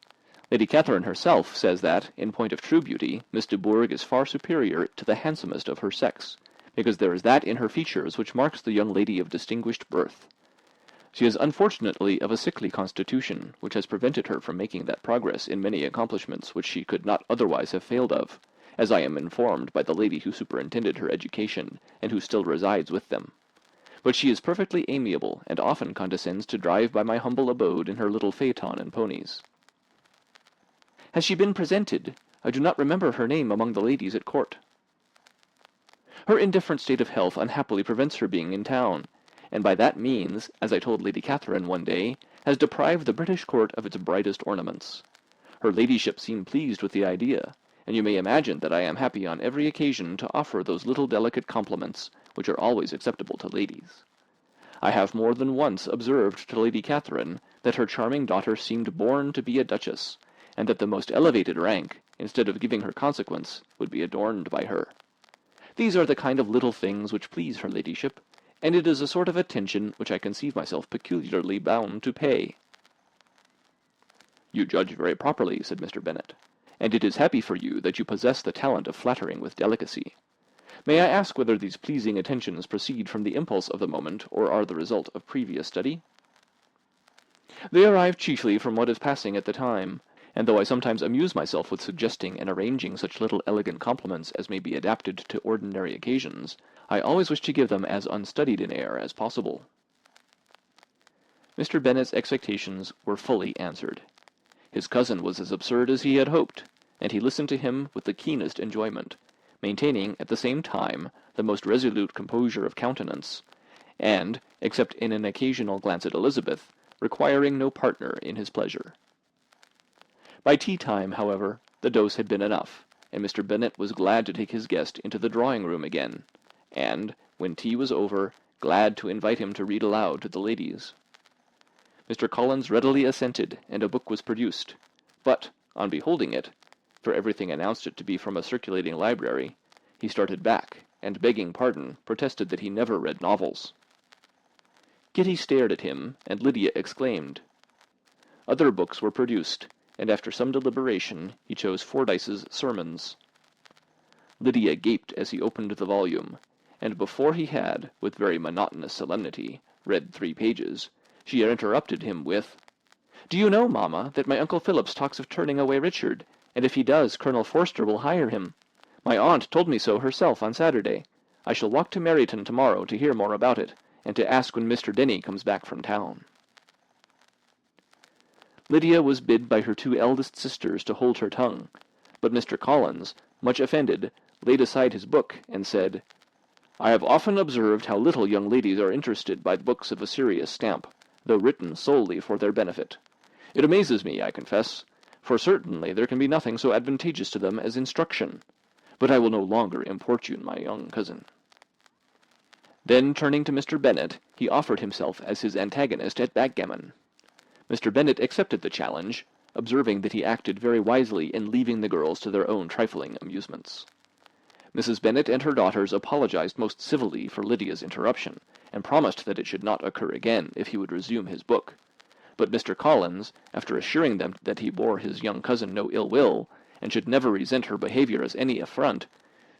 Lady Catherine herself says that, in point of true beauty, Miss de Bourgh is far superior to the handsomest of her sex, because there is that in her features which marks the young lady of distinguished birth. She is unfortunately of a sickly constitution, which has prevented her from making that progress in many accomplishments which she could not otherwise have failed of, as I am informed by the lady who superintended her education, and who still resides with them. But she is perfectly amiable, and often condescends to drive by my humble abode in her little phaeton and ponies." "Has she been presented? I do not remember her name among the ladies at court." "Her indifferent state of health unhappily prevents her being in town, and by that means, as I told Lady Catherine one day, has deprived the British court of its brightest ornaments. Her ladyship seemed pleased with the idea, and you may imagine that I am happy on every occasion to offer those little delicate compliments which are always acceptable to ladies. I have more than once observed to Lady Catherine that her charming daughter seemed born to be a duchess, and that the most elevated rank, instead of giving her consequence, would be adorned by her. These are the kind of little things which please her ladyship, and it is a sort of attention which I conceive myself peculiarly bound to pay." "You judge very properly," said Mr. Bennet, "and it is happy for you that you possess the talent of flattering with delicacy. May I ask whether these pleasing attentions proceed from the impulse of the moment, or are the result of previous study?" "They arise chiefly from what is passing at the time, and though I sometimes amuse myself with suggesting and arranging such little elegant compliments as may be adapted to ordinary occasions, I always wish to give them as unstudied an air as possible." Mr. Bennet's expectations were fully answered. His cousin was as absurd as he had hoped, and he listened to him with the keenest enjoyment, maintaining at the same time the most resolute composure of countenance, and, except in an occasional glance at Elizabeth, requiring no partner in his pleasure. By tea-time, however, the dose had been enough, and Mr. Bennet was glad to take his guest into the drawing-room again, and, when tea was over, glad to invite him to read aloud to the ladies. Mr. Collins readily assented, and a book was produced. But, on beholding it, for everything announced it to be from a circulating library, he started back, and begging pardon, protested that he never read novels. Kitty stared at him, and Lydia exclaimed. Other books were produced, and after some deliberation he chose Fordyce's Sermons. Lydia gaped as he opened the volume, and before he had, with very monotonous solemnity, read 3 pages, she interrupted him with, "Do you know, mamma, that my Uncle Phillips talks of turning away Richard, and if he does, Colonel Forster will hire him. My aunt told me so herself on Saturday. I shall walk to Meryton tomorrow to hear more about it, and to ask when Mr. Denny comes back from town." Lydia was bid by her 2 eldest sisters to hold her tongue, but Mr. Collins, much offended, laid aside his book, and said, "I have often observed how little young ladies are interested by books of a serious stamp, though written solely for their benefit. It amazes me, I confess, for certainly there can be nothing so advantageous to them as instruction. But I will no longer importune my young cousin." Then, turning to Mr. Bennet, he offered himself as his antagonist at backgammon. Mr. Bennet accepted the challenge, observing that he acted very wisely in leaving the girls to their own trifling amusements. Mrs. Bennet and her daughters apologized most civilly for Lydia's interruption, and promised that it should not occur again if he would resume his book. But Mr. Collins, after assuring them that he bore his young cousin no ill will, and should never resent her behaviour as any affront,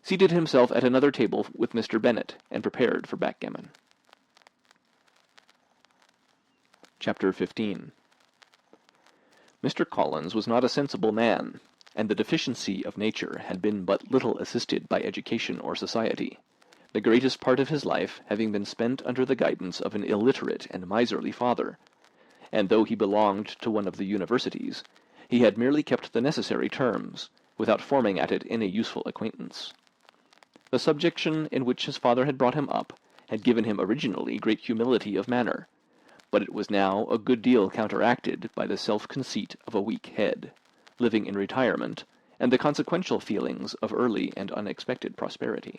seated himself at another table with Mr. Bennet, and prepared for backgammon. Chapter 15. Mr. Collins was not a sensible man, and the deficiency of nature had been but little assisted by education or society, the greatest part of his life having been spent under the guidance of an illiterate and miserly father, and though he belonged to one of the universities, he had merely kept the necessary terms, without forming at it any useful acquaintance. The subjection in which his father had brought him up had given him originally great humility of manner, but it was now a good deal counteracted by the self-conceit of a weak head, living in retirement, and the consequential feelings of early and unexpected prosperity.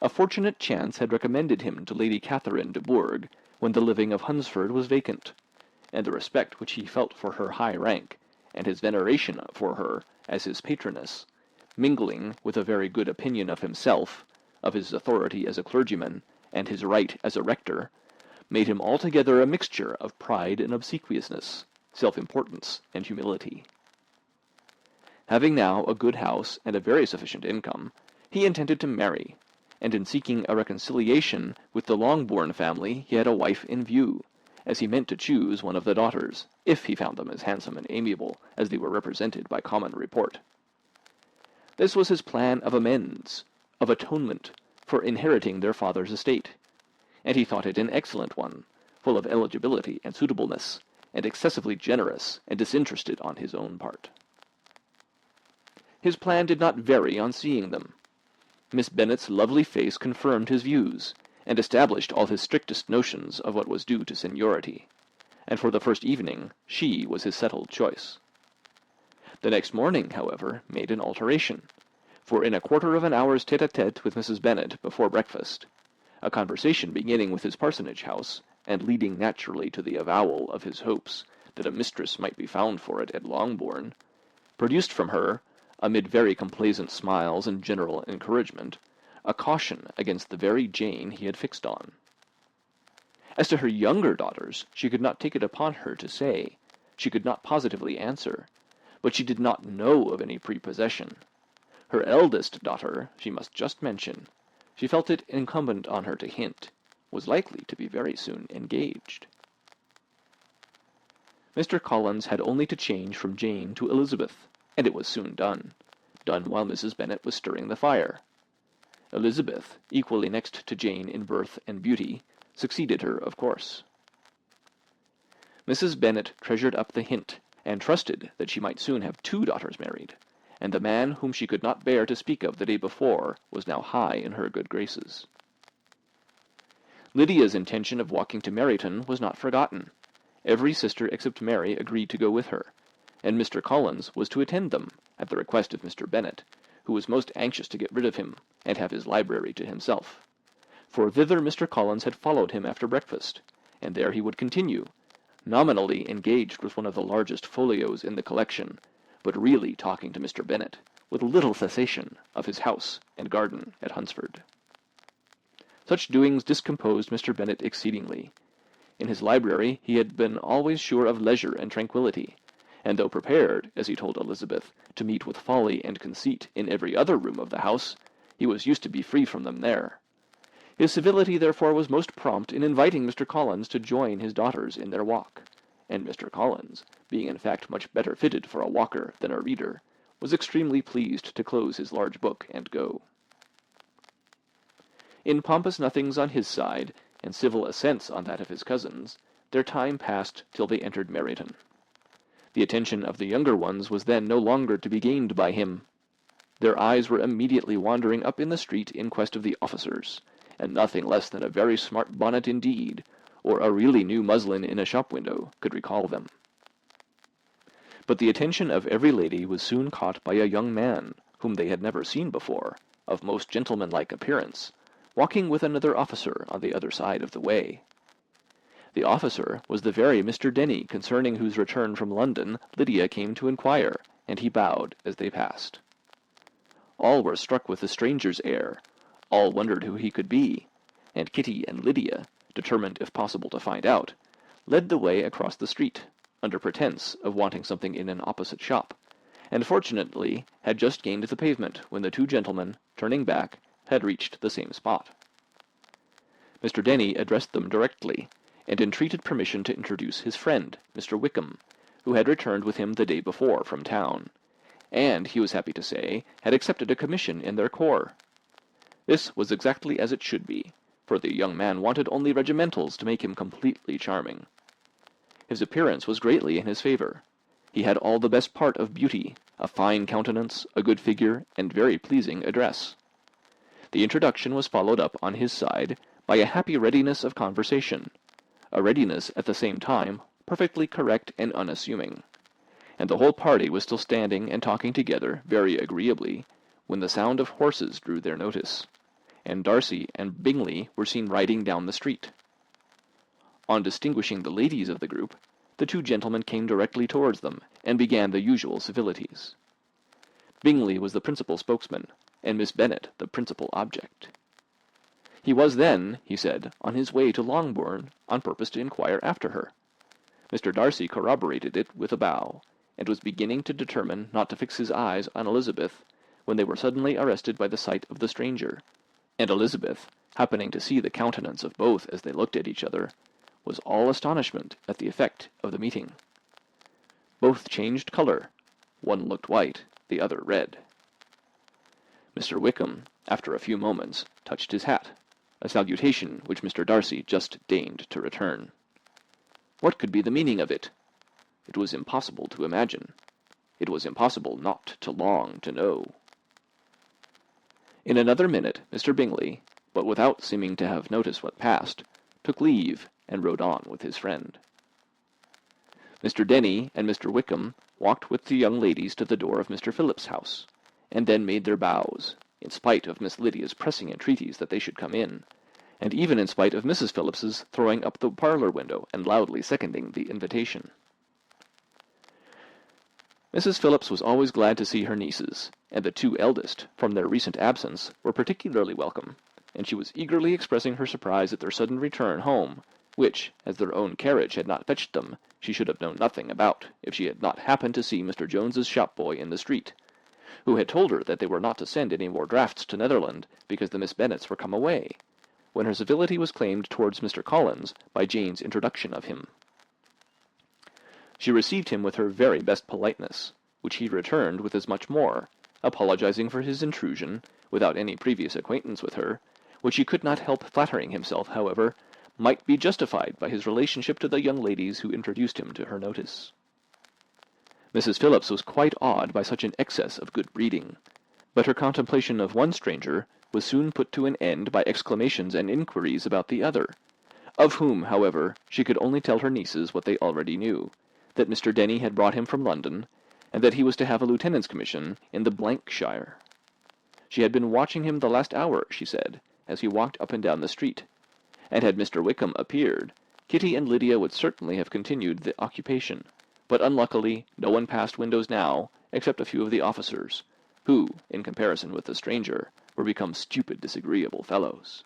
A fortunate chance had recommended him to Lady Catherine de Bourgh when the living of Hunsford was vacant, and the respect which he felt for her high rank, and his veneration for her as his patroness, mingling with a very good opinion of himself, of his authority as a clergyman, and his right as a rector, made him altogether a mixture of pride and obsequiousness, self-importance and humility. Having now a good house and a very sufficient income, he intended to marry, and in seeking a reconciliation with the Longbourn family he had a wife in view, as he meant to choose one of the daughters, if he found them as handsome and amiable as they were represented by common report. This was his plan of amends, of atonement, for inheriting their father's estate, and he thought it an excellent one, full of eligibility and suitableness, and excessively generous and disinterested on his own part. His plan did not vary on seeing them. Miss Bennet's lovely face confirmed his views, and established all his strictest notions of what was due to seniority, and for the first evening she was his settled choice. The next morning, however, made an alteration, for in a quarter of an hour's tete-a-tete with Mrs. Bennet before breakfast, a conversation beginning with his parsonage house, and leading naturally to the avowal of his hopes that a mistress might be found for it at Longbourn, produced from her, amid very complaisant smiles and general encouragement, a caution against the very Jane he had fixed on. As to her younger daughters, she could not take it upon her to say, she could not positively answer, but she did not know of any prepossession. Her eldest daughter, she must just mention, she felt it incumbent on her to hint, was likely to be very soon engaged. Mr. Collins had only to change from Jane to Elizabeth, and it was soon done while Mrs. Bennet was stirring the fire. Elizabeth, equally next to Jane in birth and beauty, succeeded her, of course. Mrs. Bennet treasured up the hint, and trusted that she might soon have 2 daughters married, and the man whom she could not bear to speak of the day before was now high in her good graces. Lydia's intention of walking to Meryton was not forgotten. Every sister except Mary agreed to go with her, and Mr. Collins was to attend them, at the request of Mr. Bennet, who was most anxious to get rid of him, and have his library to himself. For thither Mr. Collins had followed him after breakfast, and there he would continue, nominally engaged with one of the largest folios in the collection, but really talking to Mr. Bennet, with little cessation, of his house and garden at Hunsford. Such doings discomposed Mr. Bennet exceedingly. In his library he had been always sure of leisure and tranquillity, and though prepared, as he told Elizabeth, to meet with folly and conceit in every other room of the house, he was used to be free from them there. His civility therefore was most prompt in inviting Mr. Collins to join his daughters in their walk, and Mr. Collins, being in fact much better fitted for a walker than a reader, was extremely pleased to close his large book and go. In pompous nothings on his side, and civil assents on that of his cousins, their time passed till they entered Meryton. The attention of the younger ones was then no longer to be gained by him. Their eyes were immediately wandering up in the street in quest of the officers, and nothing less than a very smart bonnet indeed, or a really new muslin in a shop window, could recall them. But the attention of every lady was soon caught by a young man, whom they had never seen before, of most gentlemanlike appearance, walking with another officer on the other side of the way. The officer was the very Mr. Denny concerning whose return from London Lydia came to inquire, and he bowed as they passed. All were struck with the stranger's air, all wondered who he could be, and Kitty and Lydia, determined if possible to find out, led the way across the street, under pretence of wanting something in an opposite shop, and fortunately had just gained the pavement when the two gentlemen, turning back, had reached the same spot. Mr. Denny addressed them directly, and entreated permission to introduce his friend, Mr. Wickham, who had returned with him the day before from town, and, he was happy to say, had accepted a commission in their corps. This was exactly as it should be, for the young man wanted only regimentals to make him completely charming. His appearance was greatly in his favour. He had all the best part of beauty, a fine countenance, a good figure, and very pleasing address. The introduction was followed up on his side by a happy readiness of conversation, a readiness at the same time perfectly correct and unassuming, and the whole party was still standing and talking together very agreeably, when the sound of horses drew their notice, and Darcy and Bingley were seen riding down the street. On distinguishing the ladies of the group, the two gentlemen came directly towards them, and began the usual civilities. Bingley was the principal spokesman, and Miss Bennet the principal object. He was then, he said, on his way to Longbourn, on purpose to inquire after her. Mr. Darcy corroborated it with a bow, and was beginning to determine not to fix his eyes on Elizabeth, when they were suddenly arrested by the sight of the stranger, and Elizabeth, happening to see the countenance of both as they looked at each other, was all astonishment at the effect of the meeting. Both changed colour. One looked white, the other red. Mr. Wickham, after a few moments, touched his hat, a salutation which Mr. Darcy just deigned to return. What could be the meaning of it? It was impossible to imagine. It was impossible not to long to know. In another minute Mr. Bingley, but without seeming to have noticed what passed, took leave and rode on with his friend. Mr. Denny and Mr. Wickham walked with the young ladies to the door of Mr. Phillips's house, and then made their bows, in spite of Miss Lydia's pressing entreaties that they should come in, and even in spite of Mrs. Phillips's throwing up the parlour window and loudly seconding the invitation. Mrs. Phillips was always glad to see her nieces, and the two eldest, from their recent absence, were particularly welcome, and she was eagerly expressing her surprise at their sudden return home, which, as their own carriage had not fetched them, she should have known nothing about, if she had not happened to see Mr. Jones's shop-boy in the street, who had told her that they were not to send any more drafts to Netherland, because the Miss Bennets were come away, when her civility was claimed towards Mr. Collins by Jane's introduction of him. She received him with her very best politeness, which he returned with as much more, apologizing for his intrusion, without any previous acquaintance with her, which he could not help flattering himself, however, might be justified by his relationship to the young ladies who introduced him to her notice. Mrs. Phillips was quite awed by such an excess of good breeding, but her contemplation of one stranger was soon put to an end by exclamations and inquiries about the other, of whom, however, she could only tell her nieces what they already knew, that Mr. Denny had brought him from London, and that he was to have a lieutenant's commission in the shire. She had been watching him the last hour, she said, as he walked up and down the street, and had Mr. Wickham appeared, Kitty and Lydia would certainly have continued the occupation, but unluckily no one passed windows now, except a few of the officers, who, in comparison with the stranger, were become stupid, disagreeable fellows.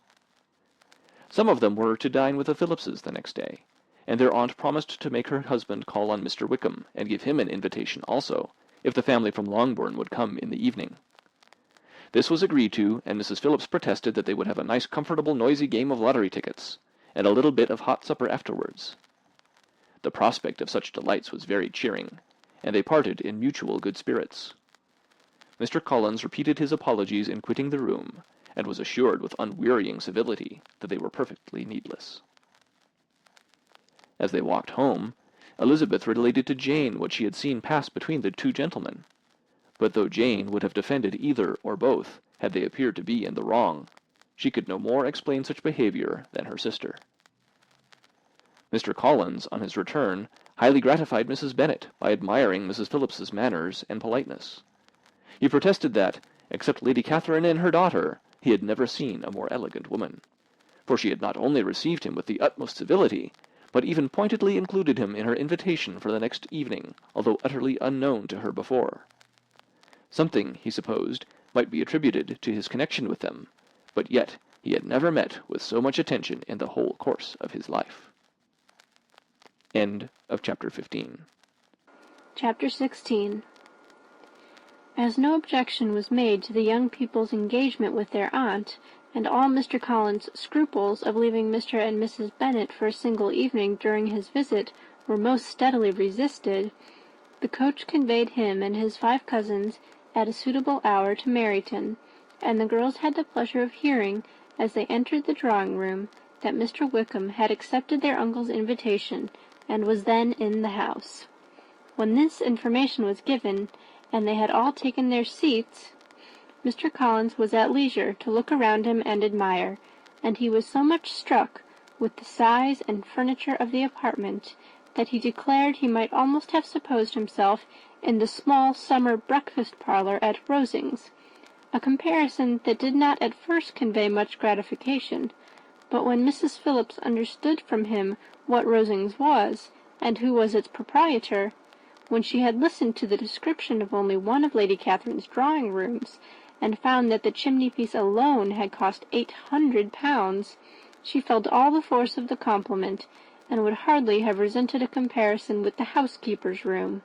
Some of them were to dine with the Phillipses the next day, and their aunt promised to make her husband call on Mr. Wickham, and give him an invitation also, if the family from Longbourn would come in the evening. This was agreed to, and Mrs. Phillips protested that they would have a nice, comfortable, noisy game of lottery tickets, and a little bit of hot supper afterwards. The prospect of such delights was very cheering, and they parted in mutual good spirits. Mr. Collins repeated his apologies in quitting the room, and was assured with unwearying civility that they were perfectly needless. As they walked home, Elizabeth related to Jane what she had seen pass between the two gentlemen, but though Jane would have defended either or both had they appeared to be in the wrong, she could no more explain such behavior than her sister. Mr. Collins, on his return, highly gratified Mrs. Bennet by admiring Mrs. Phillips's manners and politeness. He protested that, except Lady Catherine and her daughter, he had never seen a more elegant woman, for she had not only received him with the utmost civility, but even pointedly included him in her invitation for the next evening, although utterly unknown to her before. Something, he supposed, might be attributed to his connection with them, but yet he had never met with so much attention in the whole course of his life. End of chapter 15. Chapter 16. As no objection was made to the young people's engagement with their aunt, and all Mr. Collins' scruples of leaving Mr. and Mrs. Bennet for a single evening during his visit were most steadily resisted, the coach conveyed him and his 5 cousins at a suitable hour to Meryton, and the girls had the pleasure of hearing, as they entered the drawing-room, that Mr. Wickham had accepted their uncle's invitation, and was then in the house. When this information was given, and they had all taken their seats, Mr. Collins was at leisure to look around him and admire, and he was so much struck with the size and furniture of the apartment that he declared he might almost have supposed himself in the small summer breakfast parlour at Rosings, a comparison that did not at first convey much gratification, but when Mrs. Phillips understood from him what Rosings was, and who was its proprietor, when she had listened to the description of only one of Lady Catherine's drawing-rooms, and found that the chimney-piece alone had cost £800, she felt all the force of the compliment, and would hardly have resented a comparison with the housekeeper's room.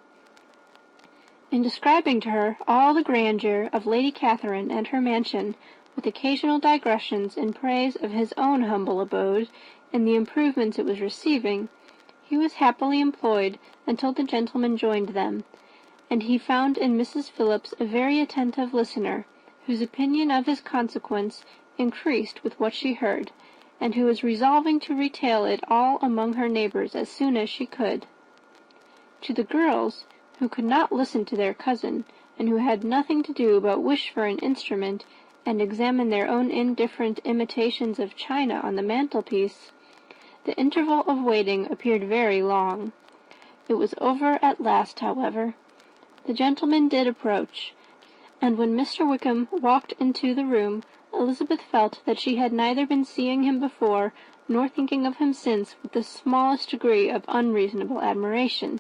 In describing to her all the grandeur of Lady Catherine and her mansion, with occasional digressions in praise of his own humble abode and the improvements it was receiving, he was happily employed until the gentlemen joined them, and he found in Mrs. Phillips a very attentive listener, whose opinion of his consequence increased with what she heard, and who was resolving to retail it all among her neighbours as soon as she could. To the girls, who could not listen to their cousin, and who had nothing to do but wish for an instrument and examine their own indifferent imitations of china on the mantelpiece, the interval of waiting appeared very long. It was over at last, however. The gentlemen did approach, and when Mr. Wickham walked into the room, Elizabeth felt that she had neither been seeing him before nor thinking of him since with the smallest degree of unreasonable admiration.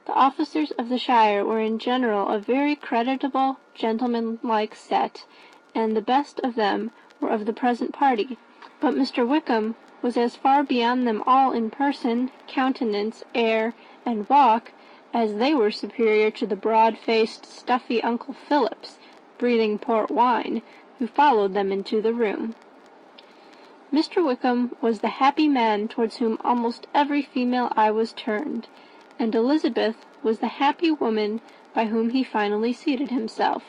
The officers of the shire were in general a very creditable, gentlemanlike set, and the best of them were of the present party, but Mr. Wickham was as far beyond them all in person, countenance, air, and walk, as they were superior to the broad-faced, stuffy Uncle Phillips, breathing port wine, who followed them into the room. Mr. Wickham was the happy man towards whom almost every female eye was turned, and Elizabeth was the happy woman by whom he finally seated himself,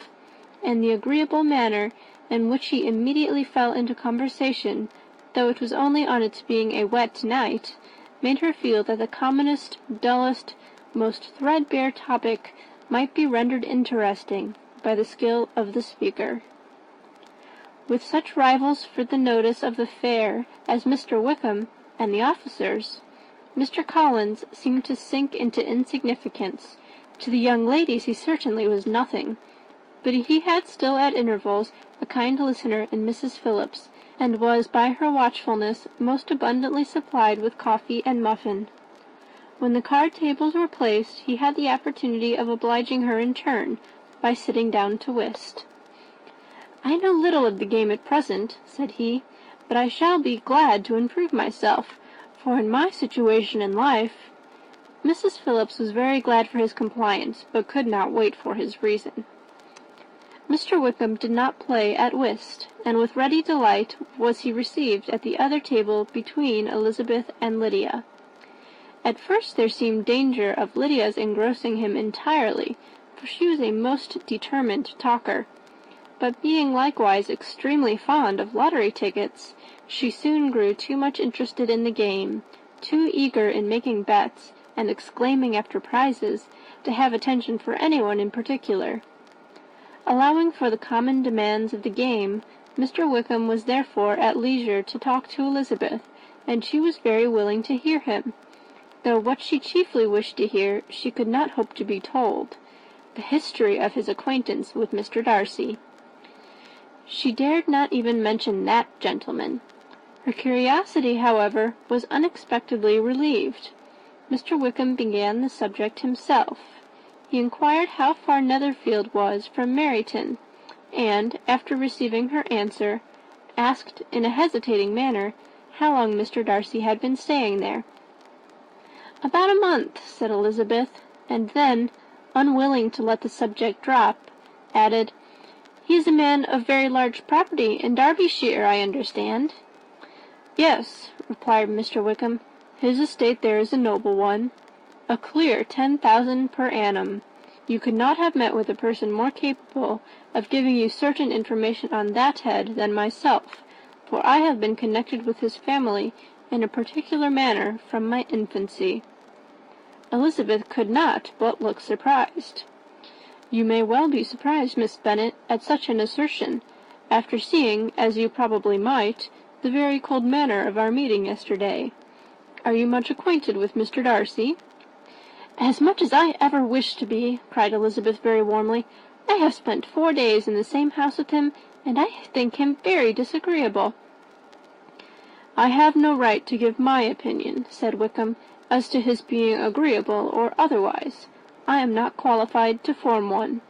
and the agreeable manner in which he immediately fell into conversation, though it was only on its being a wet night, made her feel that the commonest, dullest, most threadbare topic might be rendered interesting by the skill of the speaker. With such rivals for the notice of the fair as Mr. Wickham and the officers, Mr. Collins seemed to sink into insignificance. To the young ladies he certainly was nothing, but he had still at intervals a kind listener in Mrs. Phillips, and was by her watchfulness most abundantly supplied with coffee and muffin. When the card tables were placed, he had the opportunity of obliging her in turn by sitting down to whist. "I know little of the game at present," said he, "but I shall be glad to improve myself, for in my situation in life—" Mrs. Phillips was very glad for his compliance, but could not wait for his reason. Mr. Wickham did not play at whist, and with ready delight was he received at the other table between Elizabeth and Lydia. At first there seemed danger of Lydia's engrossing him entirely, for she was a most determined talker, but being likewise extremely fond of lottery tickets, she soon grew too much interested in the game, too eager in making bets and exclaiming after prizes, to have attention for anyone in particular. Allowing for the common demands of the game, Mr. Wickham was therefore at leisure to talk to Elizabeth, and she was very willing to hear him, though what she chiefly wished to hear she could not hope to be told, the history of his acquaintance with Mr. Darcy. She dared not even mention that gentleman. Her curiosity, however, was unexpectedly relieved. Mr. Wickham began the subject himself. He inquired how far Netherfield was from Meryton, and, after receiving her answer, asked in a hesitating manner how long Mr. Darcy had been staying there. "About a month," said Elizabeth, and then, unwilling to let the subject drop, added, "He is a man of very large property in Derbyshire, I understand." "Yes," replied Mr. Wickham, "his estate there is a noble one. A clear 10,000 per annum. You could not have met with a person more capable of giving you certain information on that head than myself, for I have been connected with his family in a particular manner from my infancy." Elizabeth could not but look surprised. "You may well be surprised, Miss Bennet, at such an assertion, after seeing, as you probably might, the very cold manner of our meeting yesterday. Are you much acquainted with Mr. Darcy?" "As much as I ever wish to be," cried Elizabeth very warmly. "I have spent 4 days in the same house with him, and I think him very disagreeable." "I have no right to give my opinion," said Wickham, "as to his being agreeable or otherwise. I am not qualified to form one.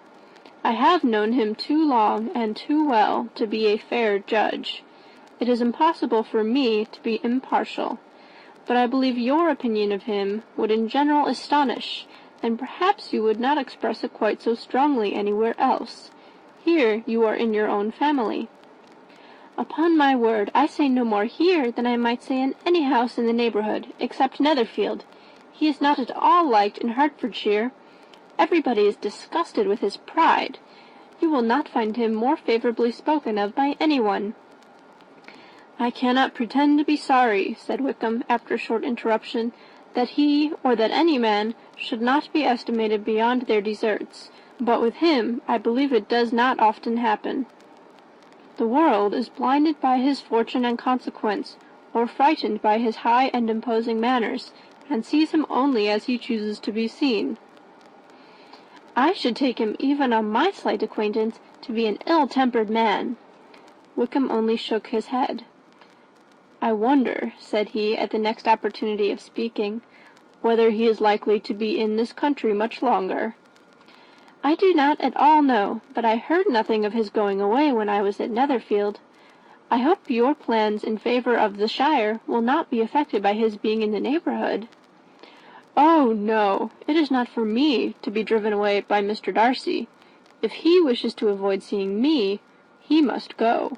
I have known him too long and too well to be a fair judge. It is impossible for me to be impartial. But I believe your opinion of him would in general astonish, and perhaps you would not express it quite so strongly anywhere else. Here you are in your own family." "Upon my word, I say no more here than I might say in any house in the neighbourhood, except Netherfield. He is not at all liked in Hertfordshire. Everybody is disgusted with his pride. You will not find him more favourably spoken of by anyone." "I cannot pretend to be sorry," said Wickham, after a short interruption, "that he, or that any man, should not be estimated beyond their deserts, but with him I believe it does not often happen. The world is blinded by his fortune and consequence, or frightened by his high and imposing manners, and sees him only as he chooses to be seen. I should take him, even on my slight acquaintance, to be an ill-tempered man." Wickham only shook his head. "I wonder," said he, at the next opportunity of speaking, "whether he is likely to be in this country much longer." "I do not at all know, but I heard nothing of his going away when I was at Netherfield. I hope your plans in favour of the shire will not be affected by his being in the neighbourhood." "Oh, no, it is not for me to be driven away by Mr. Darcy. If he wishes to avoid seeing me, he must go.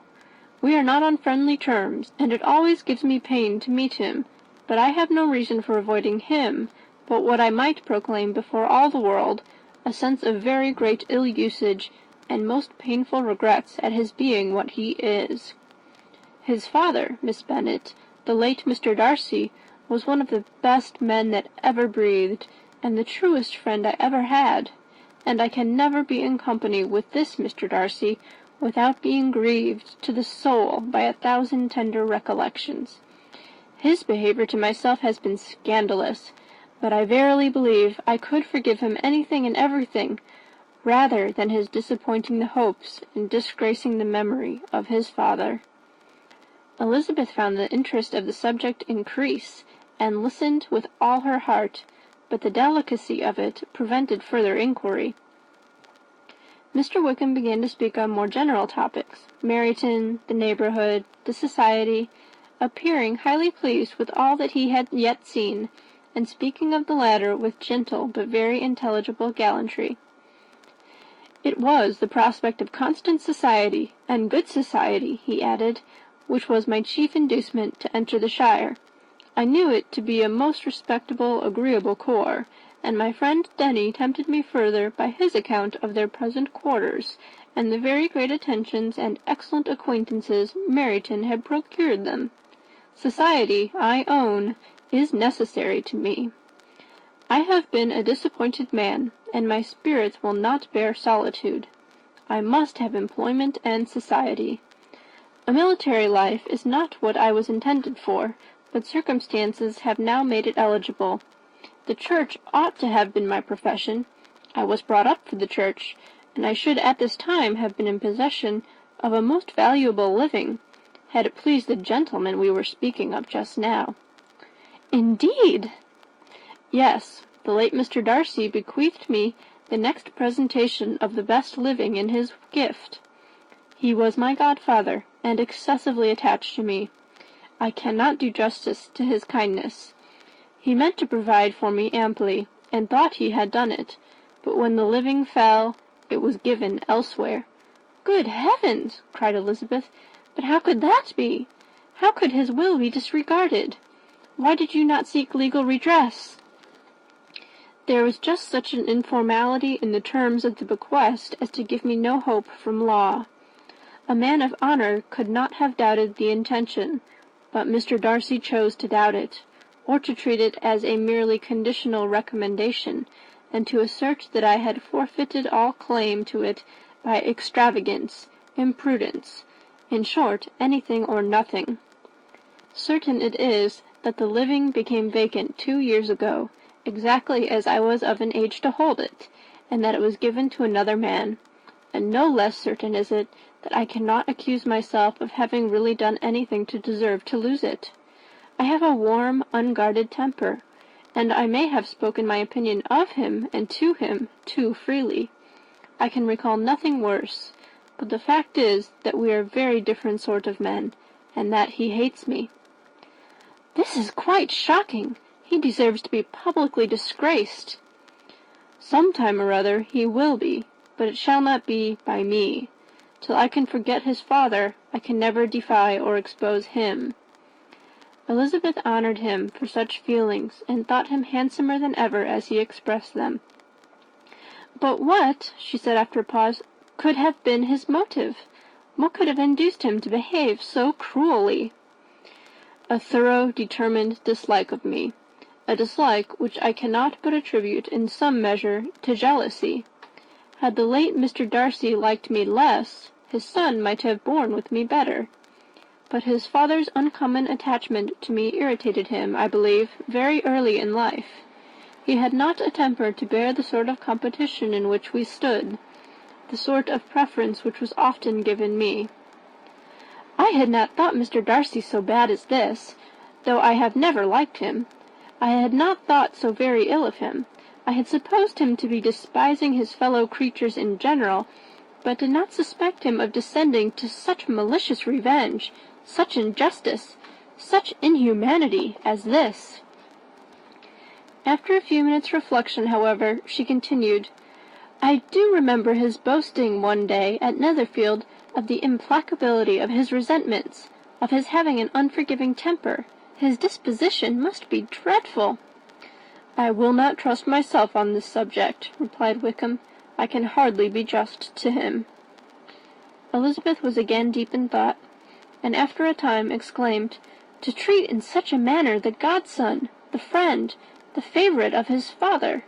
We are not on friendly terms, and it always gives me pain to meet him, but I have no reason for avoiding him, but what I might proclaim before all the world, a sense of very great ill-usage, and most painful regrets at his being what he is. His father, Miss Bennet, the late Mr. Darcy, was one of the best men that ever breathed, and the truest friend I ever had, and I can never be in company with this Mr. Darcy without being grieved to the soul by 1,000 tender recollections. His behaviour to myself has been scandalous, but I verily believe I could forgive him anything and everything, rather than his disappointing the hopes and disgracing the memory of his father." Elizabeth found the interest of the subject increase, and listened with all her heart, but the delicacy of it prevented further inquiry. Mr. Wickham began to speak on more general topics, Meryton, the neighbourhood, the society, appearing highly pleased with all that he had yet seen, and speaking of the latter with gentle but very intelligible gallantry. It was the prospect of constant society, and good society, he added, which was my chief inducement to enter the shire. I knew it to be a most respectable, agreeable corps, and my friend Denny tempted me further by his account of their present quarters, and the very great attentions and excellent acquaintances Meryton had procured them. Society, I own, is necessary to me. I have been a disappointed man, and my spirits will not bear solitude. I must have employment and society. A military life is not what I was intended for, but circumstances have now made it eligible. The church ought to have been my profession. I was brought up for the church, and I should at this time have been in possession of a most valuable living, had it pleased the gentleman we were speaking of just now. Indeed! Yes, the late Mr. Darcy bequeathed me the next presentation of the best living in his gift. He was my godfather, and excessively attached to me. I cannot do justice to his kindness. He meant to provide for me amply, and thought he had done it, but when the living fell, it was given elsewhere. Good heavens! cried Elizabeth. But how could that be? How could his will be disregarded? Why did you not seek legal redress? There was just such an informality in the terms of the bequest as to give me no hope from law. A man of honour could not have doubted the intention, but Mr. Darcy chose to doubt it, or to treat it as a merely conditional recommendation, and to assert that I had forfeited all claim to it by extravagance, imprudence, in short, anything or nothing. Certain it is that the living became vacant 2 years ago, exactly as I was of an age to hold it, and that it was given to another man, and no less certain is it that I cannot accuse myself of having really done anything to deserve to lose it. I have a warm, unguarded temper, and I may have spoken my opinion of him and to him too freely. I can recall nothing worse, but the fact is that we are very different sort of men, and that he hates me. This is quite shocking. He deserves to be publicly disgraced. Some time or other he will be, but it shall not be by me. Till I can forget his father, I can never defy or expose him. Elizabeth honoured him for such feelings, and thought him handsomer than ever as he expressed them. But what, she said after a pause, could have been his motive? What could have induced him to behave so cruelly? A thorough, determined dislike of me, a dislike which I cannot but attribute in some measure to jealousy. Had the late Mr. Darcy liked me less, his son might have borne with me better. But his father's uncommon attachment to me irritated him, I believe, very early in life. He had not a temper to bear the sort of competition in which we stood, the sort of preference which was often given me. I had not thought Mr. Darcy so bad as this, though I have never liked him. I had not thought so very ill of him. I had supposed him to be despising his fellow creatures in general, but did not suspect him of descending to such malicious revenge, such injustice, such inhumanity as this. After a few minutes' reflection, however, she continued, I do remember his boasting one day at Netherfield of the implacability of his resentments, of his having an unforgiving temper. His disposition must be dreadful. I will not trust myself on this subject, replied Wickham. I can hardly be just to him. Elizabeth was again deep in thought, and after a time exclaimed, To treat in such a manner the godson, the friend, the favourite of his father!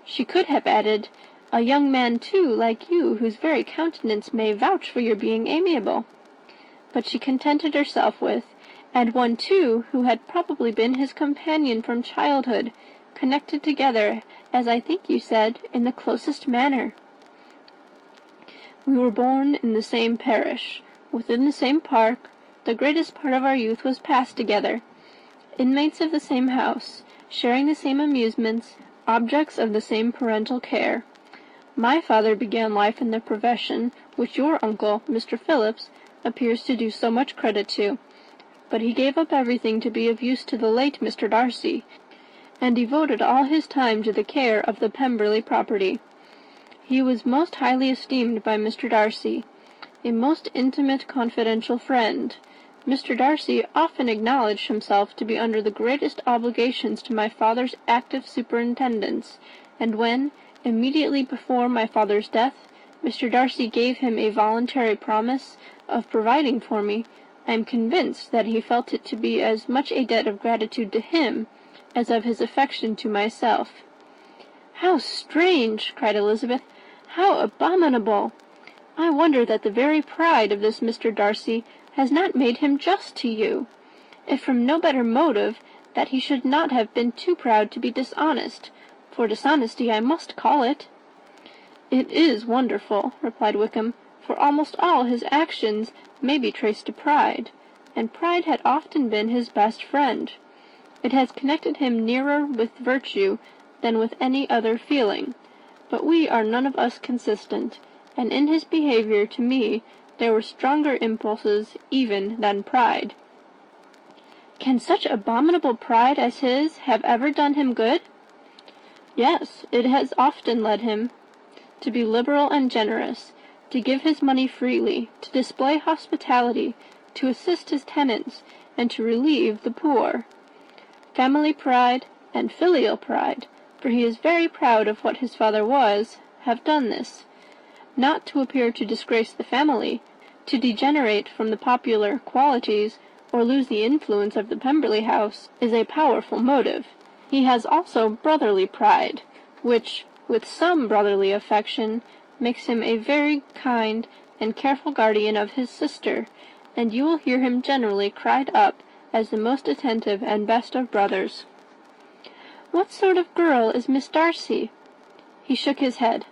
She could have added, a young man too, like you, whose very countenance may vouch for your being amiable. But she contented herself with, and one too, who had probably been his companion from childhood, connected together, as I think you said, in the closest manner. We were born in the same parish, within the same park, the greatest part of our youth was passed together, inmates of the same house, sharing the same amusements, objects of the same parental care. My father began life in the profession which your uncle, Mr. Phillips, appears to do so much credit to, but he gave up everything to be of use to the late Mr. Darcy, and devoted all his time to the care of the Pemberley property. He was most highly esteemed by Mr. Darcy, a most intimate confidential friend. Mr. Darcy often acknowledged himself to be under the greatest obligations to my father's active superintendence, and when, immediately before my father's death, Mr. Darcy gave him a voluntary promise of providing for me, I am convinced that he felt it to be as much a debt of gratitude to him as of his affection to myself. "How strange!" cried Elizabeth. "How abominable! I wonder that the very pride of this Mr. Darcy has not made him just to you, if from no better motive, that he should not have been too proud to be dishonest, for dishonesty I must call it." "It is wonderful," replied Wickham, "for almost all his actions may be traced to pride, and pride had often been his best friend. It has connected him nearer with virtue than with any other feeling, but we are none of us consistent, and in his behaviour to me there were stronger impulses even than pride." "Can such abominable pride as his have ever done him good?" "Yes, it has often led him to be liberal and generous, to give his money freely, to display hospitality, to assist his tenants, and to relieve the poor. Family pride and filial pride, for he is very proud of what his father was, have done this. Not to appear to disgrace the family, to degenerate from the popular qualities, or lose the influence of the Pemberley house, is a powerful motive. He has also brotherly pride, which, with some brotherly affection, makes him a very kind and careful guardian of his sister, and you will hear him generally cried up as the most attentive and best of brothers." "What sort of girl is Miss Darcy?" He shook his head.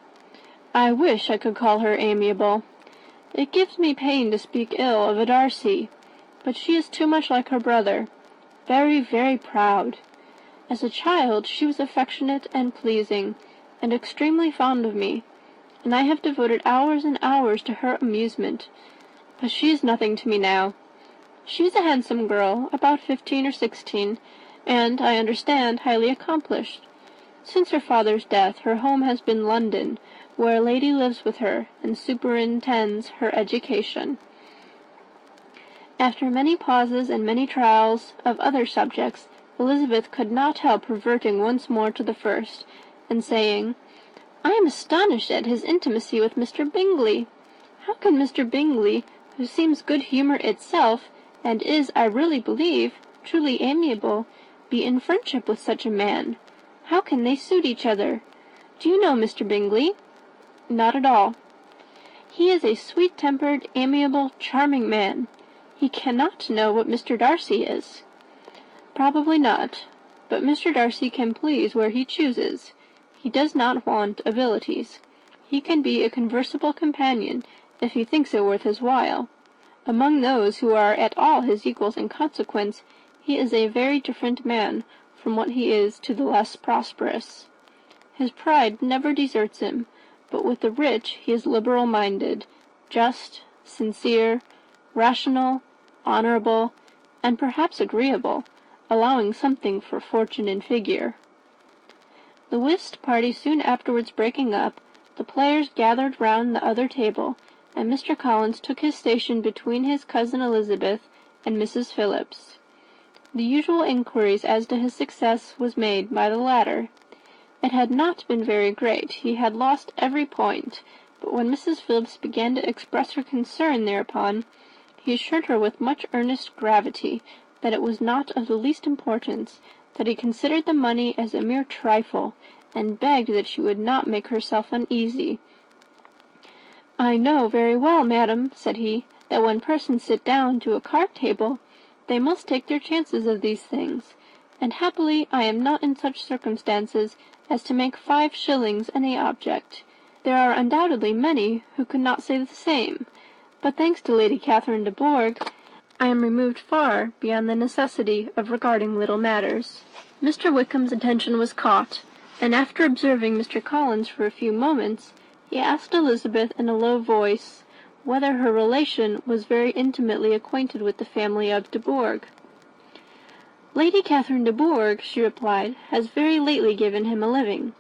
"I wish I could call her amiable. It gives me pain to speak ill of a Darcy, but she is too much like her brother, very, very proud. As a child she was affectionate and pleasing, and extremely fond of me, and I have devoted hours and hours to her amusement, but she is nothing to me now. She is a handsome girl, about 15 or 16, and, I understand, highly accomplished. Since her father's death her home has been London, where a lady lives with her and superintends her education." After many pauses and many trials of other subjects, Elizabeth could not help reverting once more to the first, and saying, "I am astonished at his intimacy with Mr. Bingley. How can Mr. Bingley, who seems good humour itself, and is, I really believe, truly amiable, be in friendship with such a man? How can they suit each other? Do you know Mr. Bingley?" "Not at all." "He is a sweet-tempered, amiable, charming man. He cannot know what Mr. Darcy is." "Probably not, but Mr. Darcy can please where he chooses. He does not want abilities. He can be a conversable companion, if he thinks it worth his while. Among those who are at all his equals in consequence, he is a very different man from what he is to the less prosperous. His pride never deserts him, but with the rich he is liberal-minded, just, sincere, rational, honourable, and perhaps agreeable, allowing something for fortune and figure." The whist party soon afterwards breaking up, the players gathered round the other table, and Mr. Collins took his station between his cousin Elizabeth and Mrs. Phillips. The usual inquiries as to his success was made by the latter. It had not been very great. He had lost every point, but when Mrs. Phillips began to express her concern thereupon, he assured her with much earnest gravity that it was not of the least importance, that he considered the money as a mere trifle, and begged that she would not make herself uneasy. "I know very well, madam," said he, "that when persons sit down to a card-table, they must take their chances of these things, and happily I am not in such circumstances as to make 5 shillings any object. There are undoubtedly many who could not say the same, but thanks to Lady Catherine de Bourgh, I am removed far beyond the necessity of regarding little matters." Mr. Wickham's attention was caught, and after observing Mr. Collins for a few moments, he asked Elizabeth in a low voice whether her relation was very intimately acquainted with the family of de Bourgh. "Lady Catherine de Bourgh," she replied, "has very lately given him a living.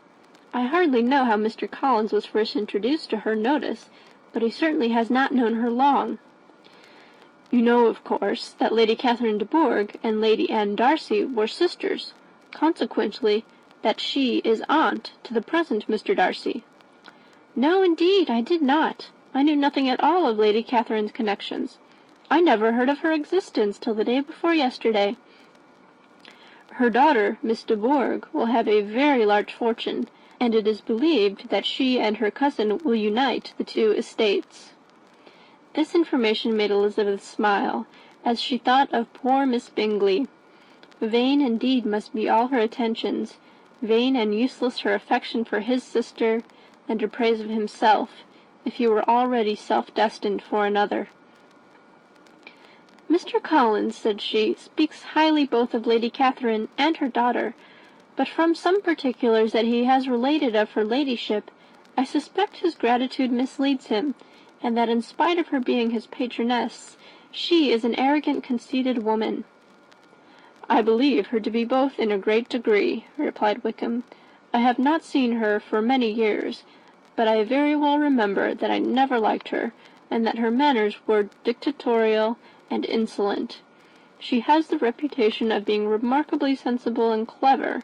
I hardly know how Mr. Collins was first introduced to her notice, but he certainly has not known her long." "You know, of course, that Lady Catherine de Bourgh and Lady Anne Darcy were sisters, consequently that she is aunt to the present Mr. Darcy." "No, indeed, I did not. I knew nothing at all of Lady Catherine's connections. I never heard of her existence till the day before yesterday. Her daughter, Miss de Bourgh, will have a very large fortune, and it is believed that she and her cousin will unite the two estates." This information made Elizabeth smile, as she thought of poor Miss Bingley. Vain indeed must be all her attentions, vain and useless her affection for his sister, and her praise of himself, if he were already self-destined for another. "Mr. Collins," said she, "speaks highly both of Lady Catherine and her daughter, but from some particulars that he has related of her ladyship, I suspect his gratitude misleads him, and that in spite of her being his patroness, she is an arrogant, conceited woman." "I believe her to be both in a great degree," replied Wickham. "I have not seen her for many years, but I very well remember that I never liked her, and that her manners were dictatorial and insolent. She has the reputation of being remarkably sensible and clever,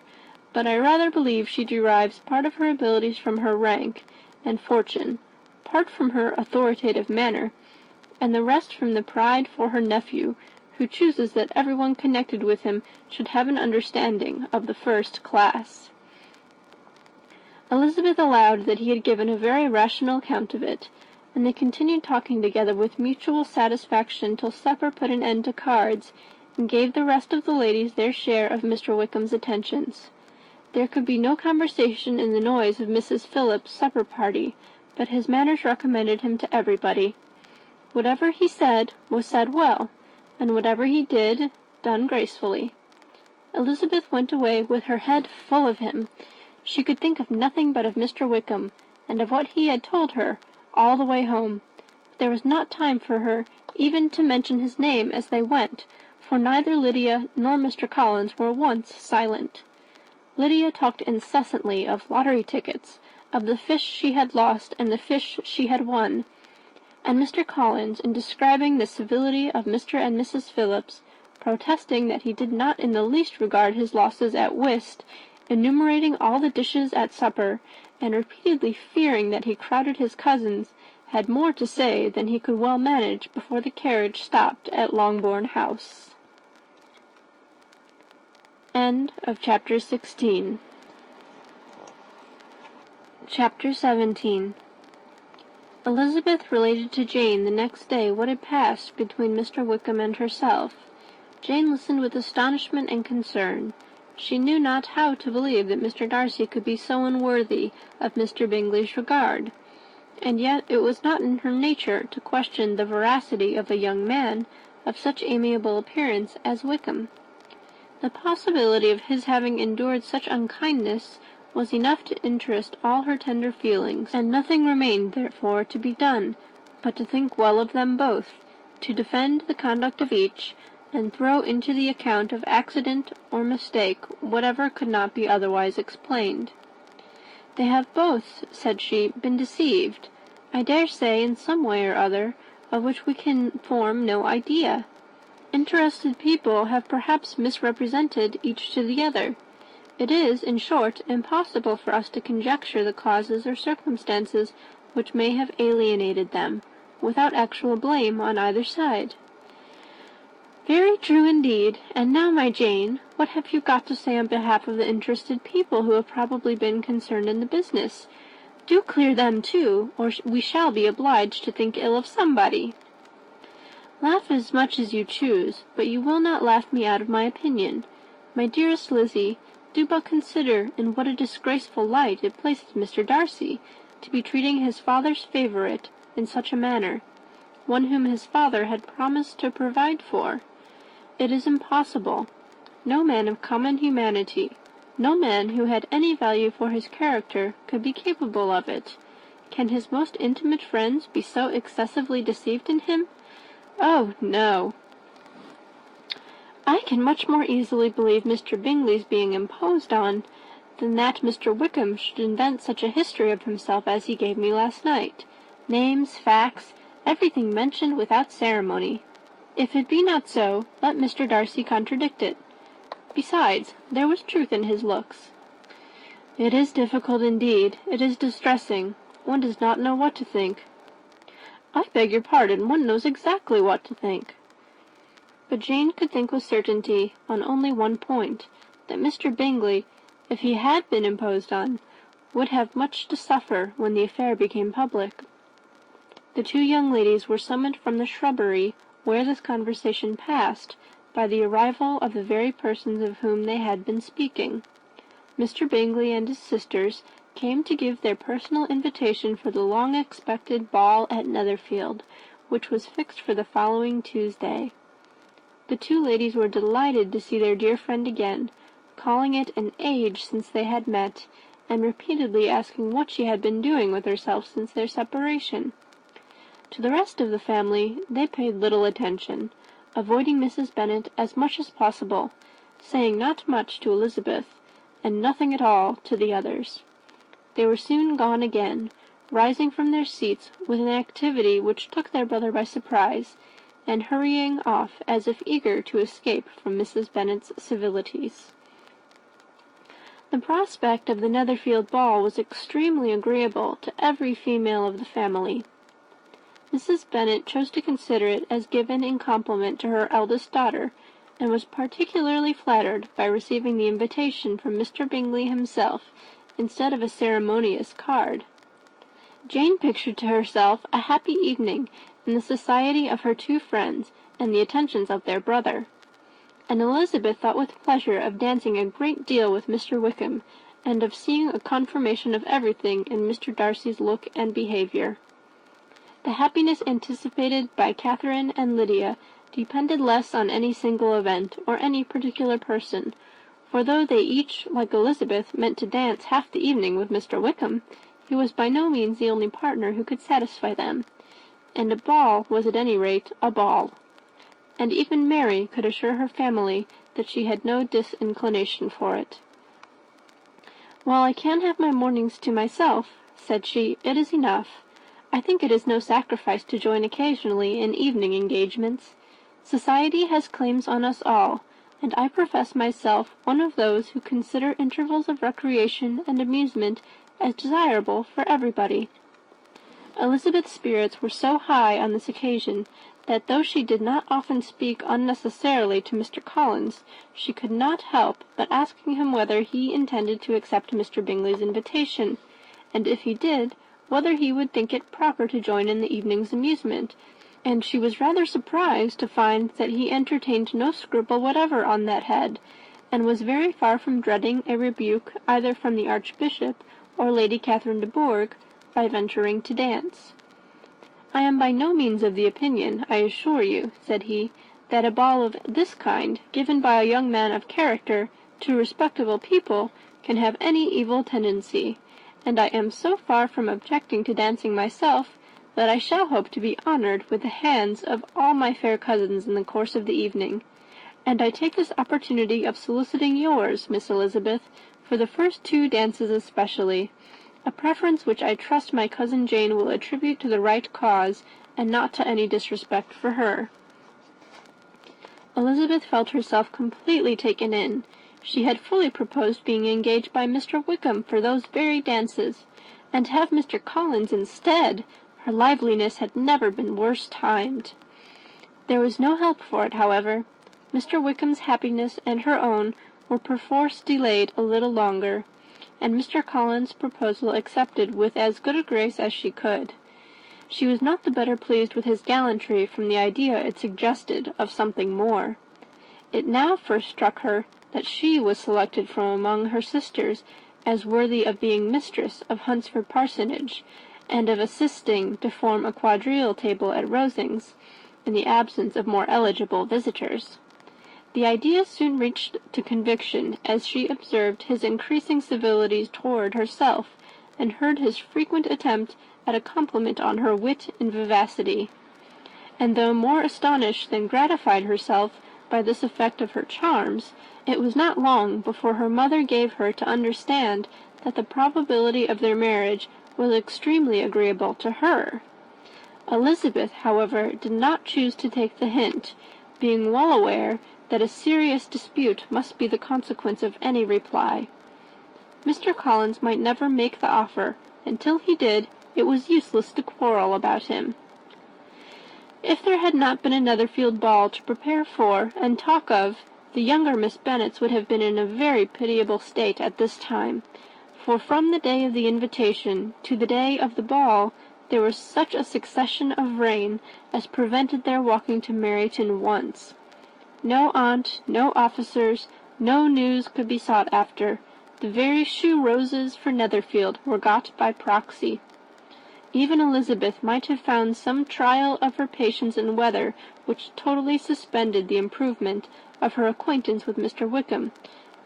but I rather believe she derives part of her abilities from her rank and fortune, part from her authoritative manner, and the rest from the pride for her nephew, who chooses that everyone connected with him should have an understanding of the first class." Elizabeth allowed that he had given a very rational account of it, and they continued talking together with mutual satisfaction till supper put an end to cards, and gave the rest of the ladies their share of Mr. Wickham's attentions. There could be no conversation in the noise of Mrs. Phillips's supper party, but his manners recommended him to everybody. Whatever he said was said well, and whatever he did, done gracefully. Elizabeth went away with her head full of him. She could think of nothing but of Mr. Wickham, and of what he had told her, all the way home. There was not time for her even to mention his name as they went, for neither Lydia nor Mr. Collins were once silent. Lydia talked incessantly of lottery tickets, of the fish she had lost and the fish she had won, and Mr. Collins, in describing the civility of Mr. and Mrs. Phillips, protesting that he did not in the least regard his losses at whist, enumerating all the dishes at supper, and repeatedly fearing that he crowded his cousins, had more to say than he could well manage before the carriage stopped at Longbourn House. End of chapter 16. Chapter 17. Elizabeth related to Jane the next day what had passed between Mr. Wickham and herself. Jane listened with astonishment and concern. She knew not how to believe that Mr. Darcy could be so unworthy of Mr. Bingley's regard, and yet it was not in her nature to question the veracity of a young man of such amiable appearance as Wickham. The possibility of his having endured such unkindness was enough to interest all her tender feelings, and nothing remained, therefore, to be done but to think well of them both, to defend the conduct of each, and throw into the account of accident or mistake whatever could not be otherwise explained. "They have both," said she, "been deceived, I dare say, in some way or other, of which we can form no idea. Interested people have perhaps misrepresented each to the other. It is, in short, impossible for us to conjecture the causes or circumstances which may have alienated them, without actual blame on either side." "Very true indeed. And now, my Jane, what have you got to say on behalf of the interested people who have probably been concerned in the business? Do clear them too, or we shall be obliged to think ill of somebody." "Laugh as much as you choose, but you will not laugh me out of my opinion. My dearest Lizzie, do but consider in what a disgraceful light it places Mr. Darcy, to be treating his father's favourite in such a manner. one whom his father had promised to provide for. It is impossible. No man of common humanity, no man who had any value for his character, could be capable of it. Can his most intimate friends be so excessively deceived in him? Oh, no. I can much more easily believe Mr. Bingley's being imposed on than that Mr. Wickham should invent such a history of himself as he gave me last night. Names, facts, everything mentioned without ceremony. If it be not so, let Mr. Darcy contradict it. Besides, there was truth in his looks. It is difficult indeed. It is distressing. One does not know what to think. I beg your pardon, one knows exactly what to think. But Jane could think with certainty on only one point, that Mr. Bingley, if he had been imposed on, would have much to suffer when the affair became public. The two young ladies were summoned from the shrubbery where this conversation passed by the arrival of the very persons of whom they had been speaking. Mr. Bingley and his sisters came to give their personal invitation for the long-expected ball at Netherfield, which was fixed for the following Tuesday. The two ladies were delighted to see their dear friend again, calling it an age since they had met, and repeatedly asking what she had been doing with herself since their separation. To the rest of the family they paid little attention, avoiding Mrs. Bennet as much as possible, saying not much to Elizabeth, and nothing at all to the others. They were soon gone again, rising from their seats with an activity which took their brother by surprise, and hurrying off as if eager to escape from Mrs. Bennet's civilities. The prospect of the Netherfield ball was extremely agreeable to every female of the family. Mrs. Bennet chose to consider it as given in compliment to her eldest daughter, and was particularly flattered by receiving the invitation from Mr. Bingley himself, instead of a ceremonious card. Jane pictured to herself a happy evening in the society of her two friends and the attentions of their brother, and Elizabeth thought with pleasure of dancing a great deal with Mr. Wickham, and of seeing a confirmation of everything in Mr. Darcy's look and behaviour. The happiness anticipated by Catherine and Lydia depended less on any single event or any particular person, for though they each, like Elizabeth, meant to dance half the evening with Mr. Wickham, he was by no means the only partner who could satisfy them, and a ball was at any rate a ball. And even Mary could assure her family that she had no disinclination for it. "While I can have my mornings to myself," said she, "it is enough. I think it is no sacrifice to join occasionally in evening engagements. Society has claims on us all, and I profess myself one of those who consider intervals of recreation and amusement as desirable for everybody." Elizabeth's spirits were so high on this occasion that though she did not often speak unnecessarily to Mr. Collins, she could not help but asking him whether he intended to accept Mr. Bingley's invitation, and if he did, whether he would think it proper to join in the evening's amusement, and she was rather surprised to find that he entertained no scruple whatever on that head, and was very far from dreading a rebuke either from the Archbishop or Lady Catherine de Bourgh by venturing to dance. "I am by no means of the opinion, I assure you," said he, "that a ball of this kind, given by a young man of character to respectable people, can have any evil tendency, and I am so far from objecting to dancing myself, that I shall hope to be honoured with the hands of all my fair cousins in the course of the evening, and I take this opportunity of soliciting yours, Miss Elizabeth, for the first two dances especially, a preference which I trust my cousin Jane will attribute to the right cause, and not to any disrespect for her." Elizabeth felt herself completely taken in. She had fully proposed being engaged by Mr. Wickham for those very dances, and to have Mr. Collins instead, her liveliness had never been worse timed. There was no help for it, however. Mr. Wickham's happiness and her own were perforce delayed a little longer, and Mr. Collins' proposal accepted with as good a grace as she could. She was not the better pleased with his gallantry from the idea it suggested of something more. It now first struck her that she was selected from among her sisters as worthy of being mistress of Hunsford Parsonage, and of assisting to form a quadrille table at Rosings, in the absence of more eligible visitors. The idea soon reached to conviction as she observed his increasing civilities toward herself, and heard his frequent attempt at a compliment on her wit and vivacity. And though more astonished than gratified herself by this effect of her charms, it was not long before her mother gave her to understand that the probability of their marriage was extremely agreeable to her. Elizabeth, however, did not choose to take the hint, being well aware that a serious dispute must be the consequence of any reply. Mr. Collins might never make the offer, and till he did, it was useless to quarrel about him. If there had not been a Netherfield ball to prepare for and talk of, the younger Miss Bennets would have been in a very pitiable state at this time, for from the day of the invitation to the day of the ball there was such a succession of rain as prevented their walking to Meryton once. No aunt, no officers, no news could be sought after. The very shoe roses for Netherfield were got by proxy. Even Elizabeth might have found some trial of her patience in weather which totally suspended the improvement of her acquaintance with Mr. Wickham,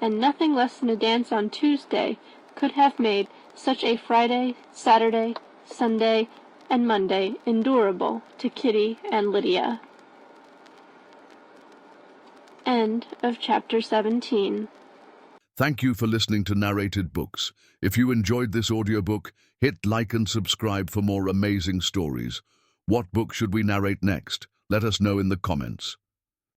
and nothing less than a dance on Tuesday could have made such a Friday, Saturday, Sunday, and Monday endurable to Kitty and Lydia. End of chapter 17. Thank you for listening to Narrated Books. If you enjoyed this audiobook, hit like and subscribe for more amazing stories. What book should we narrate next? Let us know in the comments.